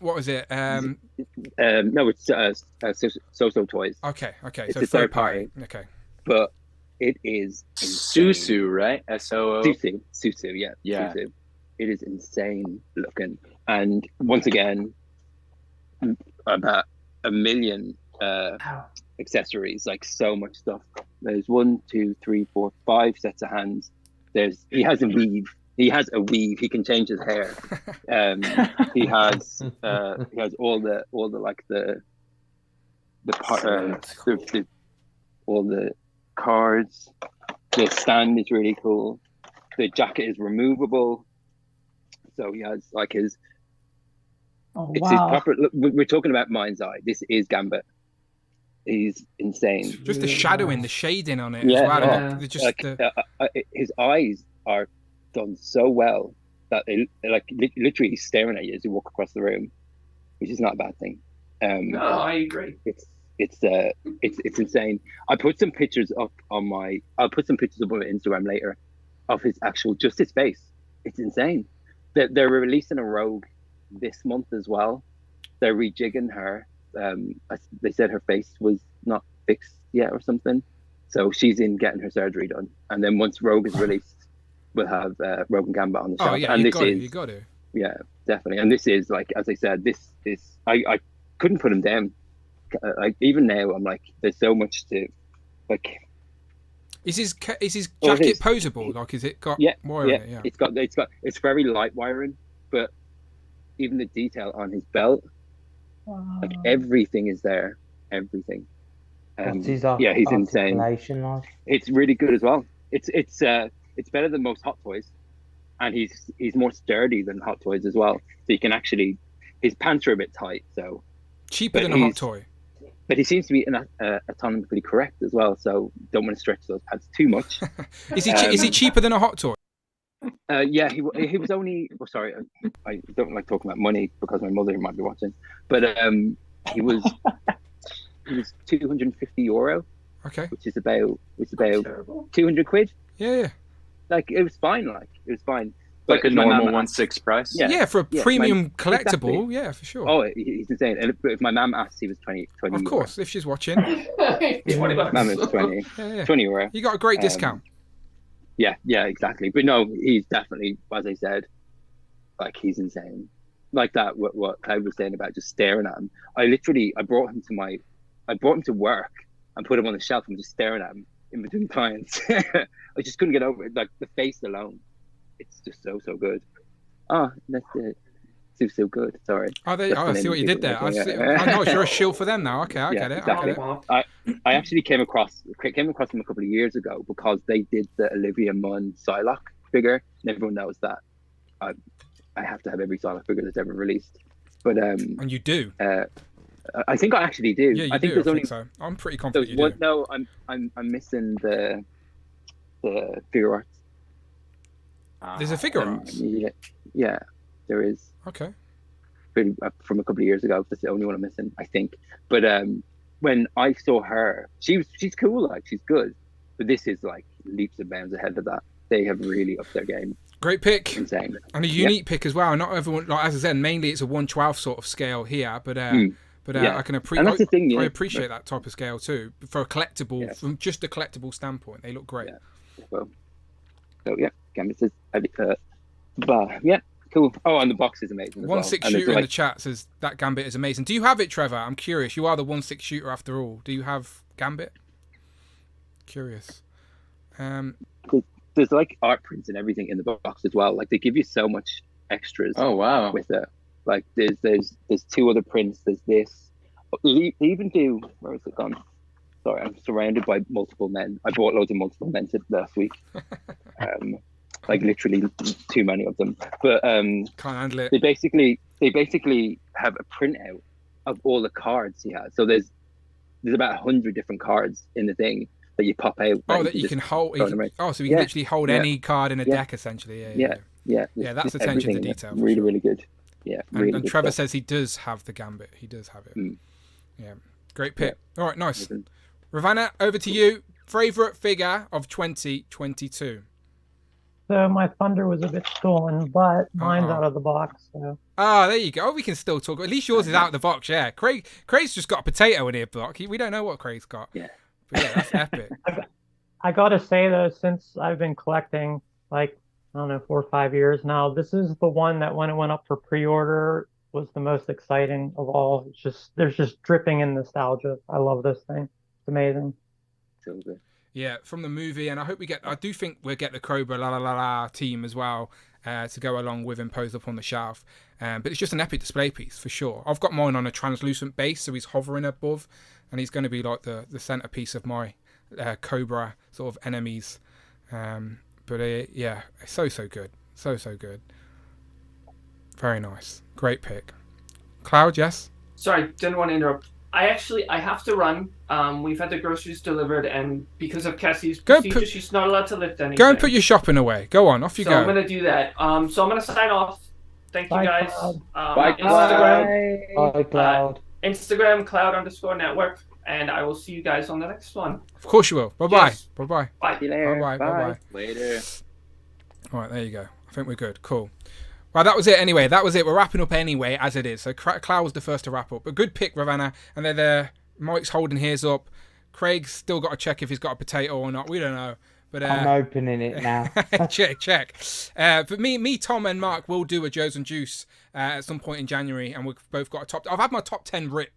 what was it? No, it's So Toys. Okay. It's So a third party. Okay. But it is Susu, right? SOO. Susu, yeah. Susu. It is insane looking, and once again, about 1 million accessories. Like so much stuff. There's 1, 2, 3, 4, 5 sets of hands. He has a weave. He He can change his hair. He has all the all the cards. The stand is really cool. The jacket is removable. So he has like his. Oh, it's wow. his proper. Look, we're talking about Mind's Eye. This is Gambit. He's insane. Just the shadowing, the shading on it as well. Yeah. Just his eyes are done so well that they like literally he's staring at you as you walk across the room, which is not a bad thing. No, I agree. It's insane. I'll put some pictures up on my Instagram later of his face. It's insane. They're releasing a Rogue this month as well. They're rejigging her. They said her face was not fixed yet or something, so she's in getting her surgery done. And then once Rogue is released, we'll have Rogue and Gambit on the show. Oh yeah, and you got to. Yeah, definitely. And this is like, as I said, this I couldn't put him down. Like even now, I'm like, there's so much to like. Is his jacket posable? Like, is it got wire in it? Yeah, it's very light wiring, but even the detail on his belt, like everything is there. Everything. He's insane. Like? It's really good as well. It's better than most Hot Toys, and he's more sturdy than Hot Toys as well. So you can actually, his pants are a bit tight, so cheaper than a Hot Toy. But he seems to be autonomically correct as well, so don't want to stretch those pads too much. Is he cheaper than a Hot Toy? Yeah, he was only. Oh, sorry, I don't like talking about money because my mother might be watching. But he was €250. Okay. Which is about 200 quid. Yeah. Like it was fine. It was fine. Like a normal 1/6 price. Yeah, for a premium collectible. Exactly. Yeah, for sure. Oh, he's insane. And if my mum asked, he was 20. Of course, if she's watching. $20. Mum is 20. Yeah. €20. You got a great discount. Yeah, exactly. But no, he's definitely, as I said, like he's insane. Like that, what Cloud was saying about just staring at him. I brought him to work and put him on the shelf and just staring at him in between clients. I just couldn't get over it. Like the face alone, it's just so good. Oh, that's it. So good. Sorry. Oh, I see what you did there. I know you're a shill for them now. Okay, I get it. Exactly. I get it. I actually came across them a couple of years ago because they did the Olivia Munn Psylocke figure, and everyone knows that I have to have every Psylocke figure that's ever released. But and you do. I think I actually do. Yeah, I think there's only. So. I'm pretty confident you do. No, I'm missing the figure arts. There's a figure arts. Yeah, there is. Okay. From a couple of years ago, that's the only one I'm missing, I think. But when I saw her, she's cool, like she's good. But this is like leaps and bounds ahead of that. They have really upped their game. Great pick. Insane. And a unique pick as well. Not everyone, like as I said, mainly it's a 1/12 sort of scale here, but I can appreciate. I appreciate that type of scale too for a collectible, from just a collectible standpoint. They look great. Yeah. Well, so yeah, Gambit says, yeah, cool. Oh, and the box is amazing. 1/6 shooter in the chat says that Gambit is amazing. Do you have it, Trevor? I'm curious. You are the 1/6 shooter after all. Do you have Gambit? Curious. There's like art prints and everything in the box as well. Like they give you so much extras. Oh wow! With it, like there's 2 other prints. There's this. They even do. Where is it gone? Sorry, I'm surrounded by multiple men. I bought loads of multiple men last week. Like literally too many of them. But can't handle it. They basically have a printout of all the cards he has. So there's about 100 different cards in the thing that you pop out. Oh, that you can hold. So you can literally hold any card in a deck, essentially. Yeah. That's attention to detail. Really, really good. Yeah. Really and Trevor says he does have the Gambit. He does have it. Yeah. Great pick. All right, nice. Ravanna, over to you. Favorite figure of 2022. So my Thunder was a bit stolen, but mine's out of the box. So. Oh, there you go. We can still talk. At least yours is out of the box. Yeah. Craig's just got a potato in here, Block. We don't know what Craig's got. Yeah. But yeah, that's epic. I gotta say though, since I've been collecting like I don't know 4 or 5 years now, this is the one that when it went up for pre-order was the most exciting of all. It's just there's just dripping in nostalgia. I love this thing. It's amazing. So good. Yeah, from the movie, and I do think we'll get the Cobra La La La La team as well to go along with him posed up on the shelf. But it's just an epic display piece for sure. I've got mine on a translucent base, so he's hovering above, and he's going to be like the centerpiece of my Cobra sort of enemies. Yeah, so good, so good. Very nice, great pick. Cloud, yes. Sorry, didn't want to interrupt. I have to run. We've had the groceries delivered, and because of Cassie's procedure, she's not allowed to lift anything. Go and put your shopping away. Go on, off you go. So I'm going to do that. So I'm going to sign off. Thank you guys. Bye, Cloud. Instagram, Cloud_network, and I will see you guys on the next one. Of course you will. Bye-bye. Yes. Bye-bye. Bye. See you later. Bye-bye. Bye-bye. Later. All right, there you go. I think we're good. Cool. Well, that was it anyway. That was it. We're wrapping up anyway, as it is. So Cloud was the first to wrap up. But good pick, Ravanna. And then Mike's holding his up. Craig's still got to check if he's got a potato or not. We don't know. But I'm opening it now. check. But me, Tom, and Mark will do a Joe's and Juice at some point in January, and we've both got a top. I've had my top 10 writ,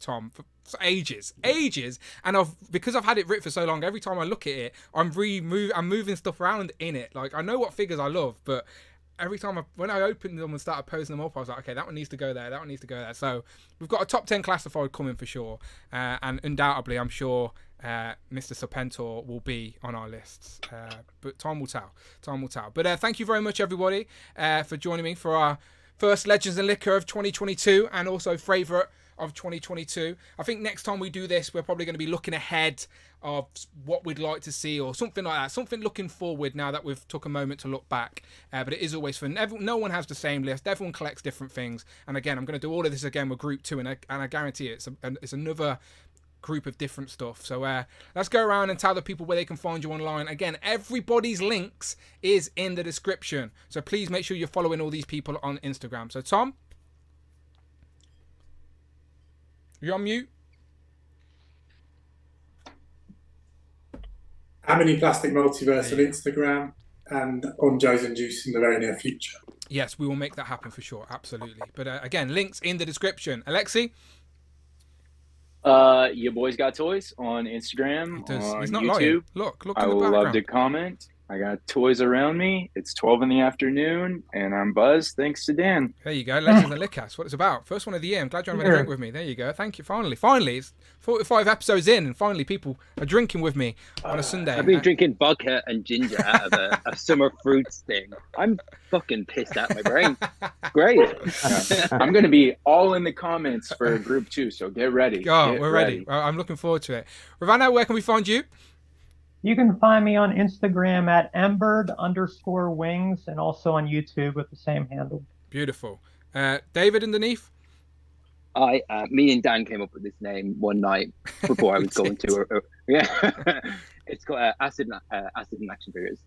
Tom, for ages, and because I've had it writ for so long. Every time I look at it, I'm moving stuff around in it. Like I know what figures I love, but every time when I opened them and started posting them up, I was like, okay, that one needs to go there, that one needs to go there. So we've got a top 10 classified coming for sure, and undoubtedly, I'm sure Mr. Serpentor will be on our lists. But time will tell. But thank you very much, everybody, for joining me for our first Legends and Liquor of 2022, and also favourite of 2022. I think next time we do this, we're probably going to be looking ahead of what we'd like to see, or something like that, something looking forward now that we've took a moment to look back. But it is always fun. No one has the same list. Everyone collects different things. And again, I'm going to do all of this again with Group 2, and I guarantee it's another group of different stuff. So let's go around and tell the people where they can find you online. Again, everybody's links is in the description. So please make sure you're following all these people on Instagram. So Tom, you're on mute. Amity Plastic Multiverse on Instagram and on Joe's and Juice in the very near future. Yes, we will make that happen for sure. Absolutely. But again, links in the description. Alexi? Your boy's got toys on Instagram, on He's not YouTube. lying. Look I in the would background. love to comment. I got toys around me. It's 12 in the afternoon, and I'm buzzed thanks to Dan. There you go. Legends and Liquor. That's what it's about. First one of the year. I'm glad you're having a drink with me. There you go. Thank you. Finally, it's 45 episodes in, and finally people are drinking with me on a Sunday. I've been drinking vodka and ginger out of a summer fruits thing. I'm fucking pissed out my brain. Great. I'm going to be all in the comments for group 2, so get ready. Oh, we're ready. I'm looking forward to it. Ravana, where can we find you? You can find me on Instagram at embird_wings and also on YouTube with the same handle. Beautiful. David underneath? Me and Dan came up with this name one night before I was going to. It's called Acid and Action Figures.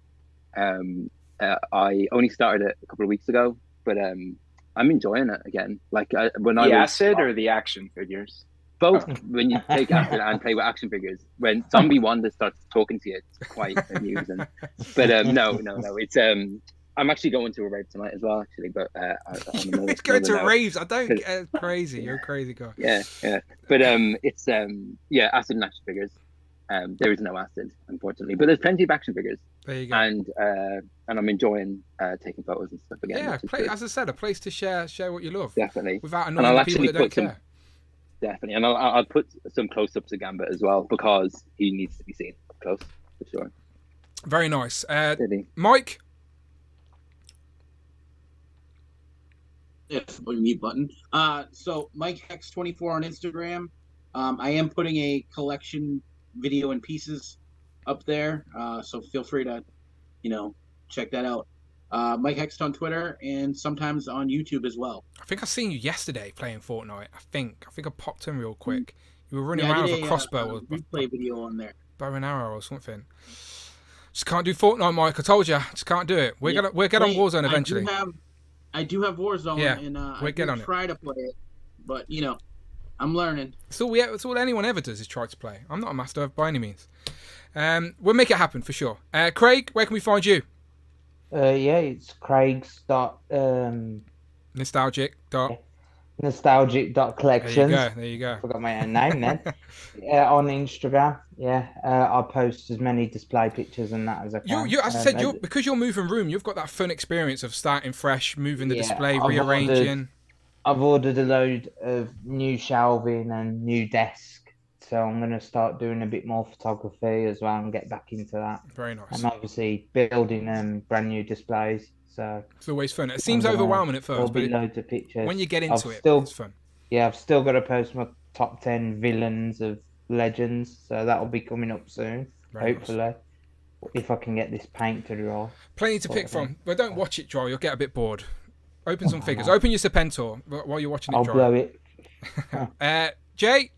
I only started it a couple of weeks ago, but I'm enjoying it again. Like when I acid or the action figures. Both. When you take acid and play with action figures, when Zombie Wanda starts talking to you, it's quite amusing. But no, it's I'm actually going to a rave tonight as well, actually. But it's going to raves. I don't get crazy. You're a crazy guy. Yeah. But it's acid and action figures. There is no acid, unfortunately, but there's plenty of action figures. There you go. And I'm enjoying taking photos and stuff again. Yeah, as I said, a place to share what you love. Definitely. Without annoying the people that don't care. Definitely, and I'll put some close-ups of Gambit as well because he needs to be seen up close for sure. Very nice, Mike. Yes, mute button. So Mike Hex 24 on Instagram. I am putting a collection video in pieces up there, so feel free to, check that out. Mike Hext on Twitter and sometimes on YouTube as well. I think I seen you yesterday playing Fortnite. I think I popped in real quick. You were running around with a crossbow or replay video on there. Bow and arrow or something. Just can't do Fortnite, Mike. I told you, just can't do it. We'll get on Warzone eventually. I do have Warzone, and I try to play it, but I'm learning. It's all anyone ever does is try to play. I'm not a master by any means. We'll make it happen for sure. Craig, where can we find you? It's Craig's nostalgic.collections. There you go. Forgot my own name then. On Instagram. I post as many display pictures and that as I can. As I said, because you're moving room, you've got that fun experience of starting fresh, moving the display, rearranging. I've ordered a load of new shelving and new desk. So I'm going to start doing a bit more photography as well and get back into that. Very nice. And obviously building brand new displays. So it's always fun. It seems overwhelming at first, but loads of pictures. When you get into it's fun. Yeah, I've still got to post my top 10 villains of Legends. So that'll be coming up soon, hopefully. Nice. If I can get this paint to dry. Plenty to pick from. But don't watch it dry. You'll get a bit bored. Open some figures. Open your Serpentor while you're watching it dry. I'll blow it. Jay?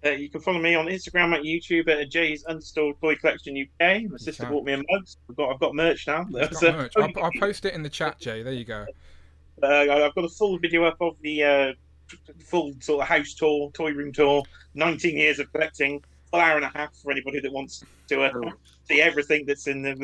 You can follow me on Instagram at YouTube at Jay's_Toy Collection UK. My sister bought me a mug. I've got merch now. Merch. I'll post it in the chat, Jay. There you go. I've got a full video up of the full sort of house tour, toy room tour, 19 years of collecting, full hour and a half for anybody that wants to see everything that's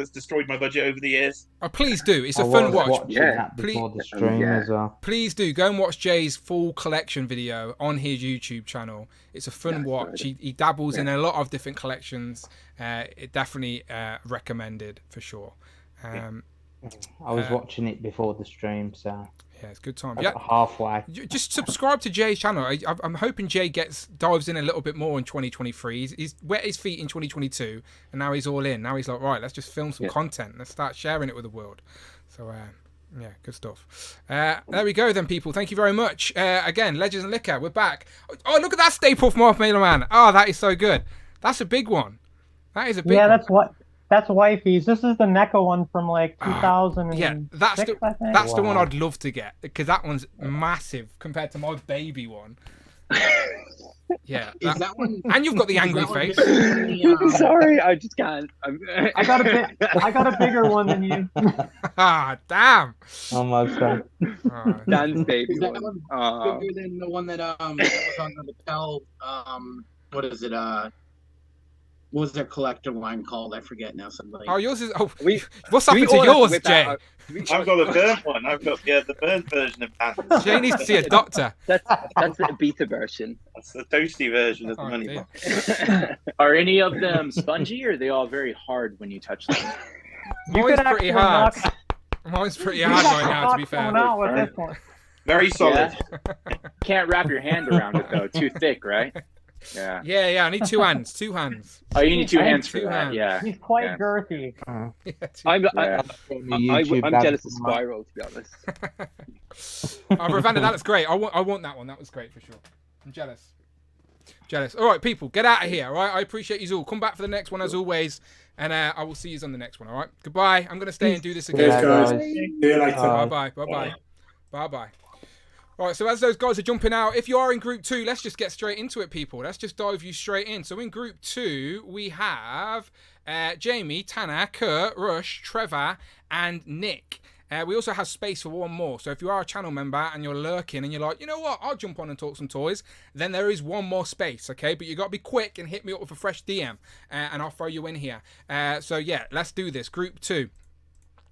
destroyed my budget over the years. Please do. It's a fun watch. As well. Please do go and watch Jay's full collection video on his YouTube channel. It's a fun watch. He dabbles in a lot of different collections. It definitely recommended for sure. I was watching it before the stream, so yeah, it's a good time. Halfway. Just subscribe to Jay's channel. I'm hoping Jay dives in a little bit more in 2023. He's wet his feet in 2022, and now he's all in. Now he's like, right, let's just film some content. Let's start sharing it with the world. So, good stuff. There we go then, people. Thank you very much. Again, Legends and Liquor, we're back. Oh, look at that Stay Puft Marshmallow Man. Oh, that is so good. That's a big one. That is a big one. That's wifey's. This is the NECA one from like 2000. That's the one I'd love to get because that one's massive compared to my baby one. Is that one? And you've got the angry face. Sorry, I just can't. I got a bigger one than you. Damn. Almost done. Dan's baby is that one bigger than the one that was on the Mattel? What is it? What was their collector line called? I forget now. Somebody. Oh, yours is. Oh, what's happened to yours, Jay? I've got the burnt one. I've got the burnt version of Pants. Jay needs to see a doctor. That's the beta version. That's the toasty version of the money box. Are any of them spongy, or are they all very hard when you touch them? Mine's pretty hard. Mine's pretty hard right now, to be fair. Out with this one. Very solid. Yeah. Can't wrap your hand around it though. Too thick, right? Yeah. Yeah. I need 2 hands. 2 hands. Oh, you need 2 hands for two that. hands. Yeah. He's quite girthy. I'm YouTube jealous of Spyro, to be honest. Ravanna, that was great. I want that one. That was great for sure. I'm jealous. All right, people, get out of here. All right, I appreciate you all. Come back for the next one as always, and I will see you on the next one. All right, goodbye. I'm gonna stay and do this again. Cheers, guys. See you later. Bye. All right, so as those guys are jumping out, if you are in Group 2, let's just get straight into it, people. Let's just dive you straight in. So in Group 2, we have Jamie, Tanner, Kurt, Rush, Trevor, and Nick. We also have space for one more. So if you are a channel member and you're lurking and you're like, you know what, I'll jump on and talk some toys, then there is one more space, okay? But you got to be quick and hit me up with a fresh DM, and I'll throw you in here. So yeah, let's do this. Group 2.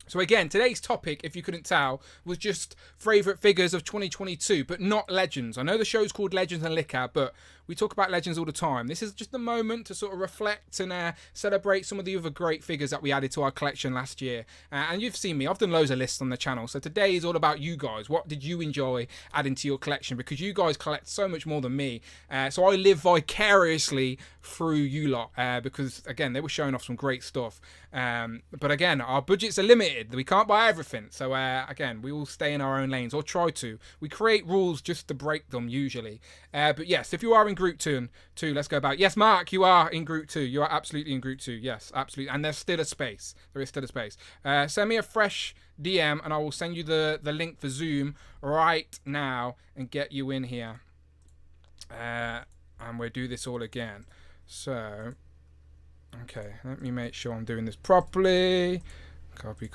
So again, today's topic, if you couldn't tell, was just favourite figures of 2022, but not Legends. I know the show's called Legends and Liquor, but we talk about Legends all the time. This is just a moment to sort of reflect and celebrate some of the other great figures that we added to our collection last year. And you've seen me, I've done loads of lists on the channel. So today is all about you guys. What did you enjoy adding to your collection? Because you guys collect so much more than me. So I live vicariously through you lot, because again, they were showing off some great stuff. But again, our budgets are limited. We can't buy everything. So again, we will stay in our own lanes, or try to. We create rules just to break them usually. But yes, if you are in Group 2, let's go back. Yes, Mark, you are in Group 2. You are absolutely in Group 2. Yes, absolutely. And there's still a space. There is still a space. Send me a fresh DM and I will send you the link for Zoom right now and get you in here. And we'll do this all again. So, okay, let me make sure I'm doing this properly. Copy.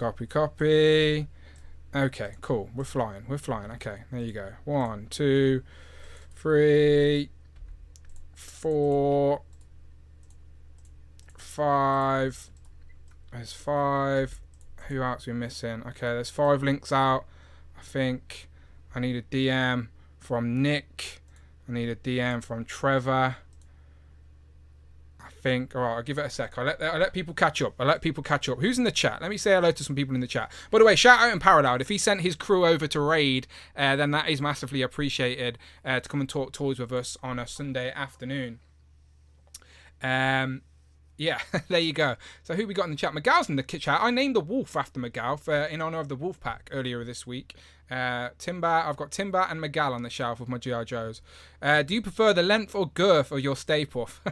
Okay, cool. We're flying. Okay, there you go. 1, 2, 3, 4, 5. There's 5. Who else are we missing? Okay, there's 5 links out. I think I need a DM from Nick. I need a DM from Trevor. All right, I'll give it a sec. I let people catch up. Who's in the chat? Let me say hello to some people in the chat. By the way, shout out and Parallel. If he sent his crew over to raid, then that is massively appreciated, to come and talk toys with us on a Sunday afternoon. Yeah, there you go. So who we got in the chat? Miguel's in the chat. I named the wolf after Miguel in honor of the wolf pack earlier this week. Timber, I've got Timber and Miguel on the shelf with my G.I. Joes. Do you prefer the length or girth of your Stay Puff?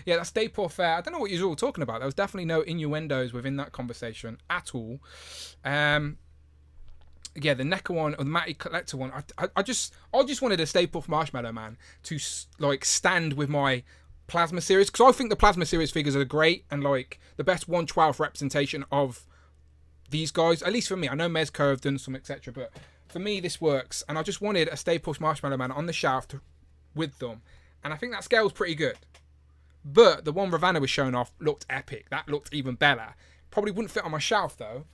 Yeah, that Stay Puff, I don't know what you're all talking about. There was definitely no innuendos within that conversation at all. Yeah, the NECA one or the Matty Collector one, I just wanted a Stay Puff Marshmallow Man to like stand with my Plasma series, because I think the Plasma series figures are great and like the best 1/12 representation of these guys, at least for me. I know Mezco have done some etc, but for me this works, and I just wanted a Stay Puft Marshmallow Man on the shelf with them, and I think that scale's pretty good. But the one Ravanna was showing off looked epic. That looked even better. Probably wouldn't fit on my shelf though,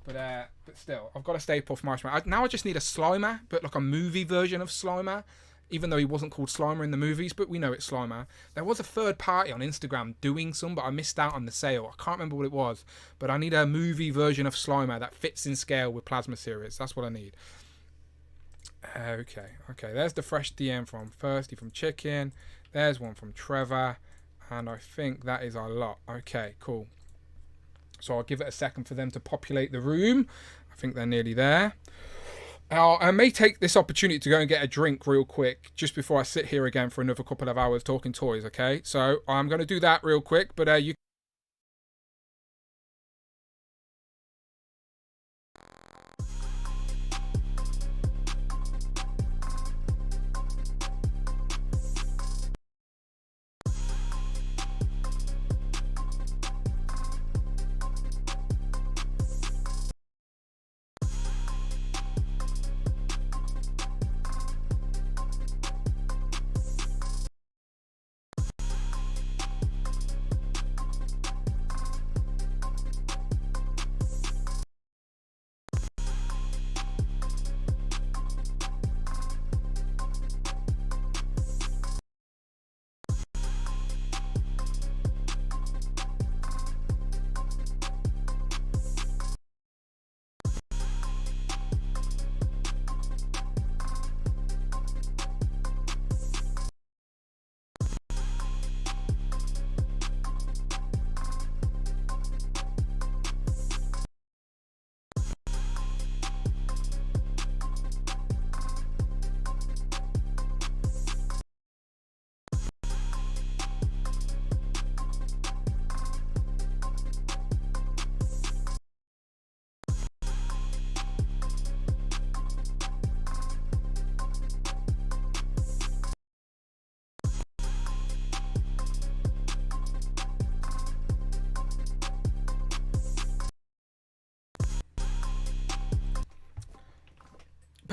but still, I've got a Stay Puft Marshmallow. Now I just need a Slimer, but like a movie version of Slimer. Even though he wasn't called Slimer in the movies, but we know it's Slimer. There was a third party on Instagram doing some, but I missed out on the sale. I can't remember what it was, but I need a movie version of Slimer that fits in scale with Plasma series. That's what I need. Okay. There's the fresh DM from Thirsty from Chicken. There's one from Trevor, and I think that is our lot. Okay, cool. So I'll give it a second for them to populate the room. I think they're nearly there. I may take this opportunity to go and get a drink real quick just before I sit here again for another couple of hours talking toys, okay? So I'm going to do that real quick, but you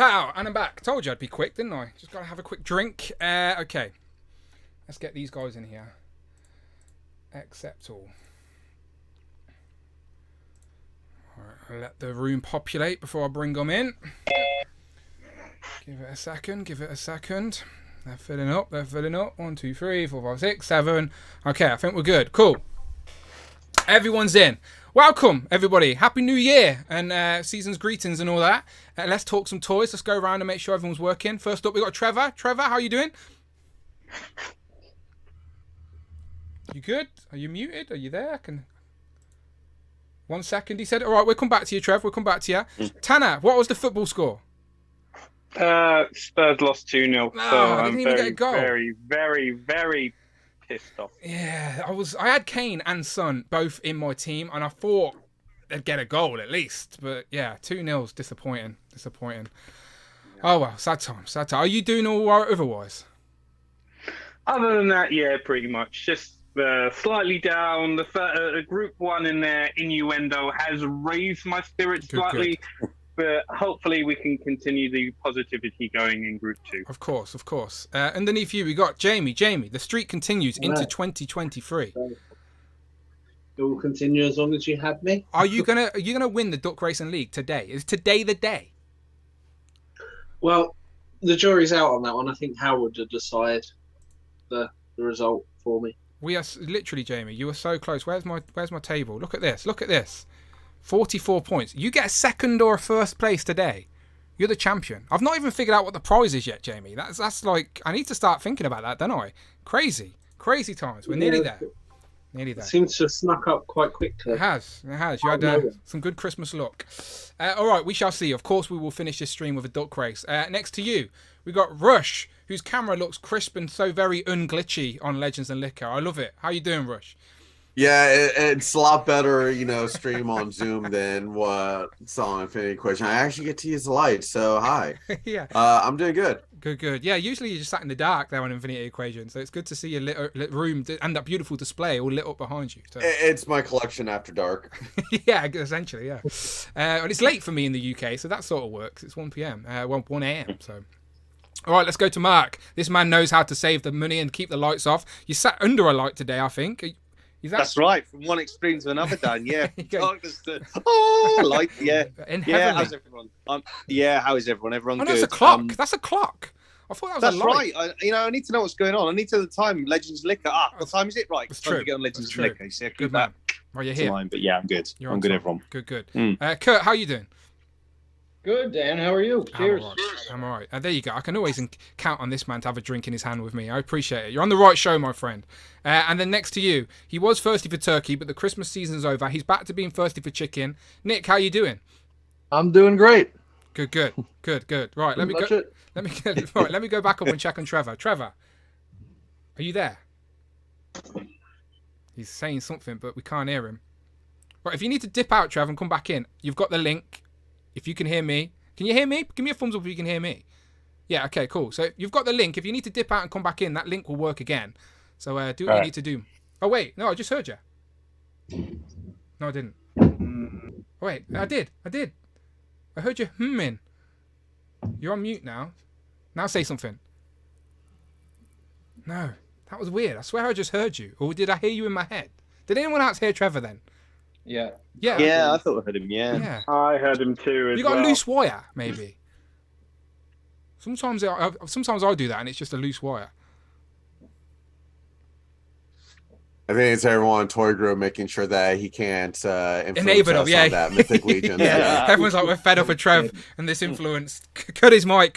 Pow, and I'm back. Told you I'd be quick, didn't I? Just gotta have a quick drink. Okay. Let's get these guys in here. Accept all. Alright, I'll let the room populate before I bring them in. Give it a second, They're filling up. 1, 2, 3, 4, 5, 6, 7. Okay, I think we're good. Cool. Everyone's in. Welcome, everybody. Happy New Year and season's greetings and all that. Let's talk some toys. Let's go around and make sure everyone's working. First up, we got Trevor. Trevor, how are you doing? You good? Are you muted? Are you there? 1 second, he said. All right, we'll come back to you, Trev. We'll come back to you. Tanner, what was the football score? Spurs lost 2-0. No, so they I'm didn't even get a goal. very, very, very pissed off. Yeah, I had Kane and Son both in my team, and I thought they'd get a goal at least. But yeah, 2-0's disappointing. Yeah. Oh well, sad time. Are you doing all right otherwise? Other than that, yeah, pretty much. Just slightly down. The Group 1 in there, innuendo, has raised my spirits slightly. Good. But hopefully we can continue the positivity going in Group 2. Of course. Underneath you, we got Jamie. Jamie, the streak continues into 2023. It will continue as long as you have me. Are you gonna win the Duck Racing League today? Is today the day? Well, the jury's out on that one. I think Howard will decide the result for me. We are literally, Jamie. You were so close. Where's my table? Look at this. 44 points. You get a second or a first place today. You're the champion. I've not even figured out what the prize is yet, Jamie. That's like, I need to start thinking about that, don't I? Crazy times. We're nearly there. It seems to have snuck up quite quickly. It has. You had some good Christmas luck. All right, we shall see. Of course, we will finish this stream with a duck race. Next to you, we got Rush, whose camera looks crisp and so very unglitchy on Legends and Liquor. I love it. How you doing, Rush? Yeah, it's a lot better, stream on Zoom than what it's on Infinity Equation. I actually get to use the light, so hi. Yeah. I'm doing good. Good. Yeah, usually you just sat in the dark there on Infinity Equation, so it's good to see your lit room and that beautiful display all lit up behind you. So. It's my collection after dark. Yeah, essentially, yeah. And it's late for me in the UK, so that sort of works. It's 1 p.m., 1 a.m., so... All right, let's go to Mark. This man knows how to save the money and keep the lights off. You sat under a light today, I think. That's right. From one extreme to another, Dan. Yeah. Darkness to light. Yeah. Yeah. How's everyone? How is everyone? Everyone good? That's a clock. That's a clock. I thought that was a light. That's right. I need to know what's going on. I need to know the time. Legends Liquor. What time is it? Right. It's time true. to get on Legends Liquor. You see, I keep that. Well, you're here. But yeah, I'm good. I'm good, everyone. Good. Kurt, how are you doing? Good, Dan. How are you? Cheers. I'm all right. There you go. I can always count on this man to have a drink in his hand with me. I appreciate it. You're on the right show, my friend. And then next to you, he was thirsty for turkey, but the Christmas season's over. He's back to being thirsty for chicken. Nick, how you doing? I'm doing great. Good. Right, let me go. Let me go back up and check on Trevor. Trevor, are you there? He's saying something, but we can't hear him. Right, if you need to dip out, Trevor, and come back in, you've got the link. If you can hear me. Can you hear me? Give me a thumbs up if you can hear me. Yeah, okay, cool. So you've got the link. If you need to dip out and come back in, that link will work again. So do what you need to do. Oh, wait. No, I just heard you. No, I didn't. Oh, wait, I did. I heard you humming. You're on mute now. Now say something. No, that was weird. I swear I just heard you. Or did I hear you in my head? Did anyone else hear Trevor then? Yeah. I thought I heard him. Yeah. I heard him too. You got a loose wire, maybe. Sometimes I do that, and it's just a loose wire. I think it's everyone in Toy Group making sure that he can't enable us on that Mythic Legion. Yeah. Everyone's like, we're fed up with Trev and this influence. Cut his mic.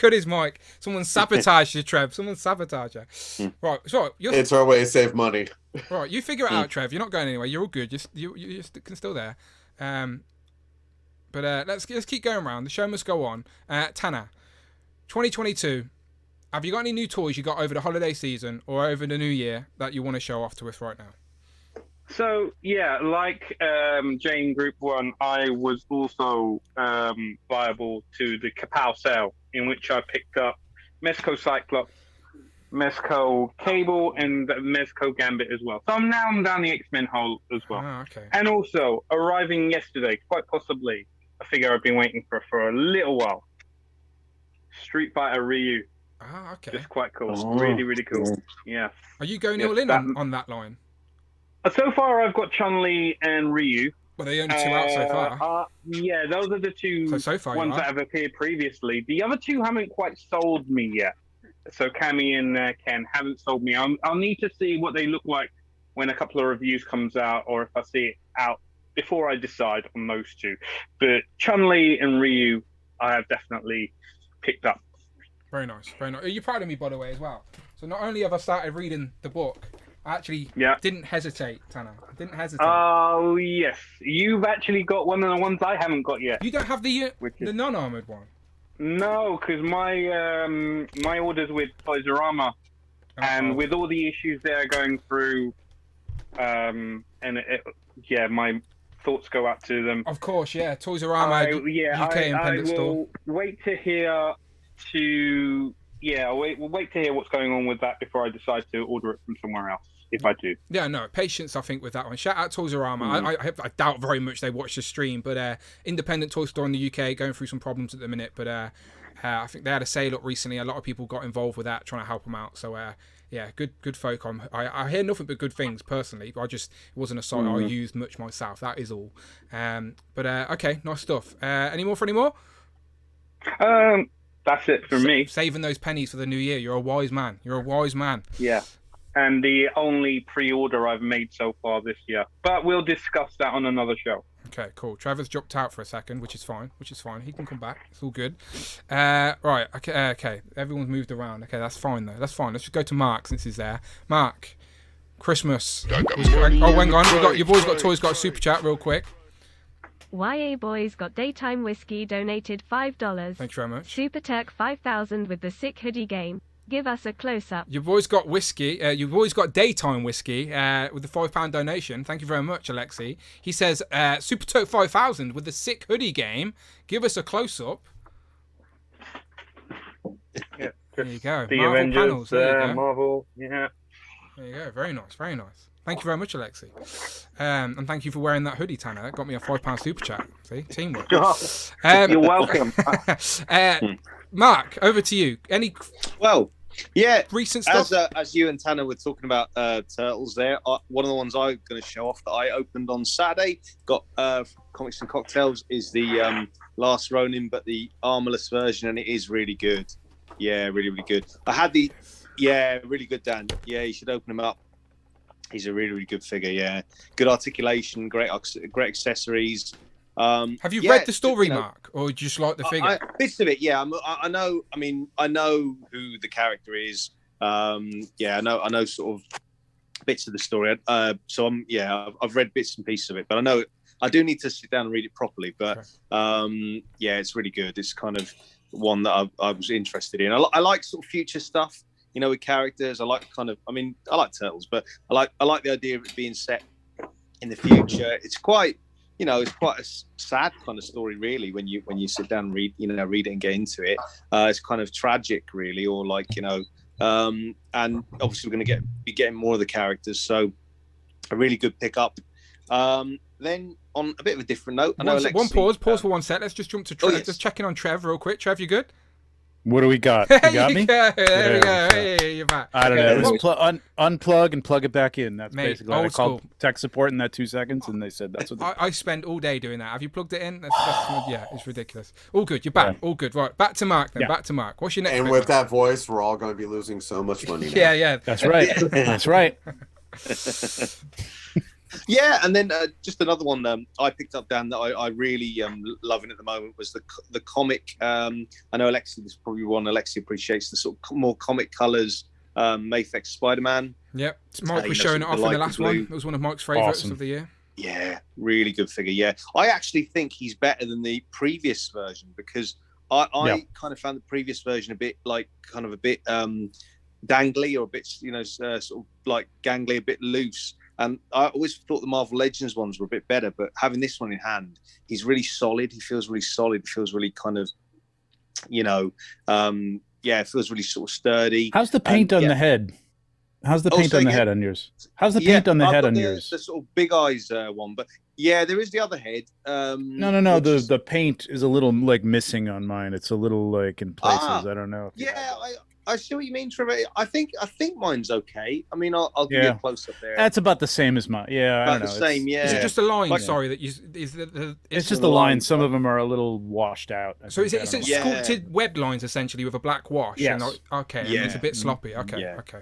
Someone sabotaged you, Trev. Someone sabotaged you. Right, so it's our way to save money. Right, you figure it out, Trev. You're not going anywhere. You're all good. You're still there. But let's keep going around. The show must go on. Tanner, 2022. Have you got any new toys you got over the holiday season or over the new year that you want to show off to us right now? So, yeah, like Jane Group 1, I was also viable to the Kapow sale, in which I picked up Mezco Cyclops, Mezco Cable, and Mezco Gambit as well. So I'm down the X-Men hole as well. Okay. And also, arriving yesterday, quite possibly, a figure I've been waiting for a little while. Street Fighter Ryu. Ah, okay. Just quite cool. Oh, Really, really cool. Yeah. Are you going all in on that line? So far, I've got Chun-Li and Ryu. Well, they only two out so far. Yeah, those are the two so far ones that have appeared previously. The other two haven't quite sold me yet. So Cammy and Ken haven't sold me. I'll need to see what they look like when a couple of reviews comes out, or if I see it out before I decide on those two. But Chun-Li and Ryu, I have definitely picked up. Very nice, very nice. Are you proud of me, by the way, as well? So not only have I started reading the book, I actually didn't hesitate, Tanner. I didn't hesitate. Oh, yes. You've actually got one of the ones I haven't got yet. You don't have the non-armoured one? No, because my order's with Toys-R-Us, and with all the issues they're going through, my thoughts go out to them. Of course, yeah. Toys-R-Us, UK independent store. Wait to hear we'll wait to hear what's going on with that before I decide to order it from somewhere else, if I do. Yeah, no, patience, I think, with that one. Shout out Toys-R-Us. I doubt very much they watch the stream, but independent toy store in the UK going through some problems at the minute, but I think they had a sale up recently. A lot of people got involved with that, trying to help them out. So, good folk. I hear nothing but good things, personally. It wasn't a site I used much myself. That is all. Okay, nice stuff. Any more? That's it for me. Saving those pennies for the new year. You're a wise man. Yeah. And the only pre-order I've made so far this year. But we'll discuss that on another show. Okay, cool. Trevor's dropped out for a second, which is fine. He can come back. It's all good. Right. Okay. Everyone's moved around. Okay, that's fine, though. That's fine. Let's just go to Mark since he's there. Mark, Christmas. Hang on. Your boys got toys. Got a super chat real quick. YA Boys got Daytime Whiskey donated $5. Thank you very much. Super Turk 5000 with the sick hoodie game. Give us a close-up. Your boys got whiskey. Your boys got Daytime Whiskey with the £5 donation. Thank you very much, Alexi. He says, Super Turk 5000 with the sick hoodie game. Give us a close-up. Yeah, there you go. The Marvel Avengers, panels. There you go. Marvel, yeah. There you go. Very nice. Very nice. Thank you very much, Alexi. And thank you for wearing that hoodie, Tanner. That got me a £5 super chat. See? Teamwork. You're welcome. Mark, over to you. Any recent stuff? As you and Tanner were talking about turtles there, one of the ones I'm going to show off that I opened on Saturday, got Comics and Cocktails, is the Last Ronin, but the armorless version, and it is really good. Yeah, really, really good. I had really good, Dan. Yeah, you should open him up. He's a really, really good figure. Yeah, good articulation, great accessories. Have you read the story, Mark, or just like the figure? Bits of it, yeah. I know. I mean, I know who the character is. I know sort of bits of the story. I've read bits and pieces of it, but I know I do need to sit down and read it properly. But it's really good. It's kind of one that I was interested in. I like sort of future stuff. With characters, I like Turtles, but I like the idea of it being set in the future. It's quite, it's quite a sad kind of story, really, when you sit down and read it and get into it. It's kind of tragic, really, or and obviously we're going to be getting more of the characters, so a really good pickup. Then on a bit of a different note, I know Alexi, pause for 1 sec. Let's just jump to Trev. Just checking on Trev real quick. Trev, you good? What do we got? You got me? There we go. Hey, you're back. I don't know. Just unplug and plug it back in. That's basically old I called tech support in that 2 seconds, and they said that's what I spend all day doing that. Have you plugged it in? That's it's ridiculous. All good. You're back. Yeah. All good. Right. Back to Mark then. Yeah. Back to Mark. What's your next? And with that voice, we're all going to be losing so much money now. Yeah. That's right. That's right. Yeah, and then just another one I picked up, Dan, that I really loving at the moment was the comic. I know Alexi, this is probably one Alexi appreciates, the sort of more comic colours, Mayfex Spider-Man. Yep, Mike was showing it off in the last one. It was one of Mike's favourites of the year. Yeah, really good figure. Yeah, I actually think he's better than the previous version because I kind of found the previous version a bit dangly or a bit, sort of like gangly, a bit loose. And I always thought the Marvel Legends ones were a bit better, but having this one in hand, he's really solid. He feels really solid. He feels really kind of, it feels really sort of sturdy. How's the paint on the head? How's the paint on the head on yours? How's the paint on the head on yours? The sort of big eyes one, but Yeah, there is the other head. No. The paint is a little like missing on mine. It's a little like in places. I don't know. Yeah, I see what you mean, Trevor. I think mine's okay. I mean, I'll give you a close up there. That's about the same as mine. Yeah, I don't know. The same. Yeah. Is it just a line? Like, sorry, that you it's just the line. Some of them are a little washed out. So is it sculpted web lines essentially with a black wash? Yes. And and it's a bit sloppy. Okay. Okay.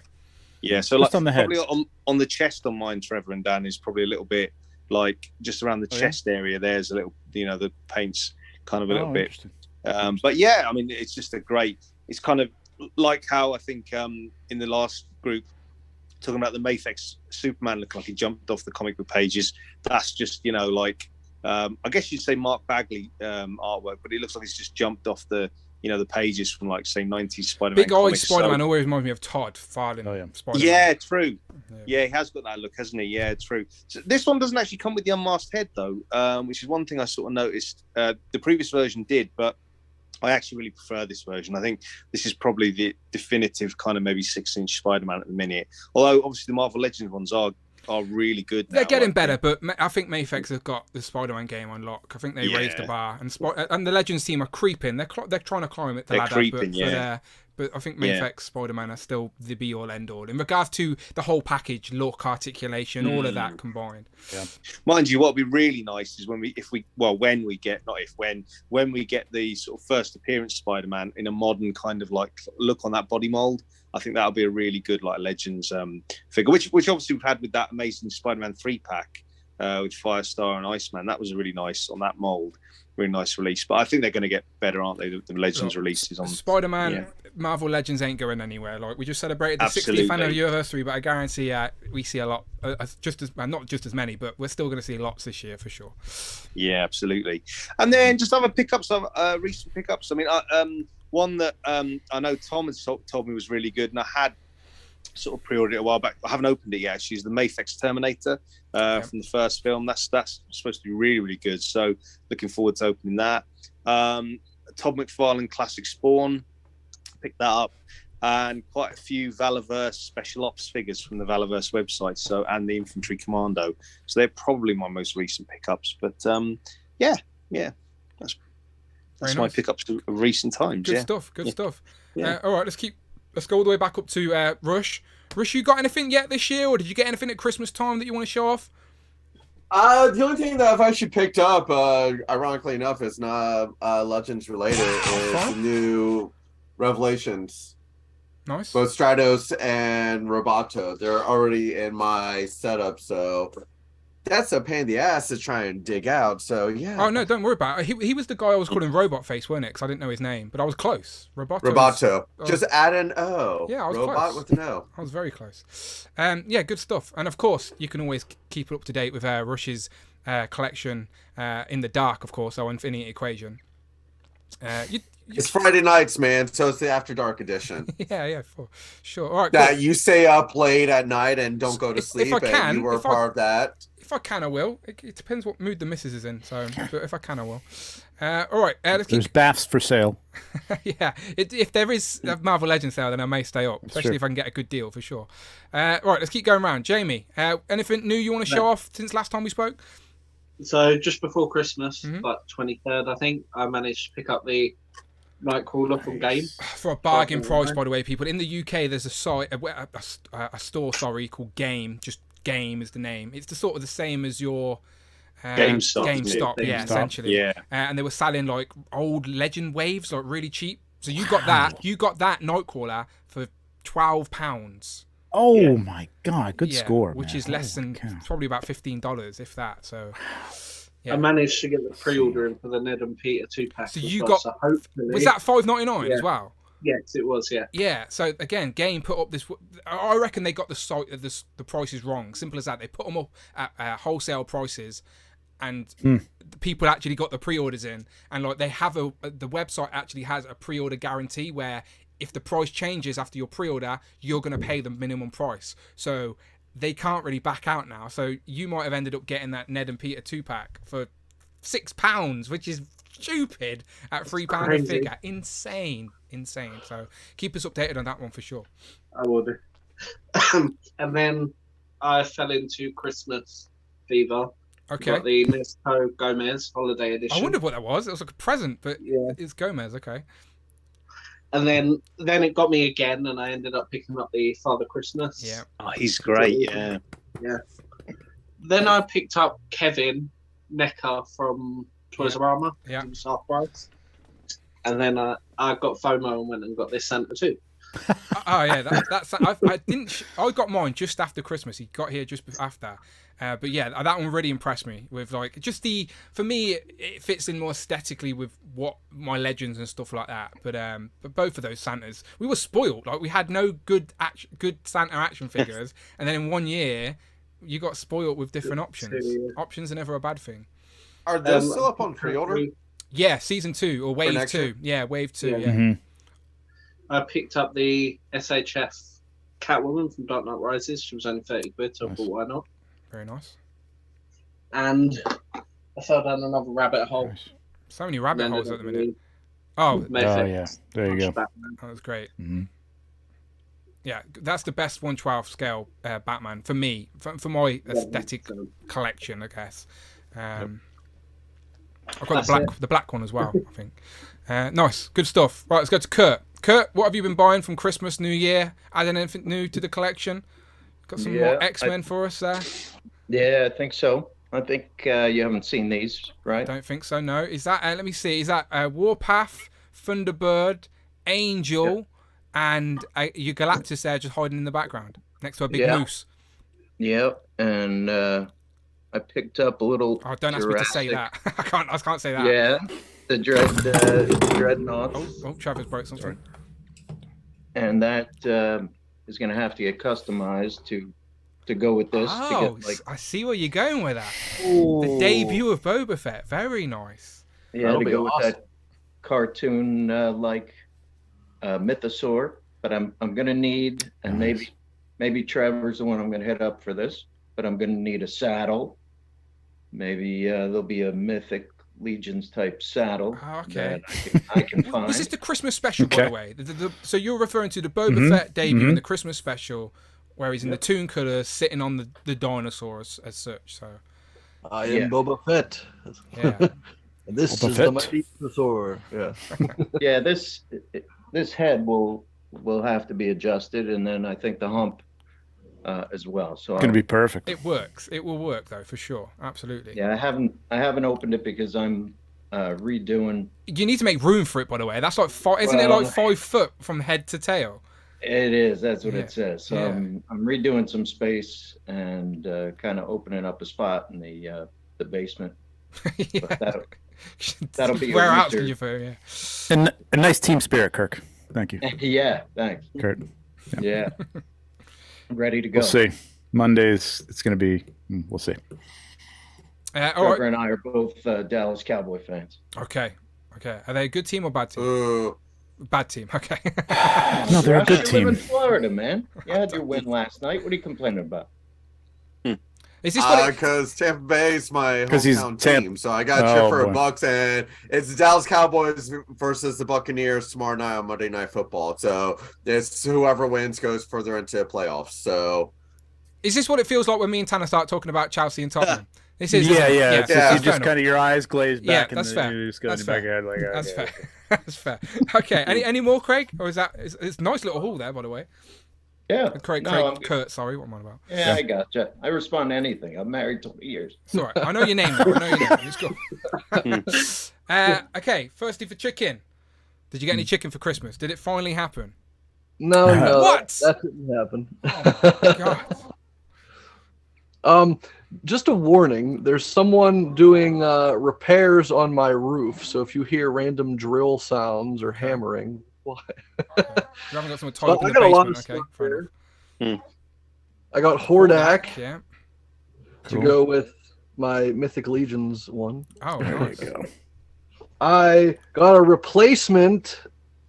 Yeah. So just like on the head. probably on the chest on mine, Trevor and Dan, is probably a little bit like just around the chest area. There's a little, the paint's kind of a little bit. But yeah, I mean, it's just it's kind of like how I think in the last group, talking about the Mafex Superman looking like he jumped off the comic book pages. That's just, I guess you'd say Mark Bagley artwork, but it looks like he's just jumped off the pages from like say 90s Spider-Man. Big eyed Spider-Man always reminds me of Todd filing Spider-Man. Yeah, true. Yeah, he has got that look, hasn't he? Yeah, true. So this one doesn't actually come with the unmasked head though, which is one thing I sort of noticed. The previous version did, but I actually really prefer this version. I think this is probably the definitive kind of maybe 6-inch Spider-Man at the minute. Although obviously the Marvel Legends ones are really good now. They're getting better, but I think Mafex have got the Spider-Man game on lock. I think they raised the bar, and the Legends team are creeping. They're trying to climb it. They're creeping, but I think Mafex Spider-Man are still the be-all, end-all in regards to the whole package, look, articulation, all of that combined. Yeah. Mind you, what would be really nice is when we get the sort of first appearance Spider-Man in a modern kind of like look on that body mold. I think that'll be a really good like Legends figure, which obviously we've had with that amazing Spider-Man 3-pack with Firestar and Iceman. That was a really nice on that mold, really nice release. But I think they're going to get better, aren't they? The Legends releases on Spider-Man. Marvel Legends ain't going anywhere. Like we just celebrated the 60th anniversary, but I guarantee we see a lot, not just as many, but we're still going to see lots this year for sure. Yeah, absolutely. And then just other pickups, recent pickups. I mean, one that I know Tom has told me was really good, and I had sort of pre-ordered it a while back. I haven't opened it yet. Actually, is the Mafex Terminator from the first film. That's supposed to be really, really good. So looking forward to opening that. Todd McFarlane Classic Spawn, picked that up, and quite a few Valaverse Special Ops figures from the Valaverse website. And the Infantry Commando. So they're probably my most recent pickups. But yeah, that's my pickups of recent times. Good stuff. Yeah. All right, let's go all the way back up to Rush. Rush, you got anything yet this year, or did you get anything at Christmas time that you want to show off? The only thing that I've actually picked up, ironically enough, is not Legends related, is the new Revelations. Nice. Both Stratos and Roboto. They're already in my setup, so that's a pain in the ass to try and dig out. So yeah. Oh no, don't worry about it. He was the guy I was calling Robot Face, weren't it? Because I didn't know his name, but I was close. Roboto. Just add an O. Yeah, I was Robot close. with an O. I was very close. Yeah, good stuff. And of course, you can always keep up to date with Rush's collection in the dark, of course, our Infinity Equation. It's Friday nights, man, so it's the After Dark edition. Yeah, for sure. All right, that you stay up late at night and don't go to sleep. If I can, and you were part of that. If I can, I will. It depends what mood the missus is in. So, but if I can, I will. All right, There's baths for sale. Yeah, if there is a Marvel Legends sale, then I may stay up, especially if I can get a good deal for sure. Right, let's keep going around. Jamie, anything new you want to show off since last time we spoke? So just before Christmas, like 23rd, I think, I managed to pick up the Nightcrawler from Game for a bargain price. By the way, people in the UK, there's a site, a store, called Game. Just Game is the name. It's the same as your GameStop, yeah, essentially. Yeah. And they were selling like old Legend waves, like really cheap. So you got that. You got that Nightcrawler for £12. Oh my god, good score, which is less than probably about $15, if that. So. Yeah. I managed to get the pre-order in for the Ned and Peter 2-pack. So you got, so was that $5.99 as well? Yes, it was. Yeah. Yeah. So again, Game put up this. I reckon they got the prices wrong. Simple as that. They put them up at wholesale prices, and the people actually got the pre-orders in, and like they have the website actually has a pre-order guarantee where if the price changes after your pre-order, you're going to pay the minimum price. So they can't really back out now. So you might have ended up getting that Ned and Peter 2-pack for £6, which is stupid at £3 a figure. Insane. So keep us updated on that one for sure. I will do. And then I fell into Christmas fever. Okay. Got the Mexico Gomez Holiday Edition. I wondered what that was. It was like a present, but it's Gomez. Okay. And then it got me again, and I ended up picking up the Father Christmas. Yeah. Oh, he's great. Yeah. Yeah. Then I picked up Kevin NECA from Toys R Us. Yeah. Half price. And then I got FOMO and went and got this Santa too. Oh yeah, that's I got mine just after Christmas. He got here just after, but yeah, that one really impressed me with like just for me it fits in more aesthetically with what my legends and stuff like that. But both of those Santas, we were spoiled. Like we had no good Santa action figures, and then in 1 year you got spoiled with different options. Options are never a bad thing. Are those still up on pre-order? Yeah, season 2 or wave 2. Yeah, wave 2. Yeah. Mm-hmm. I picked up the SHF Catwoman from Dark Knight Rises. She was only 30 quid, so I thought, why not? Very nice. And I fell down another rabbit hole. Nice. So many rabbit holes at the minute. Oh yeah. There you go. That was great. Mm-hmm. Yeah, that's the best 1/12 scale Batman for me, for my aesthetic collection, I guess. I've got the black one as well, I think. Nice, good stuff. Right, let's go to Kurt. Kurt, what have you been buying from Christmas, New Year? Adding anything new to the collection? Got some more X-Men for us there? Yeah, I think so. I think you haven't seen these, right? Don't think so, no. Is that, let me see, is that Warpath, Thunderbird, Angel, and your Galactus there just hiding in the background next to a big moose? Yeah, and I picked up a little. Oh, don't ask me to say that. I can't say that. Yeah, the Dreadnought. Oh, Travis broke something. And that is going to have to get customized to go with this. Oh, to get, I see where you're going with that. Ooh. The debut of Boba Fett. Very nice. Yeah, to go with that cartoon like mythosaur. But I'm going to need, and maybe Trevor's the one I'm going to hit up for this. But I'm going to need a saddle. Maybe there'll be a Mythic Legions type saddle. Oh, okay. That I can find. This is the Christmas special, by the way. So you're referring to the Boba Fett debut in the Christmas special, where he's in the toon colours, sitting on the dinosaurs as such. So I am Boba Fett. Yeah. And this is the mighty dinosaur. Yeah. Yeah. This head will have to be adjusted, and then I think the hump. As well, so it's gonna be perfect. It works. It will work though, for sure. Absolutely. Yeah, I haven't opened it because I'm redoing. You need to make room for it, by the way. That's like isn't it like 5 foot from head to tail? It is. That's what it says. So I'm redoing some space and kind of opening up a spot in the basement. That'll be where else can you put? Yeah. And a nice team spirit, Kirk. Thank you. Yeah, thanks, Kurt. Yeah. Ready to go. We'll see. Mondays, it's going to be. We'll see. Trevor and I are both Dallas Cowboy fans. Okay. Are they a good team or bad team? Bad team. Okay. No, they're a good team. You live in Florida, man. You had your win last night. What are you complaining about? Is this because Tampa Bay is my hometown team, so I got you for $1, and it's the Dallas Cowboys versus the Buccaneers tomorrow night on Monday Night Football. So it's whoever wins goes further into playoffs. So is this what it feels like when me and Tanner start talking about Chelsea and Tottenham? This is You just kind of your eyes glazed back, that's and fair. you just go in the back of your head like, that's fair. That's fair. Okay. Any more, Craig? Or is that? It's a nice little haul there, by the way. Yeah. Kurt, sorry, what am I about? Yeah, I gotcha. I respond to anything. I'm married 20 years. It's all right. I know your name. It's cool. Okay, firstly for chicken. Did you get any chicken for Christmas? Did it finally happen? No. What? That didn't happen. Oh, God. Just a warning. There's someone doing repairs on my roof. So if you hear random drill sounds or hammering, why? You haven't got some toilet in the basement, okay? Fair enough. I got Hordak to go with my Mythic Legions one. Oh, nice. There you go. I got a replacement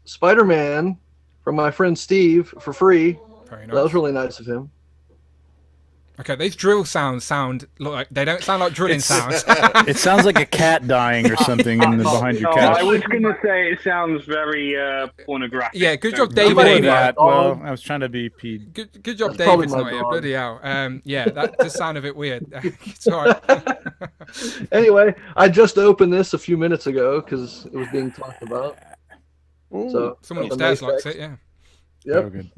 Spider-Man from my friend Steve for free. Very nice. That was really nice of him. Okay, these drill sounds sound like they don't sound like drilling sounds. It sounds like a cat dying or something behind your Oh, couch. I was going to say it sounds very pornographic. Yeah, good job, So- David. Before that, well, I was trying to be Pete. Good job, That's probably David's my not here. dog. Bloody hell. Yeah, that does sound a bit weird. It's all right. Anyway, I just opened this a few minutes ago because it was being talked about. So Someone the upstairs likes Mayflex. it, yeah. Yep. Oh, good.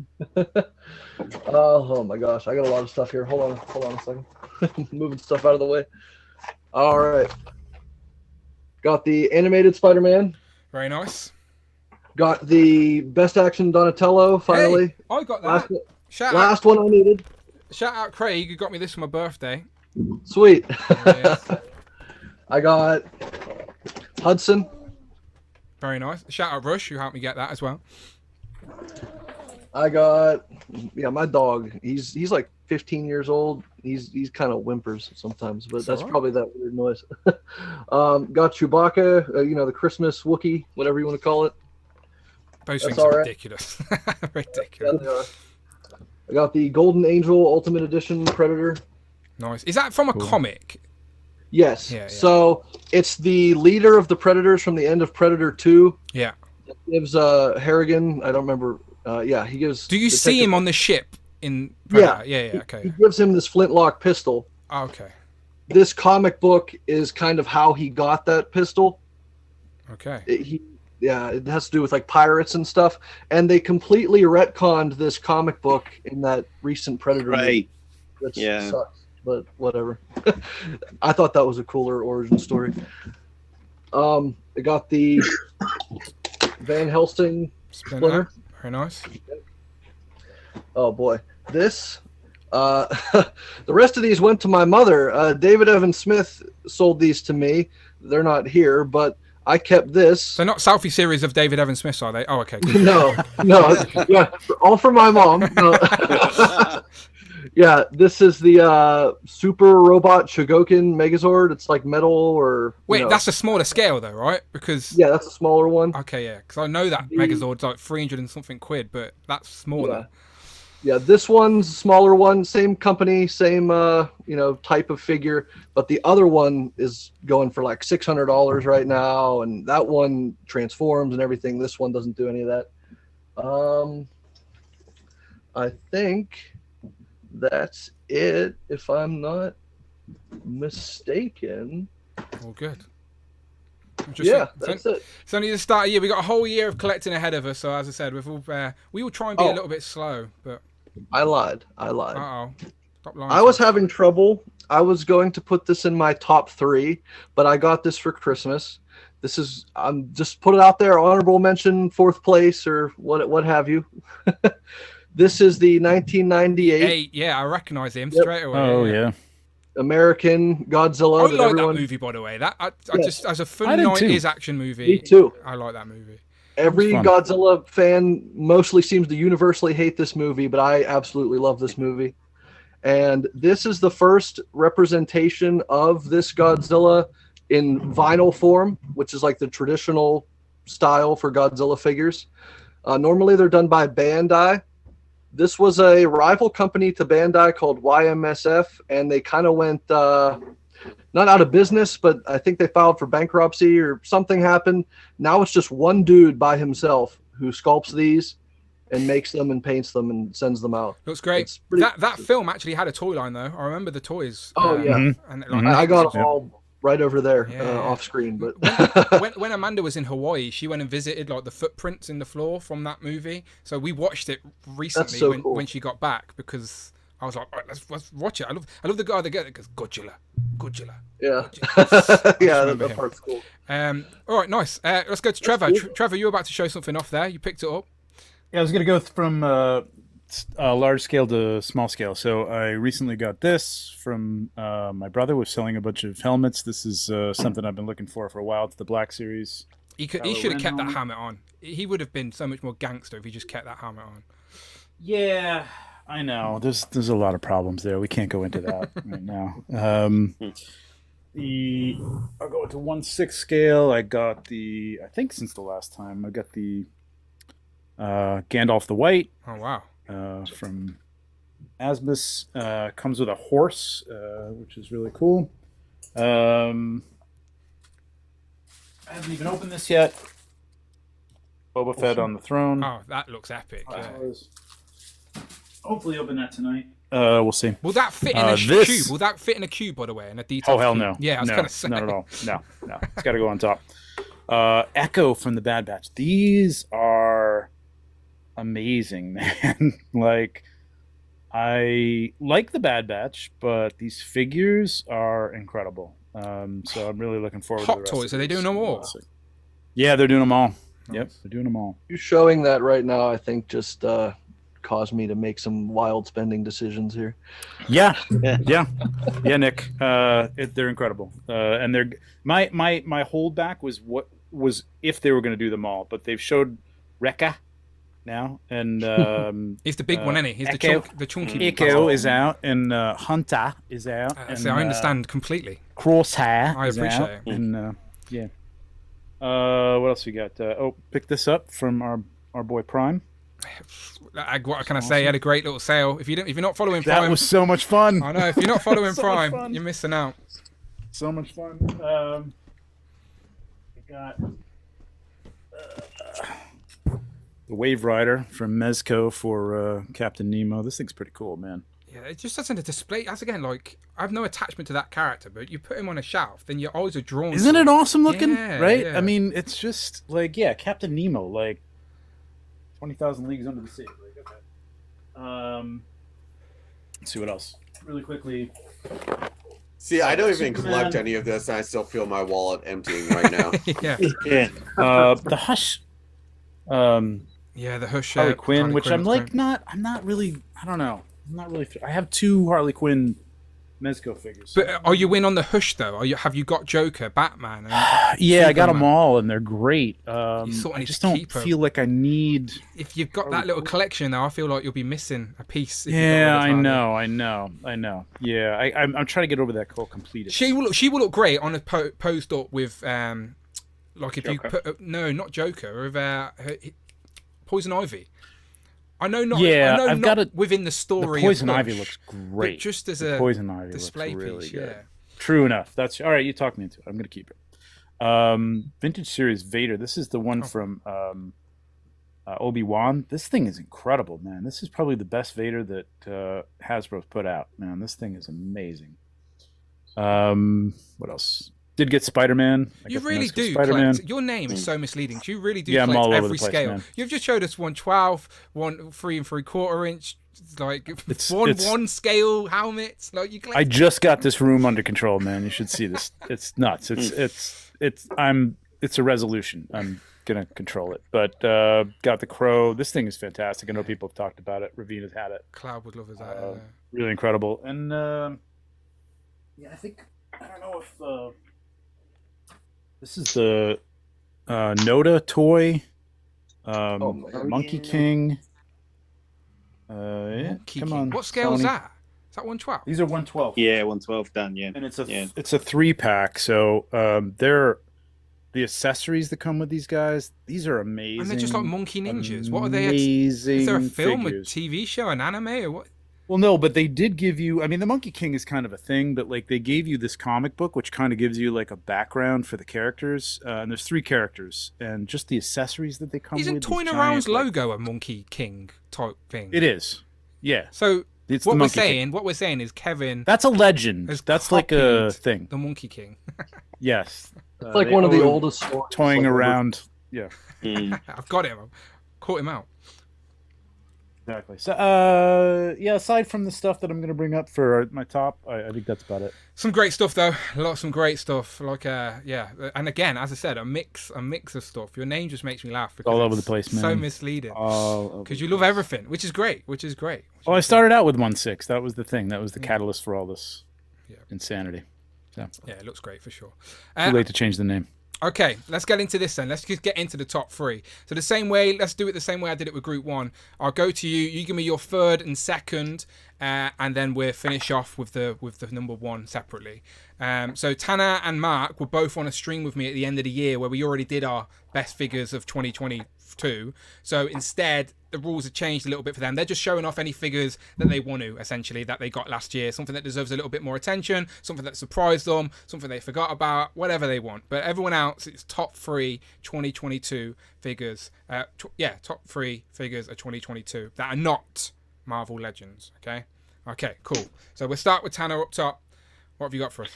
Oh my gosh, I got a lot of stuff here. Hold on a second. Moving stuff out of the way. All right. Got the animated Spider-Man. Very nice. Got the best action Donatello finally. Hey, I got that. Last one I needed. Shout out Craig, who got me this for my birthday. Sweet. Yes. I got Hudson. Very nice. Shout out Rush, who helped me get that as well. I got my dog. He's like 15 years old. He's kind of whimpers sometimes, but that's alright. probably that weird noise. Got Chewbacca, the Christmas Wookiee, whatever you want to call it. Those That's things are alright. ridiculous. Yeah, Ridiculous. they are. I got the Golden Angel Ultimate Edition Predator. Nice. Is that from a comic? Yes. Yeah, yeah. So it's the leader of the Predators from the end of Predator 2. Yeah. It gives Harrigan, I don't remember. He gives. Do you see Detective- him on the ship in Yeah. Predator? Yeah, He okay. gives him this flintlock pistol. Oh, okay. This comic book is kind of how he got that pistol. Okay. It has to do with like pirates and stuff, and they completely retconned this comic book in that recent Predator movie, Right. which Yeah. sucks, but whatever. I thought that was a cooler origin story. I got the Van Helsing Splinter. Very nice. Oh boy, this. The rest of these went to my mother. David Evan Smith sold these to me. They're not here, but I kept this. They're not selfie series of David Evan Smith, are they? Oh, okay. Good. No, yeah, all for my mom. No. Yeah, this is the Super Robot Shogoken Megazord. It's like metal or. Wait, that's a smaller scale though, right? Because yeah, that's a smaller one. Okay, yeah, because I know that Megazord's like 300 and something quid, but that's smaller. Yeah, this one's a smaller one, same company, same type of figure, but the other one is going for like $600 right now, and that one transforms and everything. This one doesn't do any of that. I think that's it, if I'm not mistaken. All good. That's it. It's only the start of the year. We got a whole year of collecting ahead of us. So as I said, we will try and be a little bit slow, but I lied. Uh-oh. Stop lying. I was having trouble. I was going to put this in my top 3, but I got this for Christmas. This is, I'm just put it out there, honorable mention, 4th place or what have you. This is the 1998. Yeah, I recognize him straight away. Oh yeah. American Godzilla. I like that movie, by the way. I just, as a fun 90s action movie. Me too. I like that movie. Every Godzilla fan mostly seems to universally hate this movie, but I absolutely love this movie. And this is the first representation of this Godzilla in vinyl form, which is like the traditional style for Godzilla figures. Normally they're done by Bandai. This was a rival company to Bandai called YMSF, and they kind of went not out of business, but I think they filed for bankruptcy or something happened. Now it's just one dude by himself who sculpts these and makes them and paints them and sends them out. Looks great. That film actually had a toy line though. I remember the toys. Oh yeah, and I got them all right over there off screen. But when Amanda was in Hawaii, she went and visited like the footprints in the floor from that movie. So we watched it recently when she got back, because I was like, all right, let's watch it. I love the guy that goes Godzilla. Yeah, yeah, that part's cool. All right, nice. Let's go to Trevor. Trevor, you were about to show something off there. You picked it up. Yeah, I was gonna go from large scale to small scale. So I recently got this from my brother. Was selling a bunch of helmets. This is something I've been looking for a while. It's the Black Series. He should have kept that helmet on. He would have been so much more gangster if he just kept that helmet on. Yeah, I know. There's a lot of problems there. We can't go into that right now. I'll go to 1/6 scale. I got I think since the last time, I got the Gandalf the White. Oh wow. From Asmus comes with a horse, which is really cool. I haven't even opened this yet. Boba Fett on the throne. Oh, that looks epic. Yeah. Hopefully open that tonight. We'll see. Will that fit in a cube? Will that fit in a cube, by the way, in a detailed Oh, hell cube? no. Yeah, I was no, going to say. not at all. No. It's got to go on top. Echo from the Bad Batch. These are amazing, man. Like, I like the Bad Batch, but these figures are incredible. So I'm really looking forward to the Hot rest Toys, of are they these. doing them all? Yeah, they're doing them all. Yep, they're doing them all. You showing that right now, I think, just caused me to make some wild spending decisions here. Yeah, Nick. They're incredible, and they're my holdback was if they were going to do them all, but they've showed Rekka now, and he's the big one, isn't he? He's Echo, the chunky. Echo is out, and Hunter is out. So I understand completely. Crosshair. I appreciate out, it. And yeah. What else we got? Pick this up from our boy Prime. What can I say? He had a great little sale. If you're not following Prime, that was so much fun. I know. If you're not following So Prime, much fun. you're missing out. So much fun. We got the Wave Rider from Mezco for Captain Nemo. This thing's pretty cool, man. Yeah, it just doesn't display. That's again like I have no attachment to that character, but you put him on a shelf, then your eyes are drawn. Isn't to it awesome looking? Yeah, right? yeah. I mean, it's just like Captain Nemo, like 20,000 Leagues Under the Sea. Like, okay. Let's see what else. Really quickly. See, I don't even collect any of this, and I still feel my wallet emptying right now. Yeah. The Hush. Yeah, the Hush. Harley Quinn, Harley which Quinn I'm looks like great. I'm not really. I don't know. I'm not really. I have 2 Harley Quinn Mezco figures. But are you in on the Hush though? Have you got Joker, Batman? Yeah, I got them all, and they're great. You sort of I need just to don't keep 'em. feel like I need. If you've got that little collection, though, I feel like you'll be missing a piece. If you Yeah, got I rid of know. Yeah, I'm trying to get over that whole completed. She will look great on a posed up with like if Joker. you put no, not Joker, with Poison Ivy. I know not. Yeah, I know I've not got it. within the story. The Poison of Ivy Hush, looks but great. just as The a Poison Ivy display looks really piece. good. Yeah. True enough. That's all right. You talked me into it. I'm gonna keep it. Vintage series Vader. This is the one from Obi-Wan. This thing is incredible, man. This is probably the best Vader that Hasbro's put out. Man, this thing is amazing. What else? Did get Spider-Man. You really do. Spider-Man. Collect. Your name is so misleading. You really do Yeah, I'm collect all over every the place, scale. man. You've just showed us 1/12, 1 3 3/4 inch, like It's- one scale helmets. Like you collect. I just got this room under control, man. You should see this. It's nuts. It's a resolution. I'm gonna control it. But got the Crow. This thing is fantastic. I know people have talked about it. Ravina's had it. Cloud would love his that. Really incredible. And yeah, I think I don't know if this is the Noda toy. Monkey King. Yeah, come on. What scale is Sony. that? Is that 1/12? These are 1/12. Yeah, 1/12 done. Yeah, and it's a yeah. it's a 3-pack. So they're the accessories that come with these guys. These are amazing. And they're just like monkey ninjas. What are they? Amazing. Is there a film, figures. a TV show, an anime, or what? Well, no, but they did give you. I mean, the Monkey King is kind of a thing, but like they gave you this comic book, which kind of gives you like a background for the characters. And there's 3 characters, and just the accessories that they come Isn't with. Toy these Around's giant, logo a Monkey King type thing? It is. Yeah. So It's what the we're Monkey saying, King. what we're saying is Kevin. That's a legend. has That's like a copied thing. The Monkey King. Yes. It's like they one of the owe oldest stories. toying like, around. Yeah. I've got him. I've caught him out. Exactly. So, yeah. Aside from the stuff that I'm going to bring up for my top, I think that's about it. Some great stuff though. Some great stuff. Like yeah. And again, as I said, a mix of stuff. Your name just makes me laugh because All over it's the place, man. So misleading. All over Because you love everything, which is great. Well, I started out with 1/6. That was the thing. That was the catalyst for all this insanity. So Yeah, it looks great for sure. too late to change the name. Okay, let's get into this then. Let's just get into the top 3. So the same way, let's do it the same way I did it with Group 1. I'll go to you. You give me your third and second, and then we'll finish off with the number 1 separately. So Tanner and Mark were both on a stream with me at the end of the year where we already did our best figures of 2022. So instead, the rules have changed a little bit for them. They're just showing off any figures that they want to, essentially, that they got last year. Something that deserves a little bit more attention, something that surprised them, something they forgot about, whatever they want. But everyone else, it's top 3 2022 figures. Top 3 figures of 2022 that are not Marvel Legends. Okay, cool. So we'll start with Tanner up top. What have you got for us?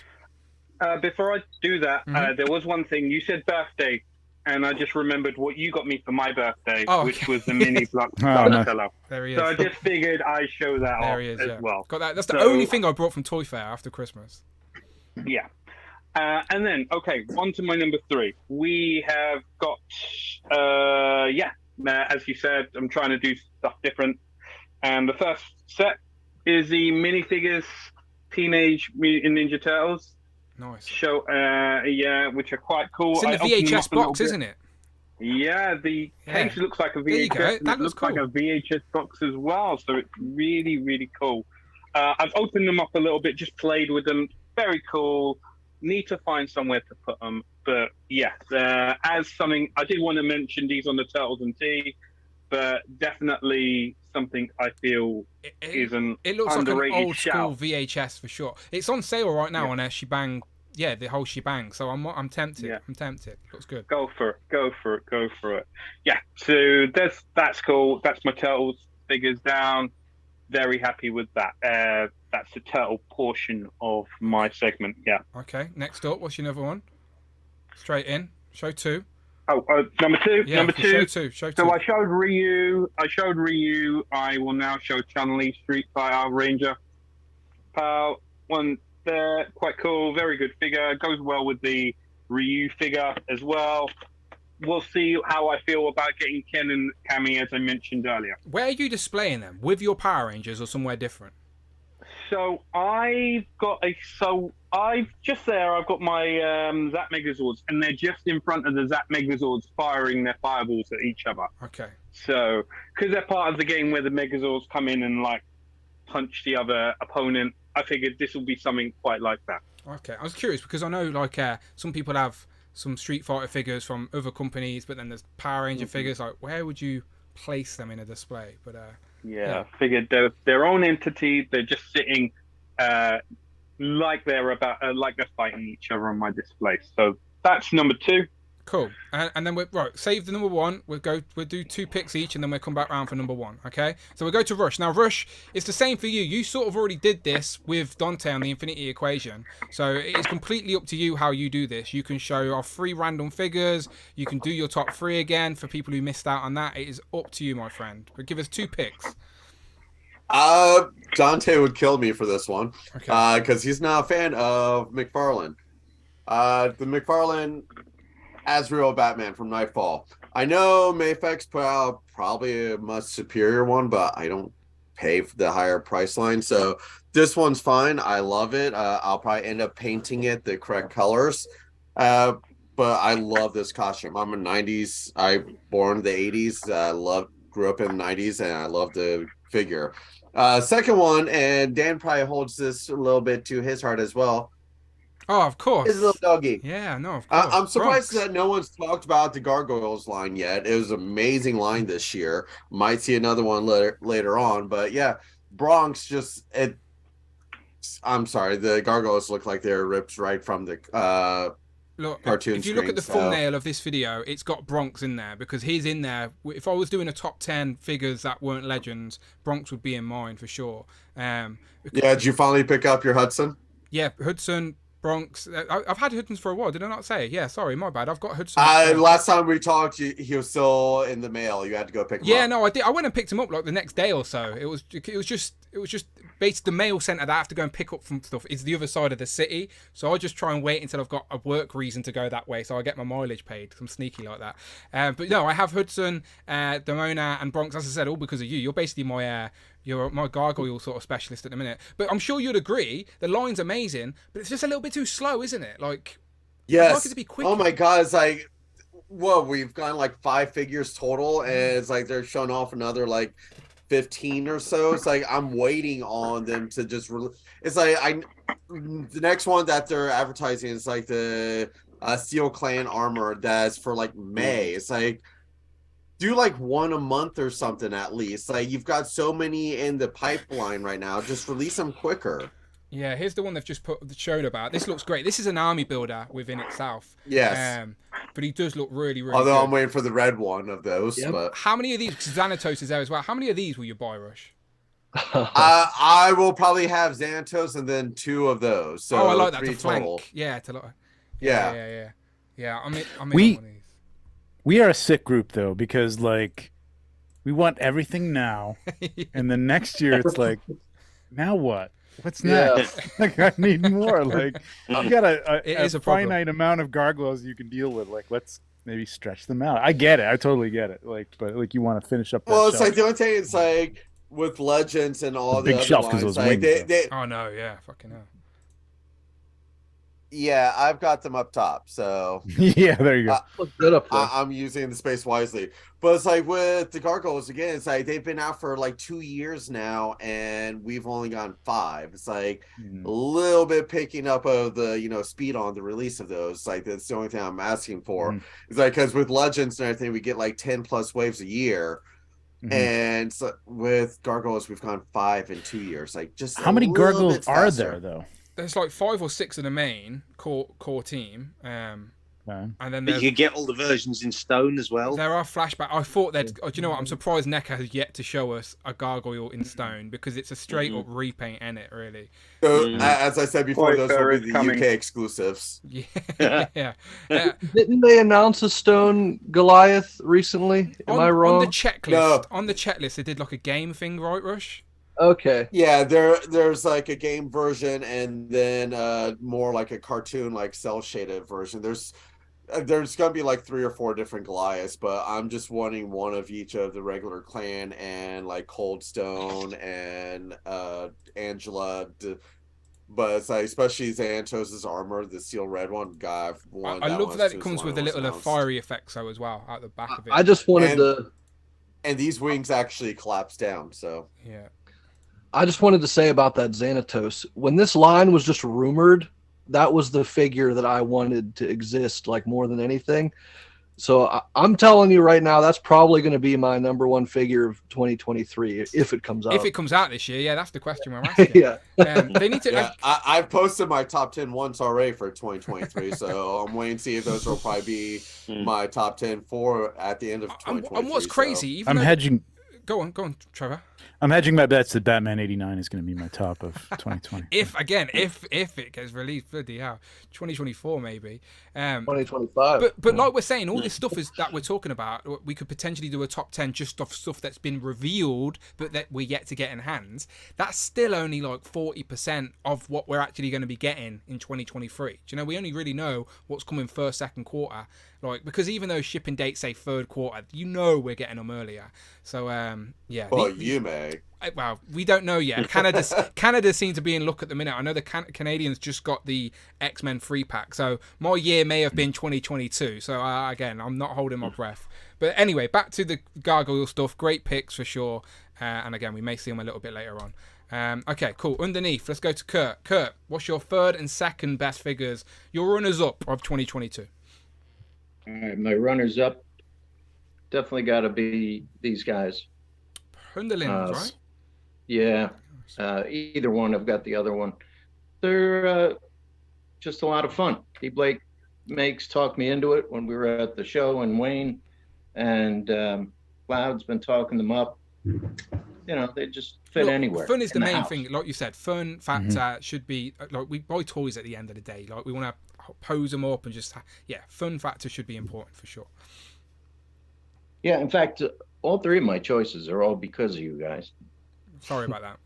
Before I do that, there was one thing. You said birthday, and I just remembered what you got me for my birthday, which was the mini Donatello. There he is. So I just figured I'd show that off as well. Got that. That's the only thing I brought from Toy Fair after Christmas. Yeah. And then, okay, on to my number 3. We have got, as you said, I'm trying to do stuff different. And the first set is the minifigures Teenage Mutant Ninja Turtles. Nice. Show, which are quite cool. It's in the VHS box, isn't it? Yeah, the case looks like a VHS. There you go. That looks cool. like a VHS box as well, so it's really, really cool. I've opened them up a little bit, just played with them. Very cool. Need to find somewhere to put them, but yeah, as something I did want to mention these on the Turtles and Tea, but definitely something I feel is an It looks like underrated an old school shout. VHS for sure. It's on sale right now on Shebang. Yeah, the whole shebang. So I'm tempted. Yeah. I'm tempted. Looks good. Go for it. Yeah, so that's cool. That's my Turtles figures down. Very happy with that. That's the turtle portion of my segment. Yeah. Okay. Next up, what's your number one? Straight in. Show 2. Oh, number 2. Yeah, number 2. Show 2. So I showed Ryu. I will now show Chun-Li, Street Fighter, Ranger. One there, quite cool. Very good figure. Goes well with the Ryu figure as well. We'll see how I feel about getting Ken and Cammy, as I mentioned earlier. Where are you displaying them? With your Power Rangers or somewhere different? So I've got my Zap Megazords, and they're just in front of the Zap Megazords firing their fireballs at each other. Okay. So, because they're part of the game where the Megazords come in and like punch the other opponent, I figured this will be something quite like that. Okay, I was curious because I know like some people have some Street Fighter figures from other companies, but then there's Power Ranger figures. Like, where would you place them in a display? But I figured they're their own entity. They're just sitting like they're fighting each other on my display. So that's number 2. Cool. And then save the number 1. We'll do 2 picks each, and then we'll come back round for number 1. Okay. So we'll go to Rush. Now Rush, it's the same for you. You sort of already did this with Dante on the Infinity Equation. So it's completely up to you how you do this. You can show off 3 random figures. You can do your top 3 again for people who missed out on that. It is up to you, my friend. But give us 2 picks. Dante would kill me for this one. Okay. Because he's not a fan of McFarlane. The McFarlane Azrael Batman from Nightfall. I know Mafex put out probably a much superior one, but I don't pay for the higher price line. So this one's fine. I love it. I'll probably end up painting it the correct colors. But I love this costume. I'm a 90s. I born in the 80s. Grew up in the 90s, and I love the figure. Second one, and Dan probably holds this a little bit to his heart as well. Oh, of course. His little doggy. Yeah, no, of course. I'm surprised Bronx. that no one's talked about the Gargoyles line yet. It was an amazing line this year. Might see another one later on, but yeah, Bronx I'm sorry, the Gargoyles look like they're ripped right from the cartoon. If you look at the thumbnail of this video, it's got Bronx in there because he's in there. If I was doing a top 10 figures that weren't legends, Bronx would be in mine for sure. Yeah, did you finally pick up your Hudson? Yeah, Hudson. Bronx. I've had Hudson's for a while. Did I not say? Yeah, sorry, my bad. I've got Hudson. Last time we talked, he was still in the mail. You had to go pick him up. Yeah, no, I did. I went and picked him up like the next day or so. It was just basically the mail centre that I have to go and pick up from stuff is the other side of the city. So I just try and wait until I've got a work reason to go that way, so I get my mileage paid. I'm sneaky like that. But no, I have Hudson, Demona, and Bronx. As I said, all because of you. You're basically you're my gargoyle sort of specialist at the minute. But I'm sure you'd agree the line's amazing, but it's just a little bit too slow, isn't it? Like, yes. I'd like it to be quicker. Oh my god, it's like, whoa, we've gone like 5 figures total, and it's like they're showing off another like 15 or so. It's like I'm waiting on them to just it's like the next one that they're advertising is like the Steel Clan armor that's for like May. It's like do like one a month or something at least. Like you've got so many in the pipeline right now. Just release them quicker. Yeah, here's the one they've just shown about. This looks great. This is an army builder within itself. Yes. But he does look really, really Although good. I'm waiting for the red one of those. Yep. But How many of these? Xanatos is there as well. How many of these will you buy, Rush? I will probably have Xanatos and then 2 of those. So I like that 3 to flank. total. Yeah, Yeah, I'm in on one of these. We are a sick group though, because like we want everything now, and then next year it's like, now what? What's next? Like I need more. Like you got a finite amount of gargoyles you can deal with. Like let's maybe stretch them out. I get it. I totally get it. Like, but like you want to finish up. Well, it's like the only thing. It's like with Legends and all the big other shelf lines, because those like, wings. Oh no, yeah, fucking hell. Yeah, I've got them up top, so yeah, there you go. Look good up there. I'm using the space wisely. But it's like with the gargoyles again, it's like they've been out for like 2 years now, and we've only gone 5. It's like a little bit picking up of the speed on the release of those. Like that's the only thing I'm asking for. It's like because with Legends and everything, we get like 10 plus waves a year. And so with gargoyles, we've gone 5 in 2 years. Like just how many gargoyles are there though? There's like 5 or 6 in the main core team, and then But you could get all the versions in stone as well. There are flashbacks. I thought that. Do you know what? I'm surprised NECA has yet to show us a gargoyle in stone because it's a straight up repaint in it, really. So as I said before, those will be the UK exclusives. Yeah. Didn't they announce a stone Goliath recently? Am I wrong? On the checklist, on the checklist, they did like a game thing, right, Rush? Okay. Yeah, there's like a game version and then more like a cartoon, like cell shaded version. There's gonna be like 3 or 4 different Goliaths, but I'm just wanting one of each of the regular clan and like Coldstone and Angela. But it's like especially Xanatos' armor, the steel red one. God, I love that it comes with a little fiery effects though as well out the back of it. I just wanted and these wings actually collapse down. So yeah. I just wanted to say about that Xanatos. When this line was just rumored, that was the figure that I wanted to exist like more than anything. So I'm telling you right now, that's probably going to be my #1 figure of 2023 if it comes out. If it comes out this year, yeah, that's the question we're asking. Yeah. They need to. Yeah, I've posted my top 10 once already for 2023, so I'm waiting to see if those will probably be my top 10 for at the end of 2023. And what's crazy? I'm hedging. Go on, Trevor. I'm hedging my bets that Batman '89 is going to be my top of 2020. if it gets released, bloody hell, 2024 maybe. 2025. But like we're saying, all this stuff that we're talking about, we could potentially do a top 10 just off stuff that's been revealed, but that we're yet to get in hands. That's still only like 40% of what we're actually going to be getting in 2023. Do we only really know what's coming first, second quarter. Like, because even though shipping dates say third quarter, we're getting them earlier. So, yeah. Well, you may. Well, we don't know yet. Canada seems to be in luck at the minute. I know the Canadians just got the X-Men 3-pack, so my year may have been 2022. So, again, I'm not holding my breath. But anyway, back to the gargoyle stuff. Great picks for sure. And again, we may see them a little bit later on. Okay, cool. Underneath, let's go to Kurt. Kurt, what's your third and second best figures? Your runners-up of 2022. All right, my runners up definitely got to be these guys. Hunderlins, right? Yeah, either one. I've got the other one. They're just a lot of fun. D. Blake talked me into it when we were at the show in Wayne, and Cloud's been talking them up. They just fit anywhere. Fun is the main thing, like you said. Fun factor should be like we buy toys at the end of the day. Like we want to pose them up and just fun factor should be important for sure. Yeah, in fact, all 3 of my choices are all because of you guys. Sorry about that.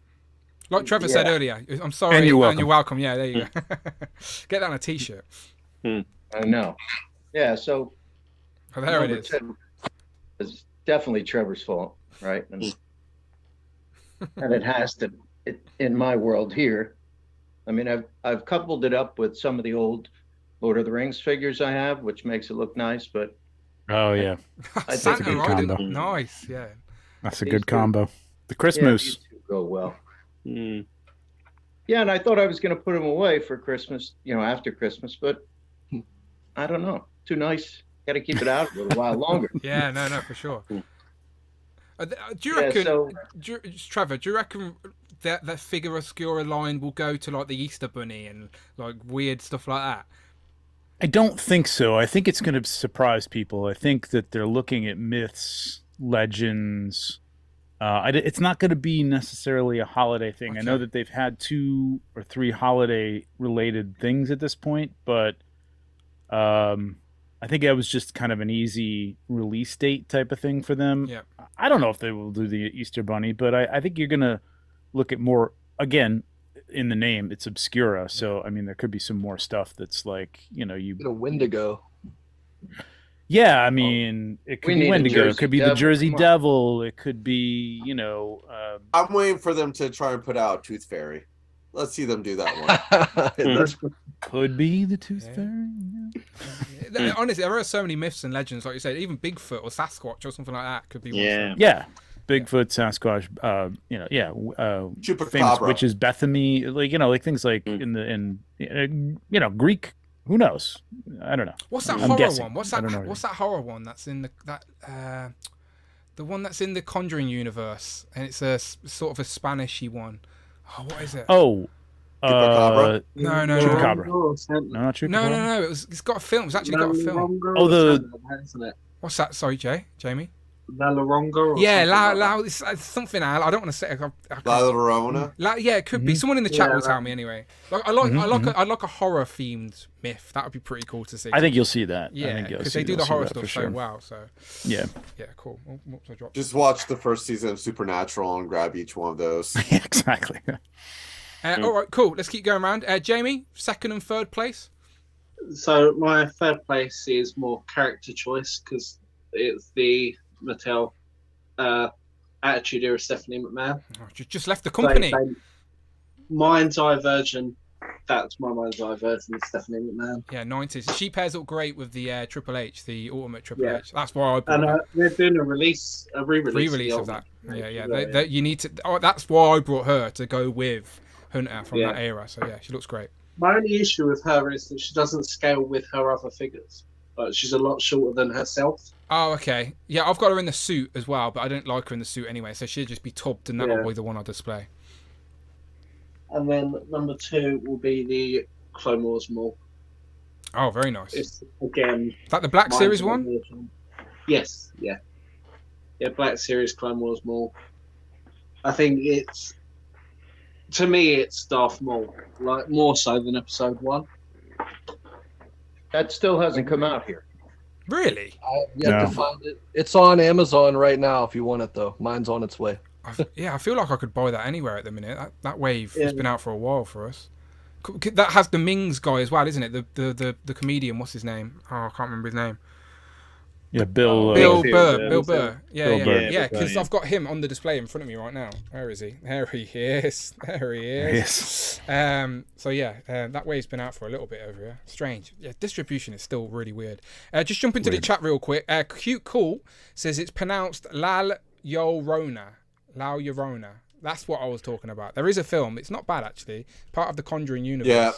Like Trevor said earlier, I'm sorry and you're welcome. Yeah, there you go. Get that on a t-shirt. I know. Yeah, so there it is. It's definitely Trevor's fault, right? And it has to, in my world here. I mean, I've coupled it up with some of the old Lord of the Rings figures I have, which makes it look nice. But oh yeah, that's a good combo. Nice, yeah. That's a good combo. The Christmas go well. Yeah, and I thought I was going to put them away for Christmas, after Christmas, but I don't know. Too nice Got to keep it out a little while longer. Yeah, no, for sure. Do you reckon, Trevor? Do you reckon that figure Obscura line will go to like the Easter Bunny and like weird stuff like that? I don't think so. I think it's going to surprise people. I think that they're looking at myths, legends. It's not going to be necessarily a holiday thing. Okay. I know that they've had 2 or 3 holiday-related things at this point, but I think it was just kind of an easy release date type of thing for them. Yeah. I don't know if they will do the Easter Bunny, but I think you're going to look at more, again, in the name, it's Obscura. So, I mean, there could be some more stuff that's like, you know, you... Get a Wendigo. Yeah, I mean, it could be Wendigo. It could be the Jersey Devil. It could be, you know... I'm waiting for them to try and put out Tooth Fairy. Let's see them do that one. Could be the Tooth Fairy. Yeah. Honestly, there are so many myths and legends, like you said. Even Bigfoot or Sasquatch or something like that could be. Yeah. Bigfoot, Sasquatch, famous witches, Bethany, like, you know, like things like Greek. Who knows? I don't know. What's that horror one? What's that horror one that's in the one that's in the Conjuring universe, and it's a sort of a Spanishy one. Oh, what is it? Oh, Chupacabra? No. Chupacabra. No, not Chupacabra. No. It's got a film. It's actually got a film. Isn't it? What's that? Sorry, Jamie. La Lloronga? It's something. I don't want to say. La Llorona. Yeah, it could be. Someone in the chat will tell me anyway. Like, I like a horror themed myth. That would be pretty cool to see. I think you'll see that. Yeah, because they do the horror stuff so well. So yeah, cool. Just watch the first season of Supernatural and grab each one of those. Exactly. All right, cool. Let's keep going around. Jamie, 2nd and 3rd place. So my 3rd place is more character choice because it's the Mattel Attitude Era Stephanie McMahon. Oh, just left the company. Mind's Eye version. That's my Mind's Eye version of Stephanie McMahon. Yeah, 90s. She pairs up great with the Triple H, the Ultimate Triple H. That's why I brought and they're doing a re-release of that. Yeah. You need to. Oh, that's why I brought her to go with Hunter from that era. So yeah, she looks great. My only issue with her is that she doesn't scale with her other figures. But she's a lot shorter than herself. Oh, okay. Yeah, I've got her in the suit as well, but I don't like her in the suit anyway, so she'll just be tubbed and that'll be the one I display. And then number 2 will be the Clone Wars Mall. Oh, very nice. It's, again... Is that the Black Series one? Yes, yeah. Yeah, Black Series Clone Wars Mall. I think it's... To me, it's Darth Maul. Like, more so than Episode 1. That still hasn't come out here. Really? I have yet to find it. It's on Amazon right now if you want it, though. Mine's on its way. I feel like I could buy that anywhere at the minute. That wave has been out for a while for us. That has the Mings guy as well, isn't it? The comedian, what's his name? Oh, I can't remember his name. Yeah, Bill Burr. Bill Burr. Yeah, because I've got him on the display in front of me right now. Where is he? There he is. Yes. So yeah, that wave's been out for a little bit over here. Strange. Yeah, distribution is still really weird. Just jump into the chat real quick. Cute Cool says it's pronounced Lal Llorona. That's what I was talking about. There is a film. It's not bad actually. Part of the Conjuring universe. Yeah.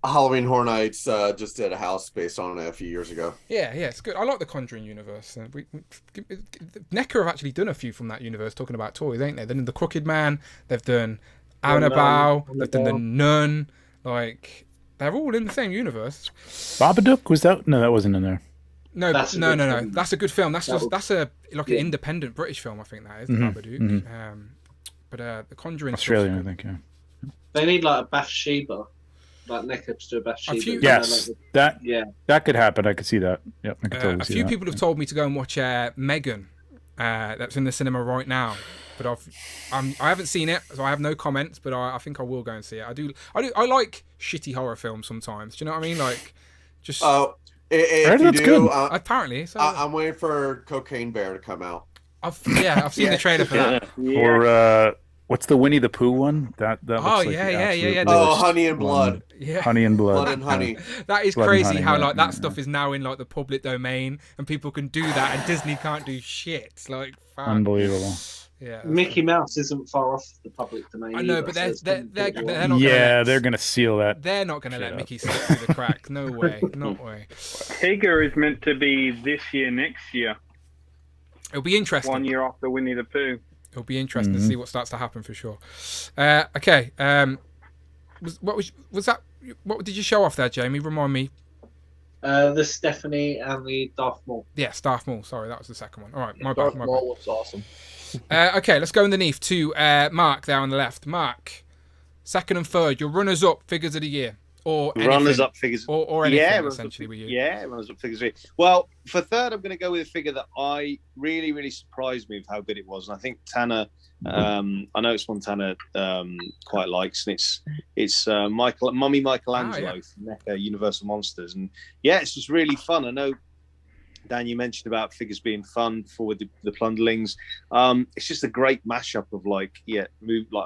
Halloween Horror Nights just did a house based on it a few years ago. Yeah, it's good. I like the Conjuring universe. NECA have actually done a few from that universe, talking about toys, ain't they? They've done The Crooked Man, they've done Annabelle, they've done The Nun. Like, they're all in the same universe. Babadook, was that? No, that wasn't in there. No. That's a good film. That's an independent British film, I think that is, The Babadook. But The Conjuring... Australian, I think, yeah. They need, like, a Bathsheba. Like NECA to do a Bathsheba. That could happen. I could see that. Yep, I could totally see that. A few people have told me to go and watch Megan. That's in the cinema right now, but I haven't seen it, so I have no comments. But I think I will go and see it. I like shitty horror films sometimes. Do you know what I mean? Like, just. That's good. Apparently, so. I'm waiting for Cocaine Bear to come out. I've seen the trailer for that. Or what's the Winnie the Pooh one? That looks like yeah. Oh, Honey and Blood. Yeah. Honey and Blood. Blood and Honey. That is crazy how like that stuff is now in like the public domain and people can do that and Disney can't do shit. Like, fuck. Unbelievable. Yeah. Mickey Mouse isn't far off the public domain. I know, either, but so it's they're gonna be not. They're gonna seal that. They're not gonna let Mickey slip through the cracks. No way. Not way. Tigger is meant to be this year, next year. It'll be interesting. 1 year after Winnie the Pooh. It'll be interesting to see what starts to happen for sure. Okay. Was that? What did you show off there, Jamie? Remind me. The Stephanie and the Darth Maul. Yeah, Darth Maul. Sorry, that was the second one. All right, my Darth bad. Maul looks awesome. Okay, let's go underneath to Mark there on the left. Mark, second and third, your runners-up figures of the year. Or runners-up figures. Or anything, essentially, with you. Yeah, runners-up figures. Well, for third, I'm going to go with a figure that I really, really surprised me with how good it was. And I think Tanner, I know it's one Tanner quite likes, and it's Mummy Michelangelo from NECA Universal Monsters. And yeah, it's just really fun. I know, Dan, you mentioned about figures being fun for the Plunderlings. It's just a great mashup of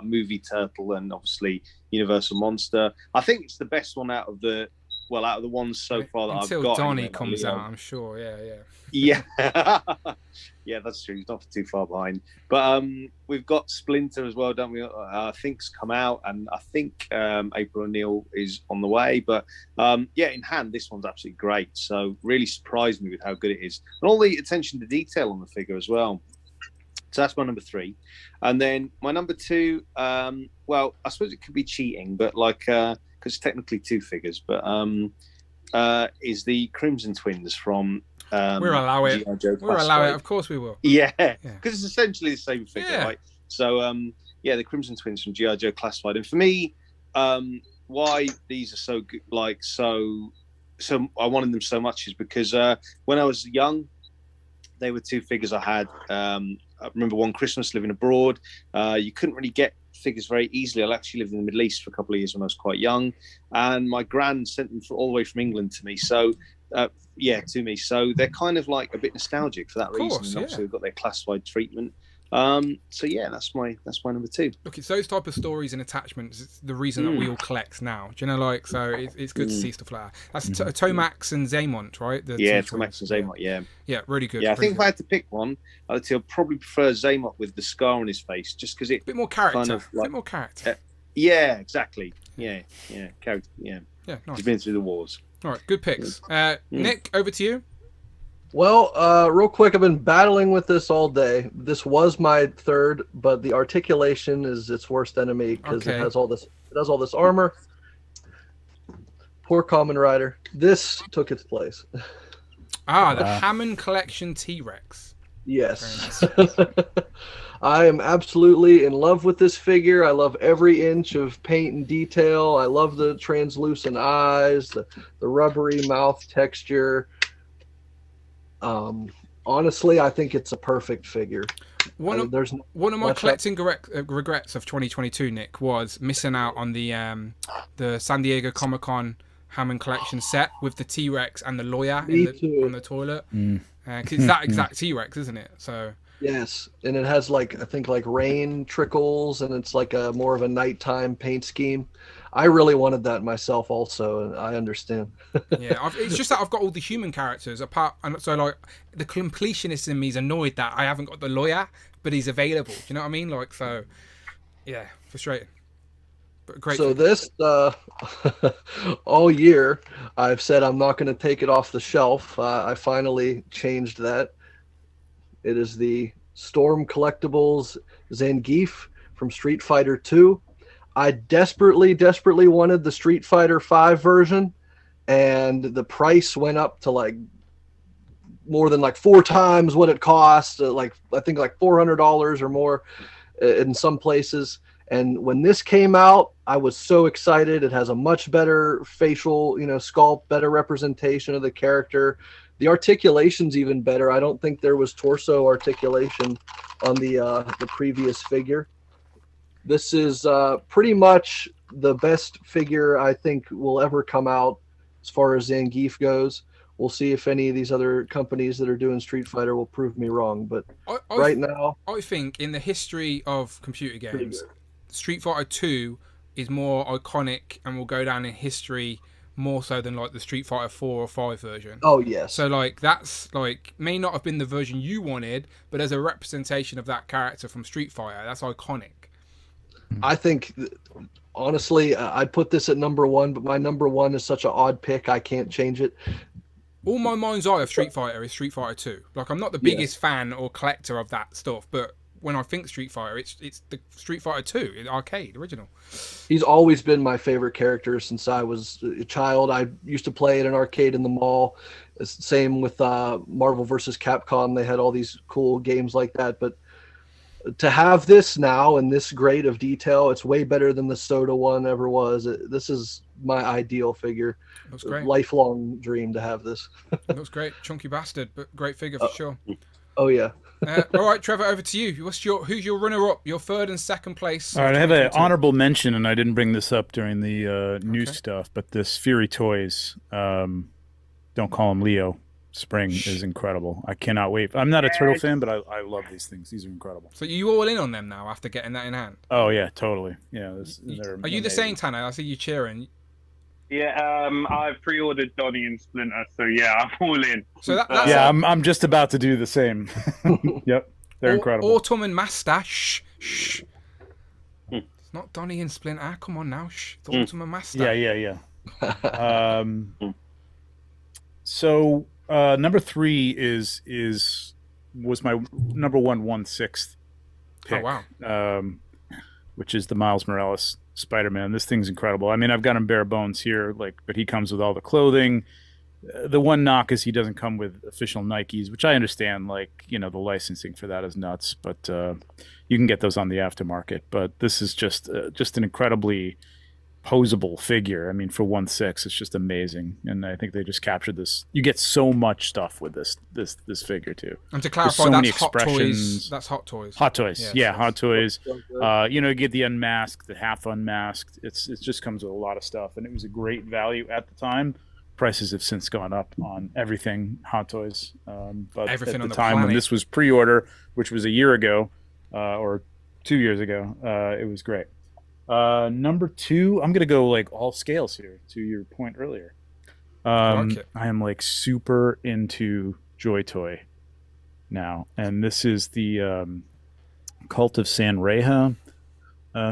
movie turtle and obviously Universal Monster. I think it's the best one out of the ones so far that I've got. Until Donnie comes out, I'm sure. Yeah. Yeah. Yeah, that's true. He's not too far behind. But we've got Splinter as well, don't we? I think's come out, and I think April O'Neil is on the way. But in hand, this one's absolutely great. So really surprised me with how good it is, and all the attention to detail on the figure as well. So that's my number 3, and then my number 2. Well, I suppose it could be cheating, but because it's technically 2 figures, but is the Crimson Twins from. We'll allow it. We'll allow it. Of course we will. Yeah, because it's essentially the same figure, right? So, the Crimson Twins from G.I. Joe Classified. And for me, why these are so good, so I wanted them so much is because when I was young, they were 2 figures I had. I remember one Christmas living abroad. You couldn't really get figures very easily. I actually lived in the Middle East for a couple of years when I was quite young, and my gran sent them all the way from England to me. So to me. So they're kind of like a bit nostalgic for that reason. And obviously they've got their classified treatment. That's my number 2. Look, it's those type of stories and attachments. It's the reason that we all collect now. Do you know, so it's good to see stuff like that. That's Tomax and Zaymont, right? Tomax and Zaymont. Yeah, really good. Yeah, I think good. if I had to pick one, I'd probably prefer Zaymont with the scar on his face, just because it a bit more character. Kind of a bit more character. Yeah, exactly. Yeah, character. Yeah, nice. He's been through the wars. All right, good picks. Nick, over to you. Well, real quick, I've been battling with this all day. This was my 3rd, but the articulation is its worst enemy because it has all this. It does all this armor. Poor Kamen Rider. This took its place. The Hammond Collection T-Rex. Yes. I am absolutely in love with this figure. I love every inch of paint and detail. I love the translucent eyes, the rubbery mouth texture. Honestly, I think it's a perfect figure. One of my collecting regrets of 2022, Nick, was missing out on the San Diego Comic-Con Hammond Collection set with the T-Rex and the lawyer on the toilet. Because it's that exact T-Rex, isn't it? So yes, and it has I think rain trickles, and it's like a more of a nighttime paint scheme. I really wanted that myself also, and I understand. It's just that I've got all the human characters and so the completionist in me is annoyed that I haven't got the lawyer, but he's available. Do you know what I mean? Frustrating. But great. So this all year I've said I'm not going to take it off the shelf. I finally changed that. It is the Storm Collectibles Zangief from Street Fighter 2. I desperately wanted the Street Fighter 5 version, and the price went up to more than 4 times what it cost. I think $400 or more in some places. And when this came out, I was so excited. It has a much better facial, sculpt, better representation of the character. The articulation's even better. I don't think there was torso articulation on the previous figure. This is pretty much the best figure I think will ever come out as far as Zangief goes. We'll see if any of these other companies that are doing Street Fighter will prove me wrong. But right now, I think in the history of computer games, Street Fighter 2 is more iconic and will go down in history more so than like the Street Fighter 4 or 5 version. Oh yes. So like that's like may not have been the version you wanted, but as a representation of that character from Street Fighter, that's iconic. I think, honestly, I'd put this at number 1, but my number 1 is such an odd pick, I can't change it. All my mind's eye of Street Fighter is Street Fighter 2. Like, I'm not the biggest fan or collector of that stuff, but when I think Street Fighter, it's the Street Fighter 2, the arcade, original. He's always been my favorite character since I was a child. I used to play at an arcade in the mall. Same with Marvel vs. Capcom. They had all these cool games like that, but to have this now and this grade of detail, it's way better than the Soda one ever was. This is my ideal figure. Looks great. Lifelong dream to have this. Looks great. Chunky bastard, but great figure for sure. Oh, yeah. All right, Trevor, over to you. Who's your runner-up, your third and second place? All right, I have an honorable mention, and I didn't bring this up during the news stuff, but this Fury Toys, don't call him Leo, Spring is incredible. I cannot wait. I'm not a Turtle fan, but I love these things. These are incredible. So you all in on them now after getting that in hand? Oh, yeah, totally. Yeah. Are you the same, Tanner? I see you cheering. Yeah, I've pre-ordered Donnie and Splinter, so yeah, I'm all in. So yeah, I'm just about to do the same. Yep, they're incredible. Autumn and Master. Shh. It's not Donnie and Splinter. Come on now. Shh. It's Autumn and Master. Yeah. So number 3 was my number 1/6 pick. Oh wow. Which is the Miles Morales Spider-Man. This thing's incredible. I mean, I've got him bare bones here, but he comes with all the clothing. The one knock is he doesn't come with official Nikes, which I understand. The licensing for that is nuts, but you can get those on the aftermarket. But this is just an incredibly posable figure. I mean, for 1/6, it's just amazing, and I think they just captured this. You get so much stuff with this figure too. And to clarify, so that's Hot Toys. That's Hot Toys. Hot Toys, yeah, Hot Toys. You get the unmasked, the half unmasked. It just comes with a lot of stuff, and it was a great value at the time. Prices have since gone up on everything Hot Toys, but everything at the time when this was pre-order, which was a year ago or 2 years ago, it was great. Number 2, I'm gonna go all scales here to your point earlier. I am super into Joy Toy now, and this is the Cult of San Reja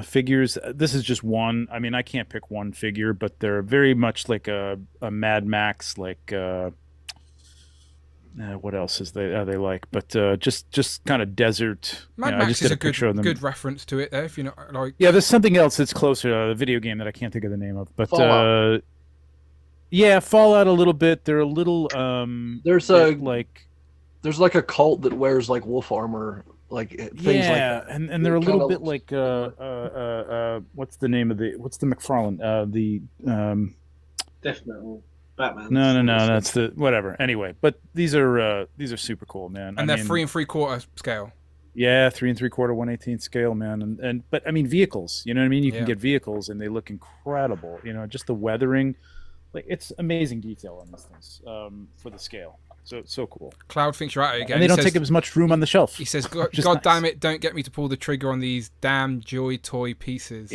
figures. This is just one. I mean, I can't pick one figure, but they're very much like a Mad Max, what else are they like? But just kind of desert. Mad Max is a good reference to it, though. If you're not like. Yeah, there's something else that's closer to the video game that I can't think of the name of. But Fallout. Yeah, Fallout a little bit. They're a little. There's a cult that wears wolf armor, things like that. and they're a little bit like what's the name of what's the McFarlane Death Metal. Batman. No, that's the whatever. Anyway, but these are super cool, man. And they're 3 3/4 scale. Yeah, 3 3/4, 1/18 scale, man. But I mean vehicles. You know what I mean? You can get vehicles, and they look incredible. Just the weathering, it's amazing detail on these things for the scale. So cool. Cloud thinks you're at it again. And they don't take up as much room on the shelf. He says, God damn it, don't get me to pull the trigger on these damn Joy Toy pieces.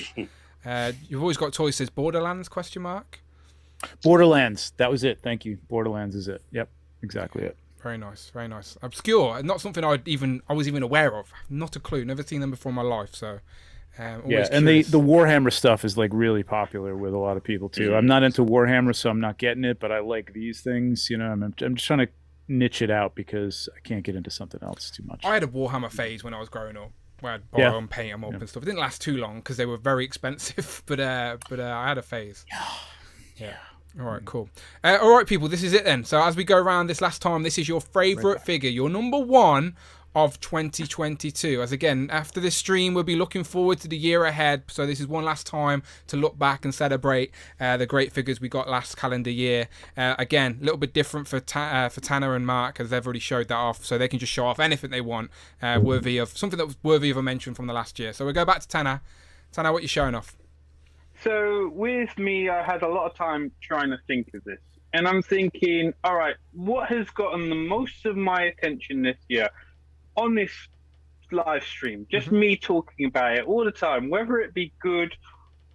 You've always got toys. Says Borderlands ? Borderlands. That was it. Thank you. Borderlands is it. Yep. Exactly it. Very nice. Very nice. Obscure. Not something I was even aware of. Not a clue. Never seen them before in my life. So, yeah. And the Warhammer stuff is really popular with a lot of people too. I'm not into Warhammer, so I'm not getting it. But I like these things. I'm just trying to niche it out because I can't get into something else too much. I had a Warhammer phase when I was growing up, where I'd borrow and paint them up and stuff. It didn't last too long because they were very expensive. But I had a phase. Yeah. All right, cool. All right, people, this is it then. So as we go around this last time, this is your favourite figure, your number 1 of 2022. As again, after this stream, we'll be looking forward to the year ahead. So this is one last time to look back and celebrate the great figures we got last calendar year. Again, a little bit different for Tanner and Mark, as they've already showed that off. So they can just show off anything they want, worthy of something that was worthy of a mention from the last year. So we'll go back to Tanner. Tanner, what are you showing off? So with me, I had a lot of time trying to think of this. And I'm thinking, all right, what has gotten the most of my attention this year on this live stream? Just me talking about it all the time, whether it be good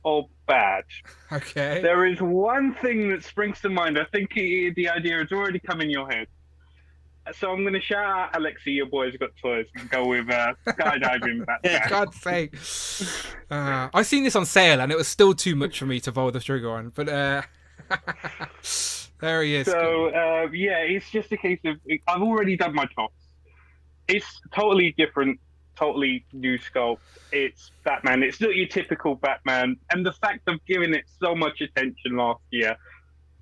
or bad. Okay. There is one thing that springs to mind. I think the idea has already come in your head. So I'm going to shout out Alexi, your boy's got toys, and go with skydiving Batman. God's sake. I seen this on sale and it was still too much for me to pull the trigger on. But there he is. So, yeah, it's just a case of I've already done my tops. It's totally different, totally new sculpt. It's Batman. It's not your typical Batman. And the fact of giving it so much attention last year,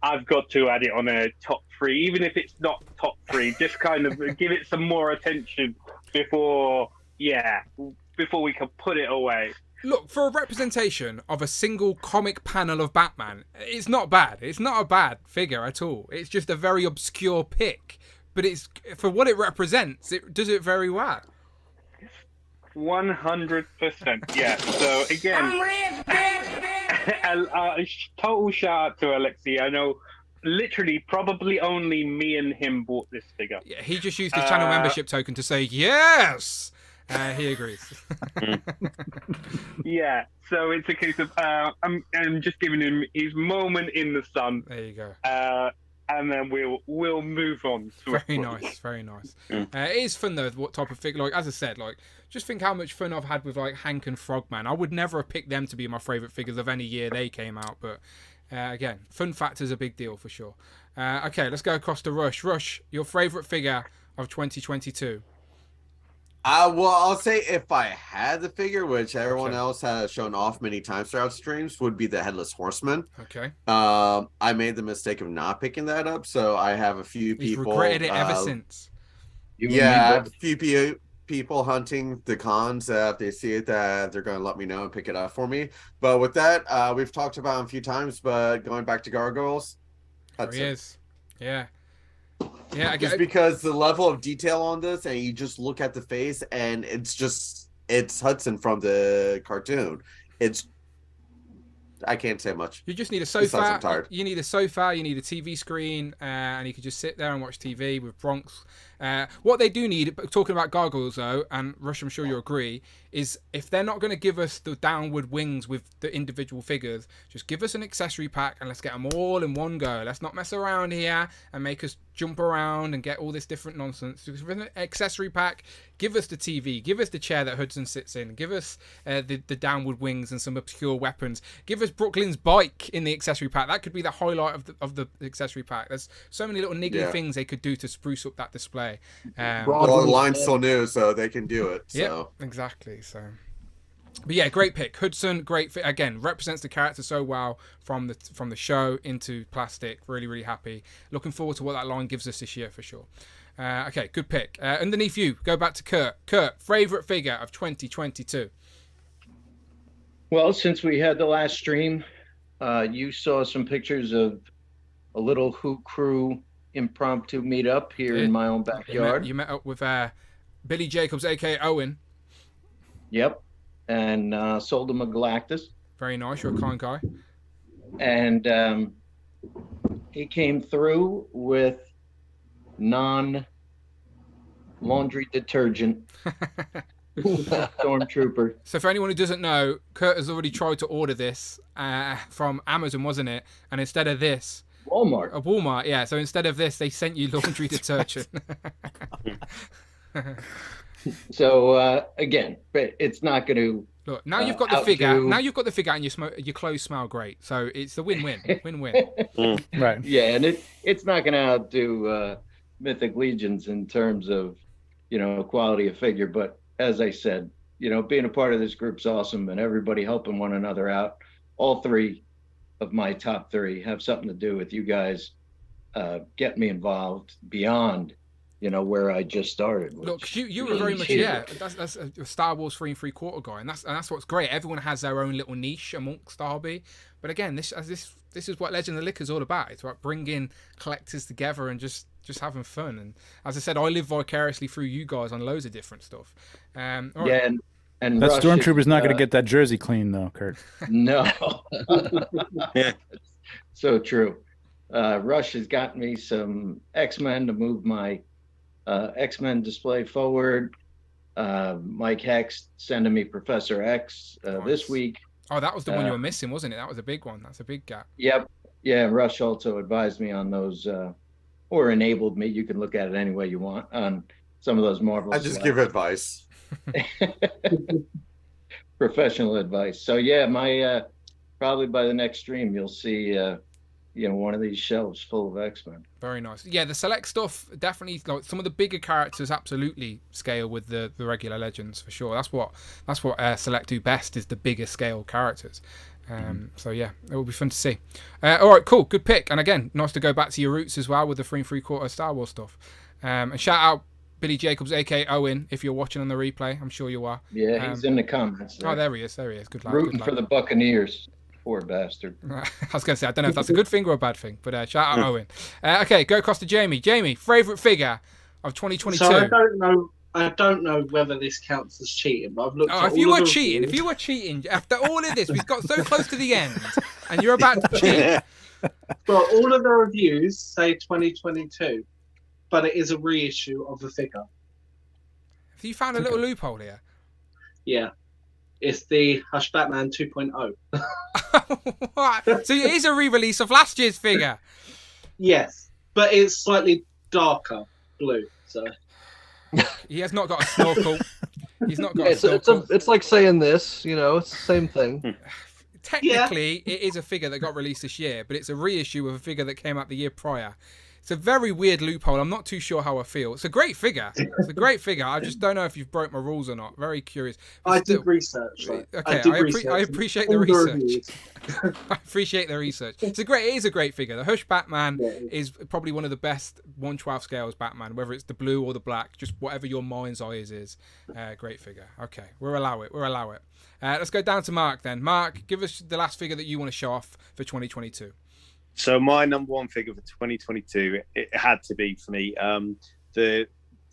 I've got to add it on a top 3, even if it's not top 3. Just kind of give it some more attention before we can put it away. Look, for a representation of a single comic panel of Batman, it's not bad. It's not a bad figure at all. It's just a very obscure pick. But it's for what it represents, it does it very well. 100%, yeah. So again, a total shout out to Alexi. I know, literally, probably only me and him bought this figure. Yeah, he just used his channel membership token to say yes. He agrees. Yeah, so it's a case of I'm just giving him his moment in the sun. There you go. And then we'll move on. Very nice, very nice. It is fun though. What type of figure? Like as I said, like just think how much fun I've had with like Hank and Frogman. I would never have picked them to be my favourite figures of any year they came out, but again, fun factor is a big deal for sure. Okay, let's go across to Rush. Rush, your favourite figure of 2022? Well, I'll say if I had the figure, which everyone else has shown off many times throughout streams, would be the Headless Horseman. Okay. I made the mistake of not picking that up, so I have a few people. You've regretted it ever since. I have a few people hunting the cons. If they see it, that they're going to let me know and pick it up for me. But with that, we've talked about it a few times, but going back to Gargoyles. There he is. Yeah. Yeah, just because the level of detail on this, and you just look at the face, and it's Hudson from the cartoon. I can't say much. You just need a sofa. You need a sofa. You need a TV screen, and you can just sit there and watch TV with Bronx. What they do need, talking about Gargoyles though, and Rush, I'm sure you'll agree, is if they're not going to give us the downward wings with the individual figures, just give us an accessory pack and let's get them all in one go. Let's not mess around here and make us jump around and get all this different nonsense. Just with an accessory pack, give us the TV, give us the chair that Hudson sits in, give us the downward wings and some obscure weapons. Give us Brooklyn's bike in the accessory pack. That could be the highlight of the accessory pack. There's so many little niggly things they could do to spruce up that display. Well, the line's still new, so they can do it. Yeah, exactly. So, but yeah, great pick, Hudson. Great fit again. Represents the character so well from the show into plastic. Really, really happy. Looking forward to what that line gives us this year for sure. Okay, good pick. Underneath you, go back to Kurt. Kurt, favorite figure of 2022. Well, since we had the last stream, you saw some pictures of a little Who Crew impromptu meetup here in my own backyard. You met up with Billy Jacobs, aka Owen. Yep, and sold him a Galactus. Very nice. You're a kind guy. And he came through with non-laundry detergent. Stormtrooper. So for anyone who doesn't know, Kurt has already tried to order this from Amazon, wasn't it? And instead of this, Walmart, yeah. So instead of this, they sent you laundry detergent. So again, it's not going to. Look, now you've got the figure. Now you've got the figure, and your clothes smell great. So it's a win-win. Win-win. Right. Yeah, and it's not going to outdo Mythic Legions in terms of quality of figure. But as I said, being a part of this group's awesome, and everybody helping one another out. All three of my top 3 have something to do with you guys get me involved beyond where I just started. Look, you were very much that's a Star Wars 3 3/4 guy, and that's what's great. Everyone has their own little niche amongst Derby, but again, this is what Legend of Liquor is all about. It's about bringing collectors together and just having fun. And as I said, I live vicariously through you guys on loads of different stuff. And that Stormtrooper's not going to get that jersey clean though, Kurt. No. Yeah. So true. Rush has got me some X-Men to move my X-Men display forward. Mike Hex sending me Professor X this week. Oh, that was the one you were missing, wasn't it? That was a big one. That's a big gap. Yep. Yeah, Rush also advised me on those, or enabled me. You can look at it any way you want on some of those Marvel. I just give advice. Professional advice. So yeah, my probably by the next stream you'll see one of these shelves full of X-Men. Very nice. Yeah, the select stuff definitely, like some of the bigger characters absolutely scale with the regular legends for sure. That's what select do best, is the bigger scale characters. So yeah, it will be fun to see. All right, cool, good pick. And again, nice to go back to your roots as well with the 3 3/4 Star Wars stuff. And shout out Billy Jacobs, aka Owen, if you're watching on the replay. I'm sure you are. Yeah, he's in the comments. Oh, there he is. Good luck. Rooting for the Buccaneers. Poor bastard. I was going to say, I don't know if that's a good thing or a bad thing, but shout out Owen. Okay, go across to Jamie. Jamie, favourite figure of 2022? So I don't know whether this counts as cheating, but I've looked at if you were cheating, after all of this, we've got so close to the end, and you're about to cheat. Well, all of the reviews say 2022, but it is a reissue of the figure. Have you found a little loophole here? Yeah. It's the Hush Batman 2.0. So it is a re-release of last year's figure. Yes, but it's slightly darker blue. So he has not got a snorkel. He's not got a snorkel. It's like saying this, it's the same thing. Technically, it is a figure that got released this year, but it's a reissue of a figure that came out the year prior. It's a very weird loophole. I'm not too sure how I feel. It's a great figure. I just don't know if you've broke my rules or not. Very curious. I did research. Okay, I appreciate the research. I appreciate the research. It is a great figure. The Hush Batman is probably one of the best 1/12 scales Batman, whether it's the blue or the black, just whatever your mind's eye is. Great figure. Okay, we'll allow it. Let's go down to Mark then. Mark, give us the last figure that you want to show off for 2022. So my number one figure for 2022, it had to be for me, the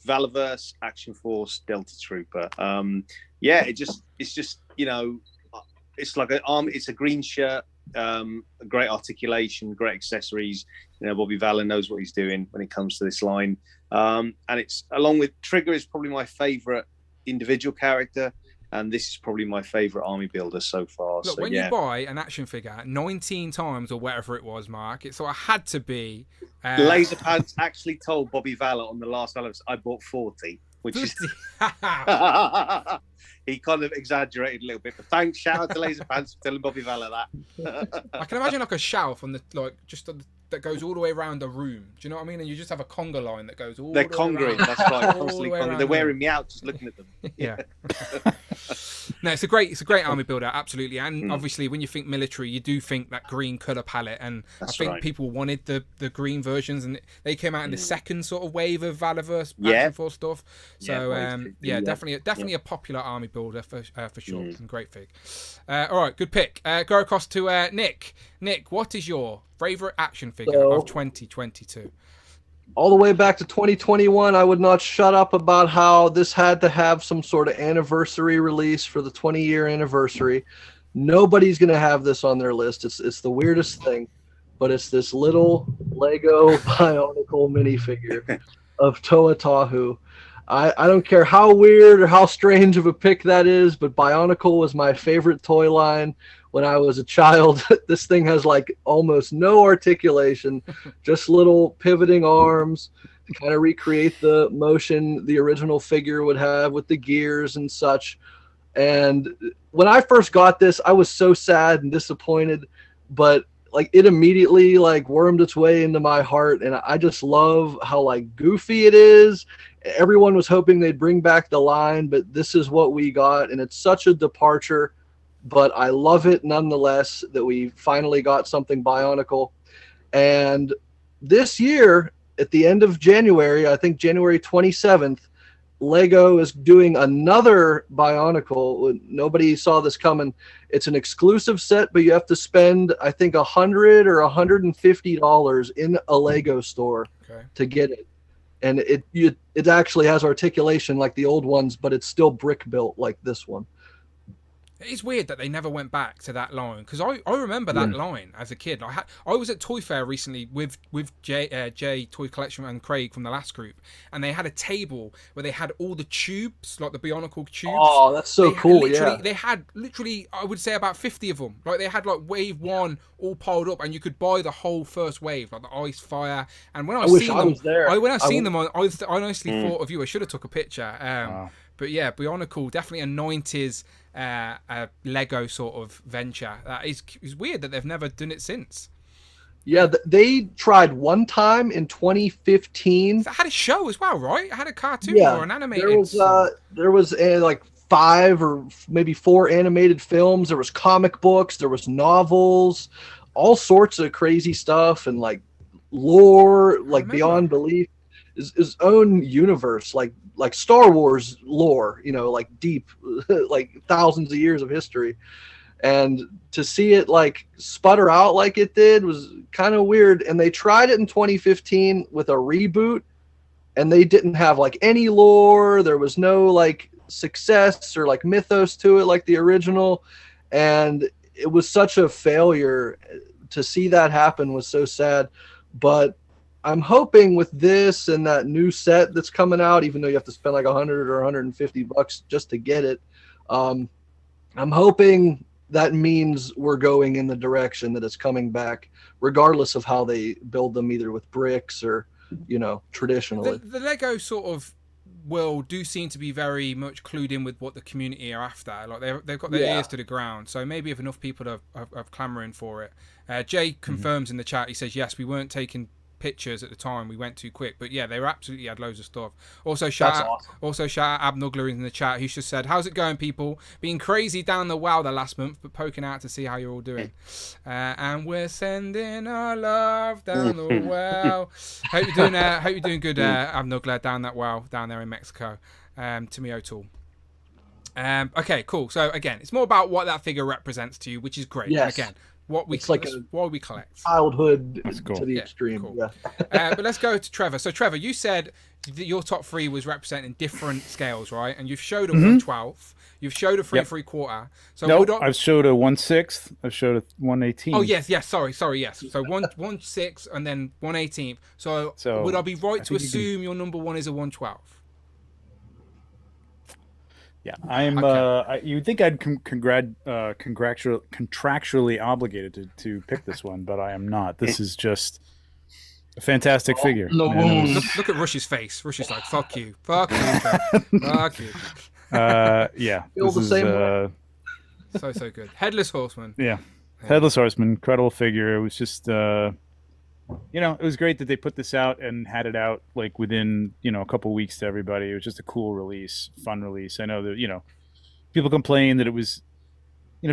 Valaverse Action Force Delta Trooper. It's just it's like it's a green shirt, great articulation, great accessories. Bobby Valor knows what he's doing when it comes to this line, and it's along with Trigger is probably my favorite individual character. And this is probably my favourite army builder so far. Look, when you buy an action figure 19 times or whatever it was, Mark, it sort of had to be... Laser Pants actually told Bobby Valor on the last Valor's, I bought 40, which is... He kind of exaggerated a little bit, but thanks, shout out to Laser Pants for telling Bobby Valor that. I can imagine like a shelf on the that goes all the way around the room. Do you know what I mean? And you just have a conga line that goes all the way around. They're congering, that's right. Constantly congering. They're wearing me out just looking at them. Yeah. No, it's a great army builder, absolutely. And obviously, when you think military, you do think that green color palette. And I think people wanted the green versions, and they came out in the second sort of wave of Valaverse Action Force stuff. So definitely a popular army builder for sure. And great fig. All right, good pick. Go across to Nick. Nick, what is your favorite action figure of 2022? All the way back to 2021, I would not shut up about how this had to have some sort of anniversary release for the 20-year anniversary. Nobody's going to have this on their list. It's the weirdest thing, but it's this little Lego Bionicle minifigure of Toa Tahu. I don't care how weird or how strange of a pick that is, but Bionicle was my favorite toy line when I was a child. This thing has like almost no articulation, just little pivoting arms to kind of recreate the motion the original figure would have with the gears and such. And when I first got this, I was so sad and disappointed, but like it immediately like wormed its way into my heart, and I just love how like goofy it is. Everyone was hoping they'd bring back the line, but this is what we got, and it's such a departure, but I love it nonetheless that we finally got something Bionicle. And this year, at the end of January, I think January 27th, Lego is doing another Bionicle. Nobody saw this coming. It's an exclusive set, but you have to spend, I think, $100 or $150 in a Lego store to get it. And it actually has articulation like the old ones, but it's still brick built like this one. It's weird that they never went back to that line, because I remember that line as a kid. I was at Toy Fair recently with Jay Toy Collection and Craig from the last group, and they had a table where they had all the tubes, like the Bionicle tubes. Oh, that's so cool! They had literally, I would say, about 50 of them. Like they had like wave 1 all piled up, and you could buy the whole first wave, like the ice, fire. And when I honestly thought of you. I should have took a picture. Wow. But yeah, Bionicle, definitely a 90s Lego sort of venture. It's weird that they've never done it since. Yeah, they tried one time in 2015. It had a show as well, right? It had a cartoon or an animated. There was like 5 or maybe 4 animated films. There was comic books. There was novels, all sorts of crazy stuff, and like lore, like beyond belief. His own universe, like Star Wars lore, like deep, like thousands of years of history. And to see it like sputter out like it did was kind of weird. And they tried it in 2015 with a reboot, and they didn't have like any lore. There was no like success or like mythos to it like the original. And it was such a failure. To see that happen was so sad. But I'm hoping with this and that new set that's coming out, even though you have to spend like $100 or $150 just to get it, I'm hoping that means we're going in the direction that it's coming back, regardless of how they build them, either with bricks or, traditionally. The Lego sort of world do seem to be very much clued in with what the community are after. Like they've got their ears to the ground. So maybe if enough people are clamoring for it. Jay confirms in the chat. He says, yes, we weren't taking pictures at the time, we went too quick, but yeah, they were absolutely had loads of stuff. Also shout out Abnuggler in the chat, who's just said, how's it going, people? Being crazy down the WoW the last month, but poking out to see how you're all doing. And we're sending our love down the WoW. Hope you're doing good, Abnuggler, down that WoW down there in Mexico. To me O'Toole. Okay, cool. So again, it's more about what that figure represents to you, which is great. Yes. And again, why we collect. Childhood to the extreme. Cool. Yeah. But let's go to Trevor. So Trevor, you said that your top 3 was representing different scales, right? And you've showed a 1/12. You've showed a 3 3/4. So nope, I've showed a 1/6. I've showed a 1/18. Oh yes. Sorry, yes. So 1/6 and then 1/18. So would I be right to assume your number 1 is a 1/12? Yeah, I'm. Okay. You'd think I'd contractually obligated to pick this one, but I am not. This is just a fantastic figure. Look at Rush's face. Rush's like, "Fuck you, fuck you, fuck you." Yeah, feel the same way. So good. Headless Horseman. Yeah, Headless Horseman, incredible figure. It was just. It was great that they put this out and had it out like within, a couple weeks to everybody. It was just a cool release, fun release. I know that, people complain that it was,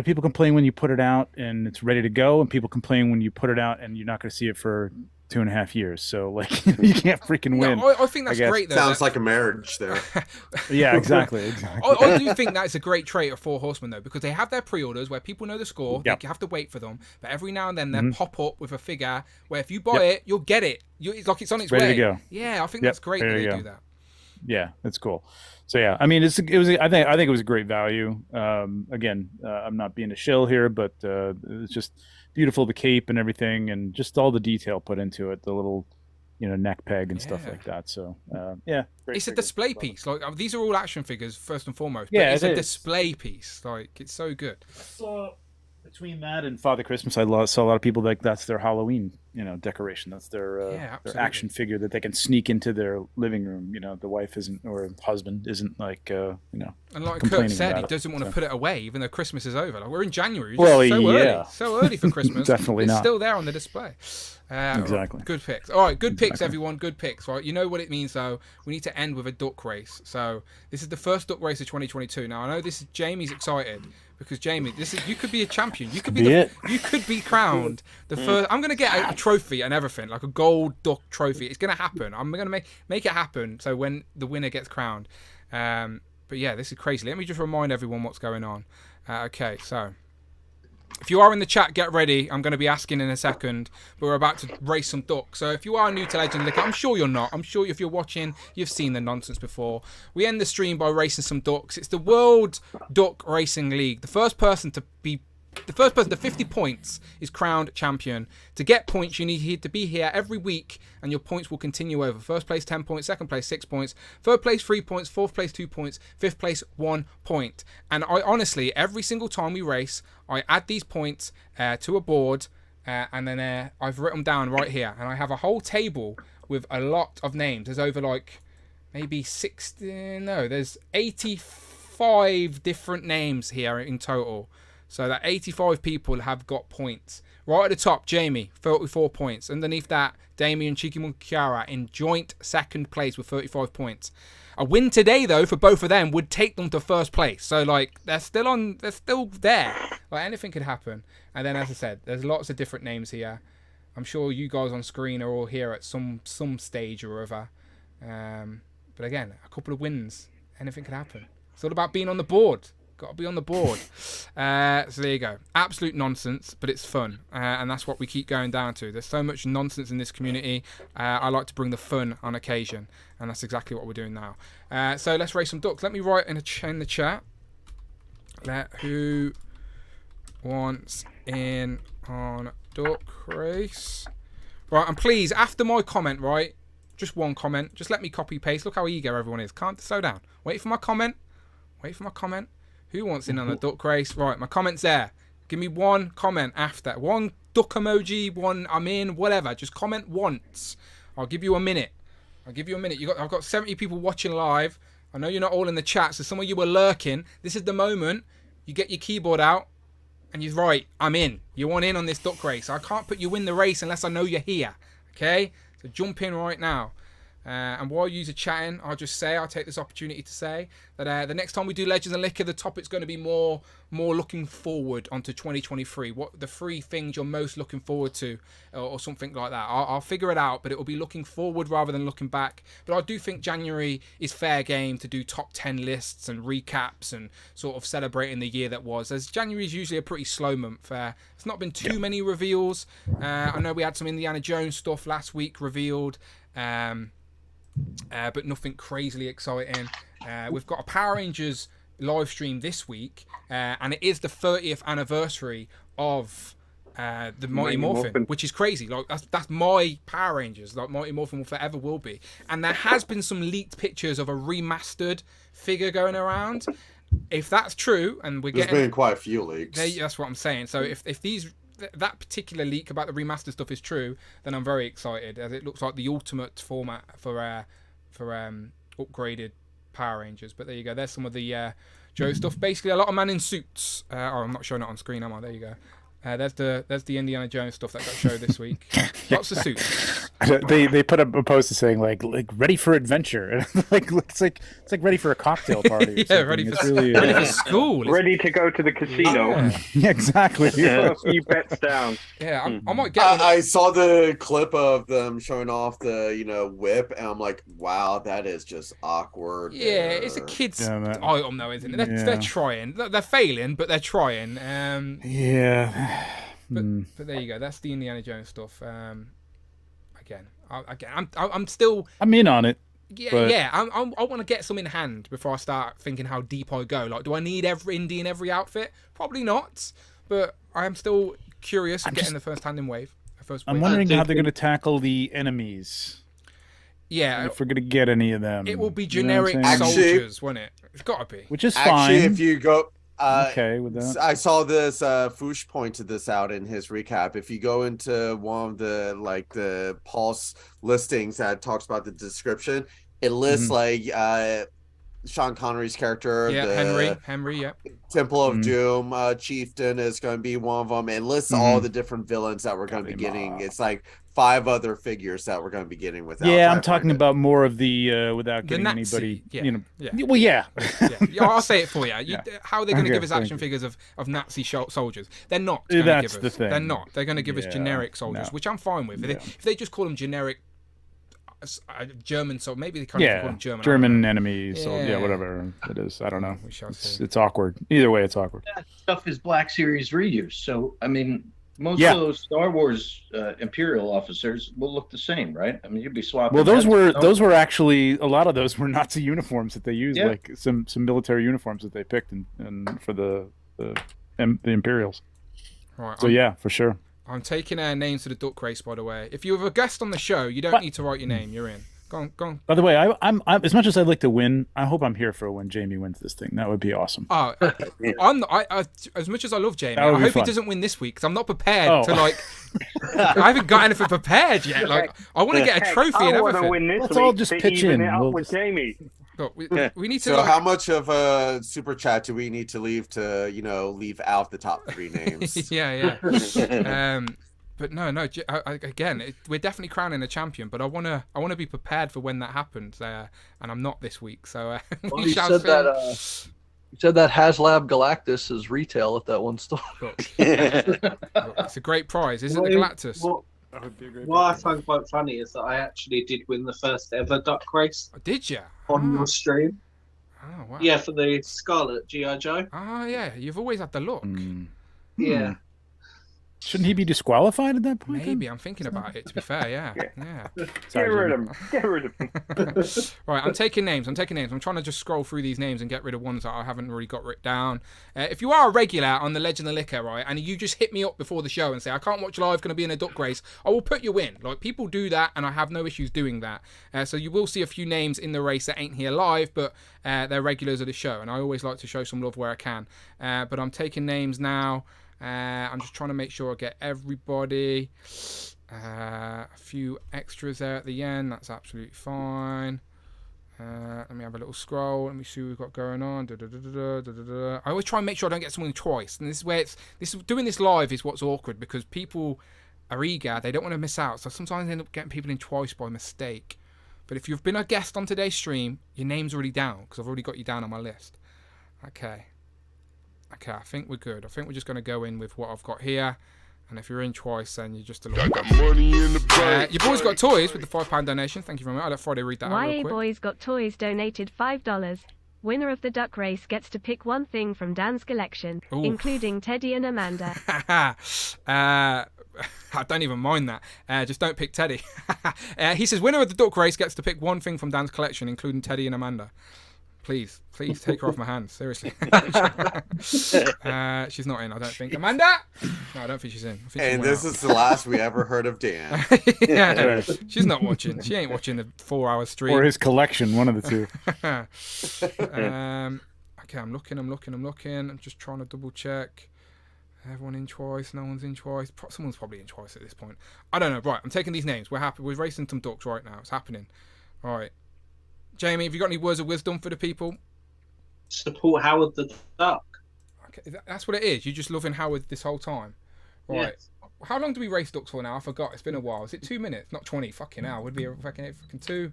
people complain when you put it out and it's ready to go, and people complain when you put it out and you're not going to see it for 2.5 years. So like you can't freaking win. No, I think that's great though. Sounds like a marriage there. Yeah, exactly. I do think that's a great trait of 4 Horsemen though, because they have their pre-orders where people know the score. Yep. They have to wait for them, but every now and then they pop up with a figure where if you buy it, you'll get it. It's like it's on its ready way. To go. Yeah, I think that's great that they do that. Yeah, that's cool. So yeah, I mean, I think it was a great value. Again, I'm not being a shill here, but it's just beautiful, the cape and everything, and just all the detail put into it, the little neck peg and stuff like that. So it's a display piece. Like these are all action figures first and foremost, but it's a display piece. Like it's so good. So between that and Father Christmas, I saw a lot of people like that's their Halloween decoration. That's their action figure that they can sneak into their living room. The wife isn't, or husband isn't like And like Kurt said, he doesn't want to put it away, even though Christmas is over. Like we're in January. So early for Christmas. Definitely it's not. Still there on the display. Exactly. Good picks. All right, good picks, everyone. Good picks. Right, you know what it means though. We need to end with a duck race. So this is the first duck race of 2022. Now I know this is Jamie's excited because Jamie, you could be a champion. You could be you could be crowned the first. I'm gonna get a trophy and everything, like a gold duck trophy. It's gonna happen. I'm gonna make it happen. So when the winner gets crowned. But yeah, this is crazy. Let me just remind everyone what's going on. Okay, so If you are in the chat, get ready. I'm going to be asking in a second, but we're about to race some ducks. So if you are new to Legend Liquor, I'm sure you're not. I'm sure if you're watching, you've seen the nonsense before. We end the stream by racing some ducks. It's the World Duck Racing League. The first person to 50 points is crowned champion. To get points, you need to be here every week, and your points will continue over. First place, 10 points. Second place, 6 points. Third place, 3 points. Fourth place, 2 points. Fifth place, 1 point. And I honestly, every single time we race, I add these points to a board, and then I've written them down right here. And I have a whole table with a lot of names. There's over like maybe 60, no, there's 85 different names here in total. So that 85 people have got points. Right at the top, Jamie, 34 points. Underneath that, Damien Chikimunkiara in joint second place with 35 points. A win today, though, for both of them would take them to first place. So, like, they're still there. Like, anything could happen. And then, as I said, there's lots of different names here. I'm sure you guys on screen are all here at some stage or other. But again, a couple of wins. Anything could happen. It's all about being on the board. Got to be on the board. So there you go. Absolute nonsense, but it's fun. And that's what we keep going down to. There's so much nonsense in this community. I like to bring the fun on occasion. And that's exactly what we're doing now. So let's race some ducks. Let me write in the chat. Who wants in on duck race? Right, and please, after my comment, right? Just one comment. Just let me copy paste. Look how eager everyone is. Can't slow down. Wait for my comment. Wait for my comment. Who wants in on a duck race? Right, my comment's there. Give me one comment after. One duck emoji, one I'm in, whatever. Just comment once. I'll give you a minute. I've got 70 people watching live. I know you're not all in the chat, so some of you are lurking. This is the moment. You get your keyboard out and you're right, I'm in. You want in on this duck race. I can't put you in the race unless I know you're here. Okay? So jump in right now. And while you are chatting, I'll take this opportunity to say that the next time we do Legends and Liquor, the topic's going to be more looking forward onto 2023. What the 3 things you're most looking forward to, or something like that. I'll figure it out, but it will be looking forward rather than looking back. But I do think January is fair game to do top 10 lists and recaps and sort of celebrating the year that was. As January is usually a pretty slow month. It's not been too many reveals. I know we had some Indiana Jones stuff last week revealed. But nothing crazily exciting. We've got a Power Rangers live stream this week, and it is the 30th anniversary of the Mighty Morphin, which is crazy. Like that's my Power Rangers. Like Mighty Morphin will forever will be. And there has been some leaked pictures of a remastered figure going around. If that's true, and there's been quite a few leaks. That's what I'm saying. So if that particular leak about the remastered stuff is true, then I'm very excited, as it looks like the ultimate format for upgraded Power Rangers. But there you go. There's some of the Joe stuff. Basically, a lot of men in suits. I'm not showing it on screen, am I? There you go. There's the Indiana Jones stuff that got showed this week. Lots of suits. They put up a post saying like ready for adventure, and it's like ready for a cocktail party. Yeah, ready for school. Ready to go to the casino. Yeah, exactly. Put a few bets down. Yeah, I might get. I saw the clip of them showing off the whip, and I'm like, wow, that is just awkward. Yeah, it's a kid's item though, isn't it? They're trying. They're failing, but they're trying. Yeah. But there you go. That's the Indiana Jones stuff. Again, I'm still. I'm in on it. Yeah. I want to get some in hand before I start thinking how deep I go. Like, do I need every indie in every outfit? Probably not. But I am still curious of getting the first hand in wave. I'm wondering how they're going to tackle the enemies. Yeah, and if we're going to get any of them, it will be generic soldiers, won't it? It's got to be. Which is fine. Actually, if you go. Okay with that. I saw this. Foosh pointed this out in his recap. If you go into one of the Pulse listings that talks about the description, it lists Sean Connery's character, Henry, yeah. Temple of Doom chieftain is going to be one of them, and lists all the different villains that we're going to be getting. It's like 5 other figures that we're going to be getting without. Yeah, I'm talking about more of the without getting anybody. Well, yeah. I'll say it for you. How are they going to give us action figures of Nazi soldiers? They're not going to give us. They're not. They're going to give us generic soldiers, which I'm fine with. If they just call them generic German, so maybe they can't even call them German. German enemy. Yeah. So yeah, whatever it is. I don't know. We shall see. It's awkward. Either way, it's awkward. That stuff is Black Series reuse. So I mean, most of those Star Wars Imperial officers will look the same, right? I mean, you'd be swapping. Well, those were actually, a lot of those were Nazi uniforms that they used, like some military uniforms that they picked and for the Imperials. Right. So yeah, for sure. I'm taking names for the duck race, by the way. If you're a guest on the show, you don't need to write your name. You're in. Go on. By the way, I'm as much as I'd like to win, I hope I'm here for when Jamie wins this thing. That would be awesome. Oh, as much as I love Jamie, I hope he doesn't win this week because I'm not prepared to like. I haven't got anything prepared yet. Like I want to get a trophy and everything. Win this Let's week all just to pitch even in. it up with Jamie. Look, we need to. So how much of a super chat do we need to leave to leave out the top 3 names? yeah. But no. Again, we're definitely crowning a champion. But I wanna be prepared for when that happens. And I'm not this week. So you said that HasLab Galactus is retail at that one store. It's a great prize, isn't it, Galactus? What I find quite funny is that I actually did win the first ever duck race. Did you? On your stream. Oh, wow. Yeah, for the Scarlet G.I. Joe. Oh, yeah. You've always had the look. Yeah. Shouldn't he be disqualified at that point? Maybe. I'm thinking about it, to be fair. Yeah. Get rid of him. Get rid of him. Right, I'm taking names. I'm trying to just scroll through these names and get rid of ones that I haven't already got written down. If you are a regular on the Legend of Liquor, right, and you just hit me up before the show and say, I can't watch live, going to be in a duck race, I will put you in. Like, people do that, and I have no issues doing that. So you will see a few names in the race that ain't here live, but they're regulars of the show, and I always like to show some love where I can. But I'm taking names now. I'm just trying to make sure I get everybody. A few extras there at the end. That's absolutely fine. Let me have a little scroll. Let me see what we've got going on. I always try and make sure I don't get someone twice. And this is where doing this live is what's awkward because people are eager. They don't want to miss out. So sometimes I end up getting people in twice by mistake. But if you've been a guest on today's stream, your name's already down because I've already got you down on my list. Okay, I think we're good. I think we're just going to go in with what I've got here. And if you're in twice, then you're just a little bit. Your boys got toys with the £5 donation. Thank you very much. I'll let Friday read that out real YA quick. Boys Got Toys donated $5. Winner of the duck race gets to pick one thing from Dan's collection, including Teddy and Amanda. I don't even mind that. Just don't pick Teddy. He says, winner of the duck race gets to pick one thing from Dan's collection, including Teddy and Amanda. Please take her off my hands. Seriously. She's not in, I don't think. Amanda? No, I don't think she's in. And this is the last we ever heard of Dan. Yeah, she's not watching. She ain't watching the 4-hour stream. Or his collection, one of the two. Okay, I'm looking. I'm just trying to double check. Everyone in twice, no one's in twice. Someone's probably in twice at this point. I don't know. Right, I'm taking these names. We're happy. We're racing some ducks right now. It's happening. All right. Jamie, have you got any words of wisdom for the people? Support Howard the Duck. Okay, that's what it is. You're just loving Howard this whole time. Right. Yes. How long do we race ducks for now? I forgot. It's been a while. Is it 2 minutes? Not 20. Fucking hell. Would be a fucking 2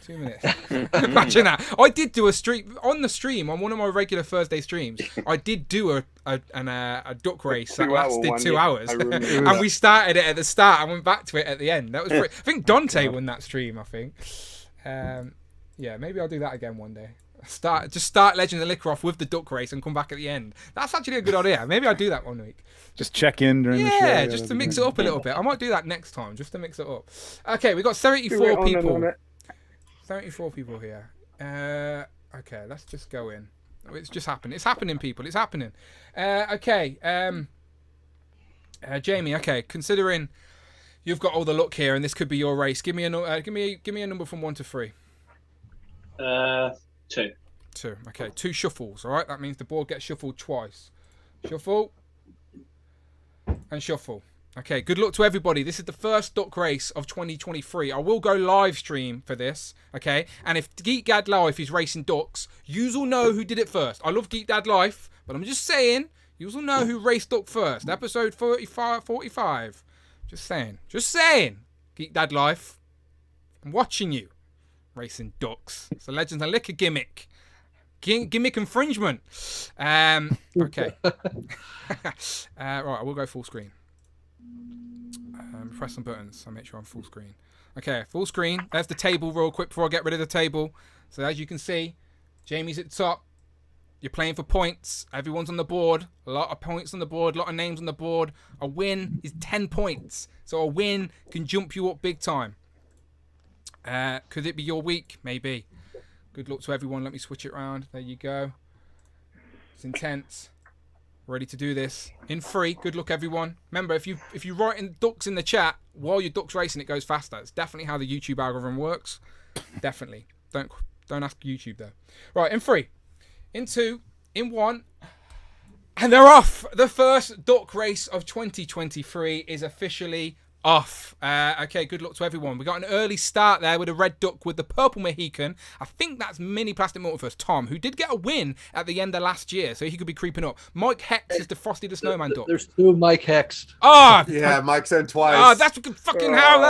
minutes. Imagine that. I did do a stream on the stream on one of my regular Thursday streams. I did do a duck race that lasted 2 hours, and we started it at the start and went back to it at the end. That was I think Dante won that stream. I think. Yeah, maybe I'll do that again one day. Start Legend of Liquor off with the duck race and come back at the end. That's actually a good idea. Maybe I'll do that one week. Just check in during the show. Yeah, just to mix it up a little bit. I might do that next time, just to mix it up. Okay, we've got 74 people. 74 people here. Okay, let's just go in. It's just happening. It's happening, people. It's happening. Okay. Jamie. Okay, considering you've got all the luck here, and this could be your race. Give me a number from 1 to 3. 2. 2. Okay, 2 shuffles. All right, that means the board gets shuffled twice. Shuffle and shuffle. Okay, good luck to everybody. This is the first duck race of 2023. I will go live stream for this, okay? And if Geek Dad Life is racing ducks, yous will know who did it first. I love Geek Dad Life, but I'm just saying, yous will know who raced duck first. Episode 45. Just saying. Geek Dad Life, I'm watching you. Racing ducks. It's a Legends of Liquor gimmick. Gimmick infringement. Okay. Right, I will go full screen. press some buttons. So make sure I'm full screen. Okay, full screen. There's the table real quick before I get rid of the table. So as you can see, Jamie's at the top. You're playing for points. Everyone's on the board. A lot of points on the board. A lot of names on the board. A win is 10 points. So a win can jump you up big time. Could it be your week? Maybe. Good luck to everyone. Let me switch it around. There you go. It's intense. Ready to do this in 3. Good luck, everyone. Remember, if you write in ducks in the chat while your duck's racing, it goes faster. It's definitely how the YouTube algorithm works. Definitely. Don't ask YouTube though. Right, in 3, in 2, in 1, and they're off. The first duck race of 2023 is officially off. Okay, good luck to everyone. We got an early start there with a red duck with the purple Mohican. I think that's Mini Plastic Multiverse Tom, who did get a win at the end of last year, so he could be creeping up. Mike Hex is the Frosty the Snowman duck. There's 2 Mike Hex. Oh, yeah, Mike's in twice. Oh, that's fucking hell.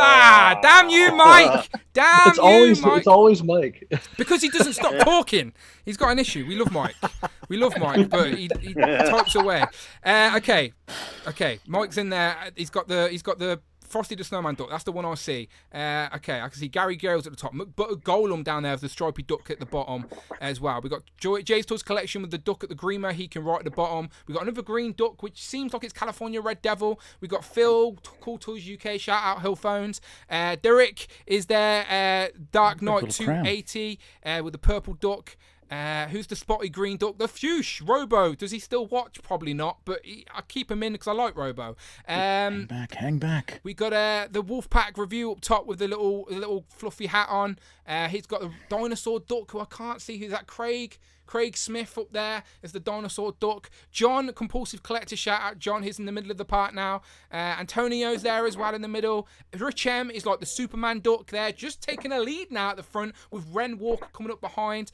Damn you, Mike. Damn Mike. It's always Mike. Because he doesn't stop talking. He's got an issue. We love Mike. But he types away. Okay. Mike's in there. He's got the Frosty the Snowman duck. That's the one I see. Okay, I can see Gary Girls at the top. McButter Golem down there with the stripy duck at the bottom as well. We got Jay's Toys Collection with the duck at the green Mohican right at the bottom. We got another green duck, which seems like it's California Red Devil. We got Phil, Cool Toys UK, shout out Hill Phones. Derek is there. Dark Knight 280 with the purple duck. Who's the spotty green duck? The Fuchs, Robo. Does he still watch? Probably not, but I keep him in because I like Robo. Hang back. We got the Wolfpack review up top with the little fluffy hat on. He's got the dinosaur duck, who I can't see. Who's that? Craig Smith up there is the dinosaur duck. John, Compulsive Collector, shout out John. He's in the middle of the part now. Antonio's there as well in the middle. Rich M is like the Superman duck there, just taking a lead now at the front with Ren Walker coming up behind.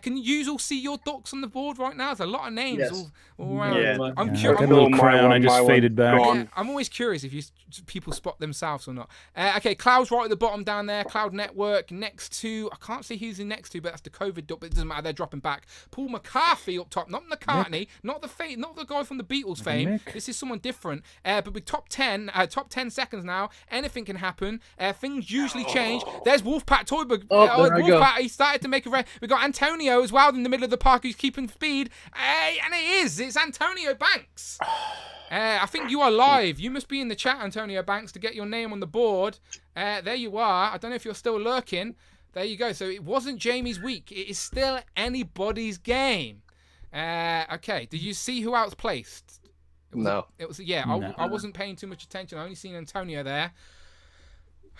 Can you all see your ducks on the board right now? There's a lot of names all around. Yeah. I'm curious. I got a little crown. I just faded back. Yeah, I'm always curious if people spot themselves or not. Okay, Cloud's right at the bottom down there. Cloud Network next to, I can't see who's in next to, but that's the COVID duck, but it doesn't matter. They're dropping back. Paul McCarthy up top, not McCartney, not the guy from the Beatles fame. This is someone different. But with top 10 seconds now, anything can happen. Things usually change. There's Wolfpack Toyberg. Wolfpack, he started to make a red. We got Antonio as well in the middle of the park who's keeping speed. And it's Antonio Banks. I think you are live. You must be in the chat, Antonio Banks, to get your name on the board. There you are. I don't know if you're still lurking. There you go. So it wasn't Jamie's week. It is still anybody's game. Okay. Did you see who else placed? No. It was No. I wasn't paying too much attention. I only seen Antonio there.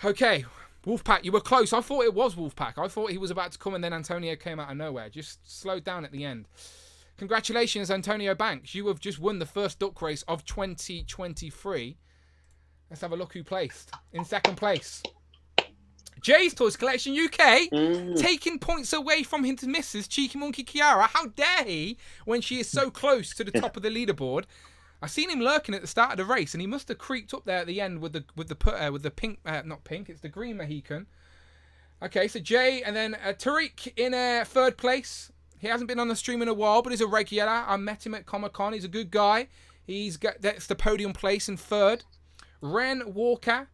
Okay. Wolfpack, you were close. I thought it was Wolfpack. I thought he was about to come and then Antonio came out of nowhere. Just slowed down at the end. Congratulations, Antonio Banks. You have just won the first duck race of 2023. Let's have a look who placed. In second place, Jay's Toys Collection UK, taking points away from his missus, Cheeky Monkey Kiara. How dare he when she is so close to the top of the leaderboard? I seen him lurking at the start of the race, and he must have creeped up there at the end with the pink, not pink, it's the green Mohican. Okay, so Jay, and then Tariq in third place. He hasn't been on the stream in a while, but he's a regular. I met him at Comic-Con. He's a good guy. That's the podium place in third. Ren Walker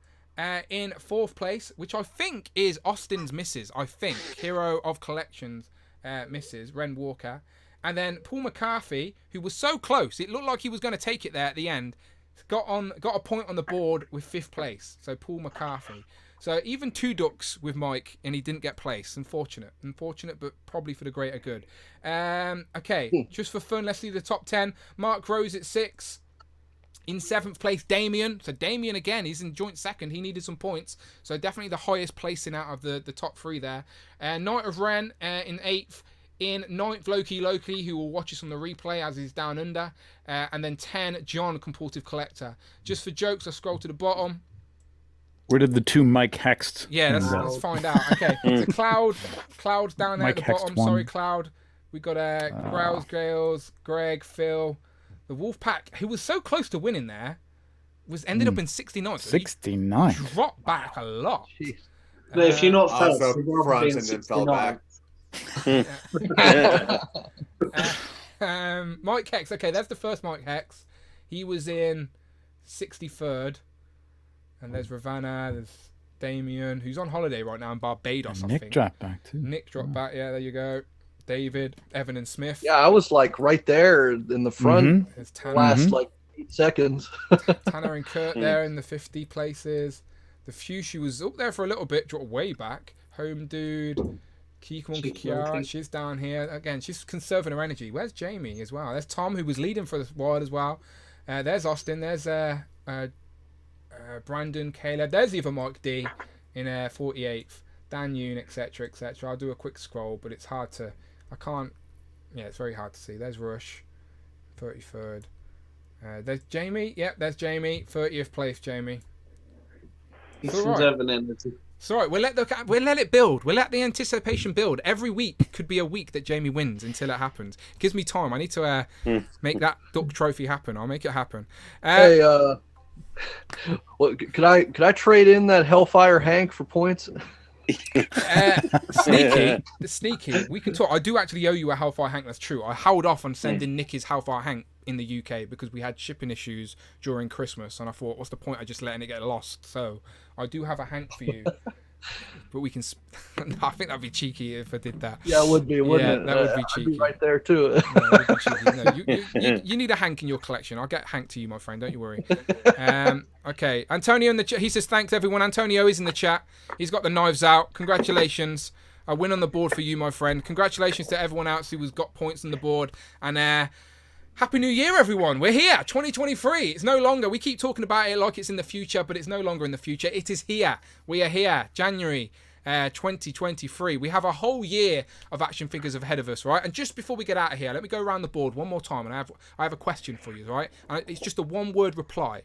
in fourth place, which I think is Austin's missus. I think Hero of Collections missus Ren Walker, and then Paul McCarthy, who was so close, it looked like he was going to take it there at the end. Got a point on the board with fifth place. So Paul McCarthy. So even two ducks with Mike, and he didn't get placed. Unfortunate, but probably for the greater good. Okay, just for fun, let's see the top 10. Mark Rose at 6. In 7th place, Damien. So Damien, again, he's in joint second. He needed some points. So definitely the highest placing out of the top 3 there. Night of Ren in 8th. In 9th, Loki, who will watch us on the replay as he's down under. And then 10, John, Compulsive Collector. Just for jokes, I scroll to the bottom. Where did the two Mike Hexed? Yeah, let's find out. Okay, so Cloud's down there Mike at the bottom. Hexed Sorry, Cloud. We got Growls, Gales, Greg, Phil. The Wolfpack, who was so close to winning there, ended up in 69. So 69. Dropped back a lot. But if you're not first, also you're front being and then fell back. Mike Hex. Okay, that's the first Mike Hex. He was in 63rd. And there's Ravana, there's Damien, who's on holiday right now in Barbados, And I Nick think. dropped back too. Nick dropped back, yeah, there you go. David, Evan and Smith. Yeah, I was like right there in the front. There's The Tanner. last like 8 seconds. Tanner and Kurt there in the 50 places. The Fushi was up there for a little bit, dropped way back. Home Dude, Kikon Kiara, she's down here. Again, she's conserving her energy. Where's Jamie as well? There's Tom, who was leading for the while as well. There's Austin. There's Brandon, Caleb. There's even Mike D in 48th. Dan Yoon, etc., etc. I'll do a quick scroll, but it's hard to... I can't... Yeah, it's very hard to see. There's Rush, 33rd. There's Jamie. Yep, there's Jamie. 30th place, Jamie. He's It's all right. conserving energy. It's all right. We'll let it build. We'll let the anticipation build. Every week could be a week that Jamie wins until it happens. It gives me time. I need to make that Duck Trophy happen. I'll make it happen. Hey, well, could I trade in that Hellfire Hank for points? Sneaky. We can talk. I do actually owe you a Hellfire Hank. That's true. I held off on sending Nick his Hellfire Hank in the UK because we had shipping issues during Christmas, and I thought, what's the point of just letting it get lost? So I do have a Hank for you, but we can. I think that'd be cheeky if I did that. Yeah, it would be, wouldn't it? That would be cheeky. I'd be right there too. No, it would be cheeky. No, you need a Hank in your collection. I'll get Hank to you, my friend. Don't you worry. Okay, Antonio in the chat. He says thanks everyone. Antonio is in the chat. He's got the knives out. Congratulations. A win on the board for you, my friend. Congratulations to everyone else who has got points on the board. And Happy New Year, everyone. We're here. 2023. It's no longer. We keep talking about it like it's in the future, but it's no longer in the future. It is here. We are here. January 2023. We have a whole year of action figures ahead of us, right? And just before we get out of here, let me go around the board one more time. And I have a question for you, right? And it's just a one-word reply.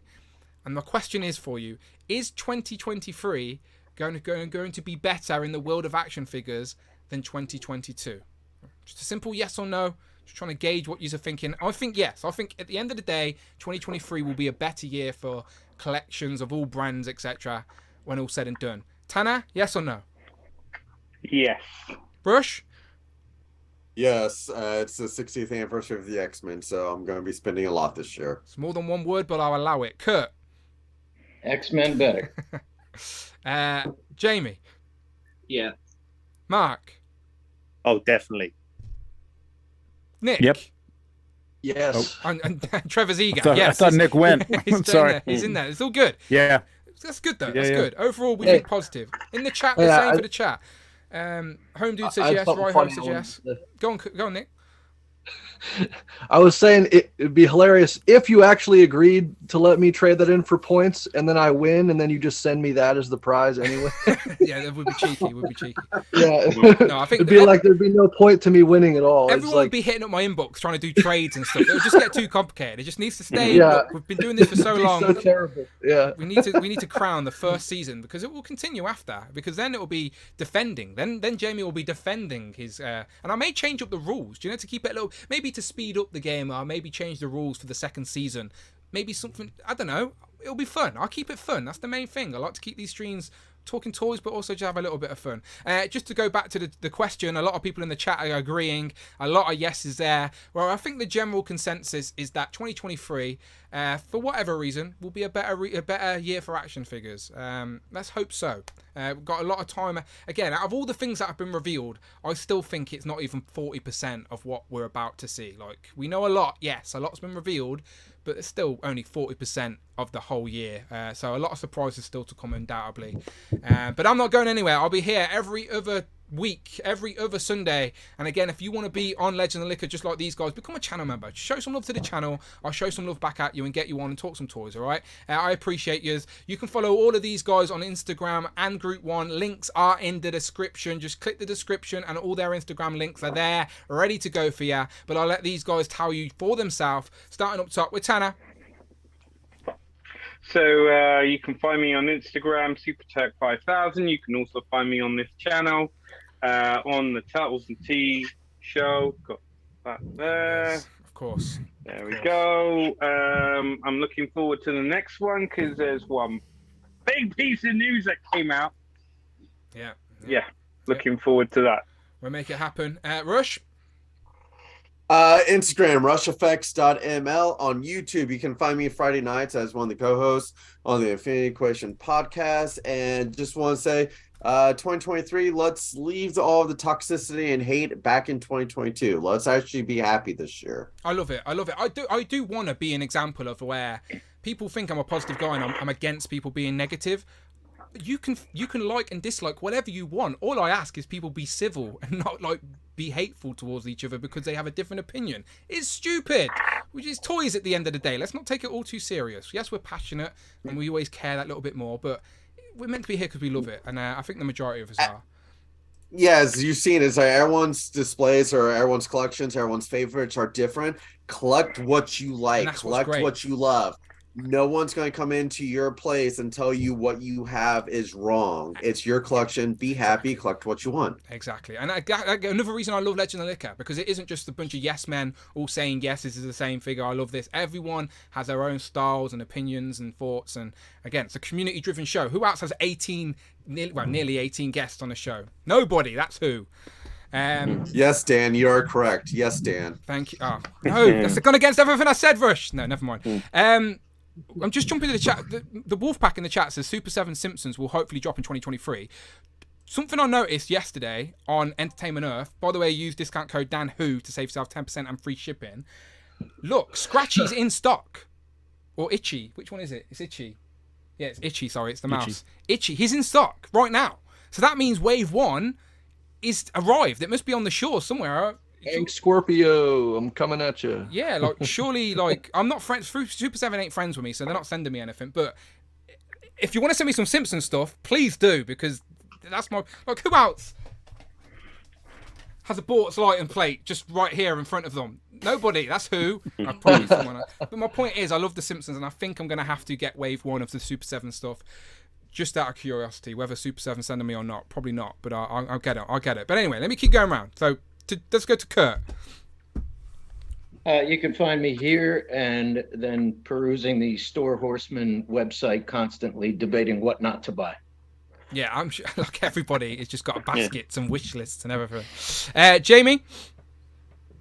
And my question is for you: is 2023 going to be better in the world of action figures than 2022? Just a simple yes or no. Just trying to gauge what you're thinking. I think yes. I think at the end of the day, 2023 will be a better year for collections of all brands, etc. when all said and done. Tanner, yes or no? Yes. Brush? Yes, it's the 60th anniversary of the X-Men, so I'm going to be spending a lot this year. It's more than one word, but I'll allow it. Kurt? X-Men better. Jamie? Yeah. Mark? Oh, definitely. Nick? Yep. Yes. Oh, and Trevor's eager. I thought Nick went. He's Sorry. He's in there. It's all good. Yeah. That's good, though. Yeah, That's yeah. good. Overall, we think positive. In the chat, the same for the chat. Home Dude says yes. Roy says yes. Go on, Nick. I was saying it'd be hilarious if you actually agreed to let me trade that in for points, and then I win, and then you just send me that as the prize anyway. Yeah, that would be cheeky. It would be cheeky. Yeah. No, I think it'd be like there'd be no point to me winning at all. Everyone It's like, would be hitting up my inbox trying to do trades and stuff. It would just get too complicated. It just needs to stay. Yeah. Look, we've been doing this for so it'd be long. so terrible. Yeah. We need to crown the first season because it will continue after. Because then it will be defending. Then Jamie will be defending his. And I may change up the rules. Do you know, to keep it a little, maybe to speed up the game, or maybe change the rules for the second season. Maybe something, I don't know. It'll be fun. I'll keep it fun. That's the main thing. I like to keep these streams talking toys, but also just have a little bit of fun. Just to go back to the question, a lot of people in the chat are agreeing. A lot of yeses there. Well, I think the general consensus is that 2023, for whatever reason, will be a better year for action figures. Let's hope so. We've got a lot of time. Again, out of all the things that have been revealed, I still think it's not even 40% of what we're about to see. Like, we know a lot. Yes, a lot's been revealed, but it's still only 40% of the whole year. So a lot of surprises still to come, undoubtedly. But I'm not going anywhere. I'll be here every other week, every other Sunday. And again, if you want to be on Legend of Liquor just like these guys, become a channel member. Show some love to the channel. I'll show some love back at you and get you on and talk some toys, all right? I appreciate yous. You can follow all of these guys on Instagram and Group 1. Links are in the description. Just click the description and all their Instagram links are there, ready to go for you. But I'll let these guys tell you for themselves. Starting up top with Tanner. So you can find me on Instagram, SuperTech5000. You can also find me on this channel, on the Turtles and Tea show. Got that there. Yes, of course. There we go. I'm looking forward to the next one because there's one big piece of news that came out. Yeah. Yeah, looking forward to that. We'll make it happen. Rush? Instagram, rusheffects.ml. On YouTube, you can find me Friday nights as one of the co-hosts on the Infinity Equation podcast. And just want to say, 2023, let's leave all of the toxicity and hate back in 2022. Let's actually be happy this year. I love it. I do want to be an example of where people think I'm a positive guy and I'm against people being negative. You can like and dislike whatever you want. All I ask is people be civil and not like be hateful towards each other because they have a different opinion. It's stupid. Which is toys at the end of the day. Let's not take it all too serious. Yes, we're passionate and we always care that little bit more, but we're meant to be here because we love it, and I think the majority of us are. Yeah, as you've seen, it's like everyone's displays or everyone's collections, everyone's favorites are different. Collect what you like. Collect what you love. No one's going to come into your place and tell you what you have is wrong. It's your collection. Be happy. Collect what you want. Exactly. And another reason I love Legend of Liquor, because it isn't just a bunch of yes men all saying, yes, this is the same figure. I love this. Everyone has their own styles and opinions and thoughts. And again, it's a community-driven show. Who else has nearly 18 guests on the show? Nobody. That's who. Yes, Dan, you are correct. Yes, Dan. Thank you. Oh, no, that's gone against everything I said, Rush. No, never mind. I'm just jumping to the chat. The Wolfpack in the chat says Super 7 Simpsons will hopefully drop in 2023. Something I noticed yesterday on Entertainment Earth, by the way, use discount code DANWHO to save yourself 10% and free shipping. Look, Scratchy's in stock. Or Itchy. Which one is it? It's Itchy. Yeah, it's Itchy, sorry, it's the mouse. Itchy. He's in stock right now. So that means Wave 1 is arrived. It must be on the shore somewhere. Hank Scorpio, I'm coming at you. Yeah, like surely, like I'm not friends. Super 7 ain't friends with me, so they're not sending me anything. But if you want to send me some Simpsons stuff, please do, because that's my like. Who else has a Bort's light plate just right here in front of them? Nobody. That's who. I probably someone. But my point is, I love the Simpsons, and I think I'm gonna have to get Wave 1 of the Super 7 stuff. Just out of curiosity, whether Super 7 sending me or not, probably not. But I'll get it. I'll get it. But anyway, let me keep going around. So. Let's go to Kurt. You can find me here and then perusing the Store Horseman website constantly, debating what not to buy. Yeah, I'm sure, like everybody, it's just got baskets and wish lists and everything. Jamie?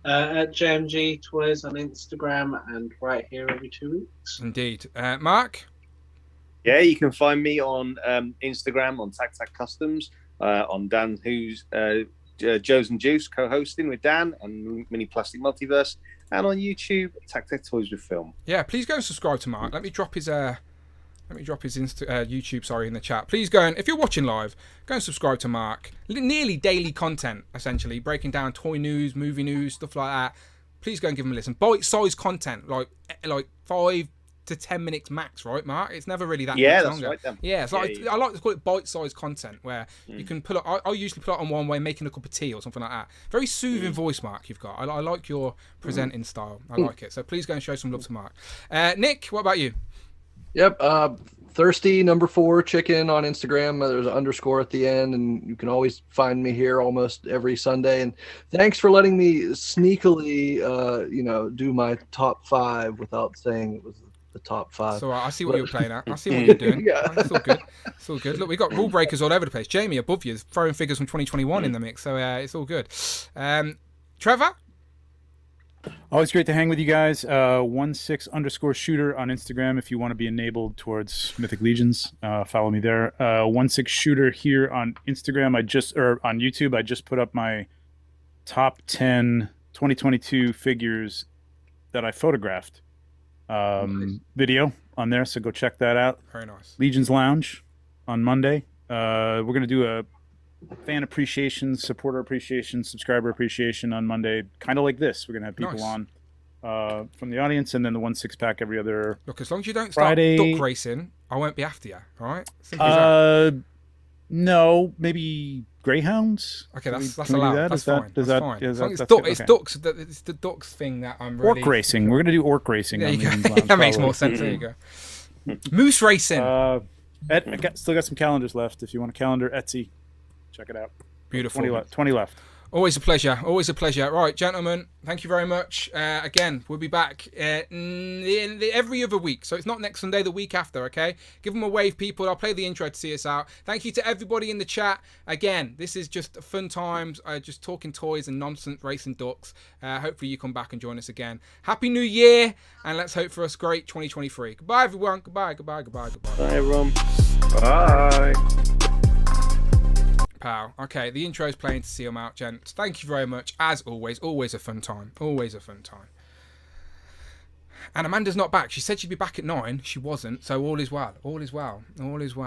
At JMG Toys on Instagram and right here every 2 weeks. Indeed. Mark? Yeah, you can find me on Instagram on Tac Tac Customs, on Dan Who's Joe's and Juice, co-hosting with Dan and Mini Plastic Multiverse, and on YouTube, Tac Tac Toys with Film. Yeah, please go and subscribe to Mark. Let me drop his YouTube, in the chat. Please go and if you're watching live, go and subscribe to Mark. Nearly daily content, essentially breaking down toy news, movie news, stuff like that. Please go and give him a listen. Bite-sized content, like 5 to 10 minutes max, right, Mark? It's never really that much longer. Right, then. Yeah, it's I like to call it bite-sized content where you can pull it. I usually put it on one way, making a cup of tea or something like that. Very soothing voice, Mark. You've got. I like your presenting style. I like it. So please go and show some love to Mark. Nick, what about you? Yep. Thirsty #4 chicken on Instagram. There's an underscore at the end, and you can always find me here almost every Sunday. And thanks for letting me sneakily, do my top 5 without saying it was the top 5. So I see what you're playing at. I see what you're doing. Yeah. It's all good. It's all good. Look, we got rule breakers all over the place. Jamie above you is throwing figures from 2021 in the mix, so it's all good. Trevor? Always great to hang with you guys. 16_shooter on Instagram if you want to be enabled towards Mythic Legions. Follow me there. 16shooter here on Instagram. On YouTube. I just put up my top 10 2022 figures that I photographed. Video on there, so go check that out. Very nice. Legions Lounge on Monday. We're gonna do a fan appreciation, supporter appreciation, subscriber appreciation on Monday, kind of like this. We're gonna have people on from the audience, and then the 1/6 pack every other. Look, as long as you don't start duck racing, I won't be after you. All right? No, maybe greyhounds. Okay, that's allowed. That? That's fine. That's fine. It's ducks. It's the ducks thing that I'm really. Orc racing. We're gonna do orc racing. There you go. That makes more sense. There you go. Moose racing. I still got some calendars left. If you want a calendar, Etsy, check it out. Beautiful. 20 left. Always a pleasure. Always a pleasure. Right, gentlemen, thank you very much. Again, we'll be back every other week. So it's not next Sunday, the week after, okay? Give them a wave, people. I'll play the intro to see us out. Thank you to everybody in the chat. Again, this is just fun times. Just talking toys and nonsense, racing ducks. Hopefully you come back and join us again. Happy New Year, and let's hope for us great 2023. Goodbye, everyone. Goodbye, goodbye, goodbye, goodbye. Bye, everyone. Bye. Pow. Okay, the intro's playing to see them out, gents. Thank you very much. As always a fun time. Always a fun time. And Amanda's not back. She said she'd be back at 9. She wasn't. So all is well. All is well. All is well.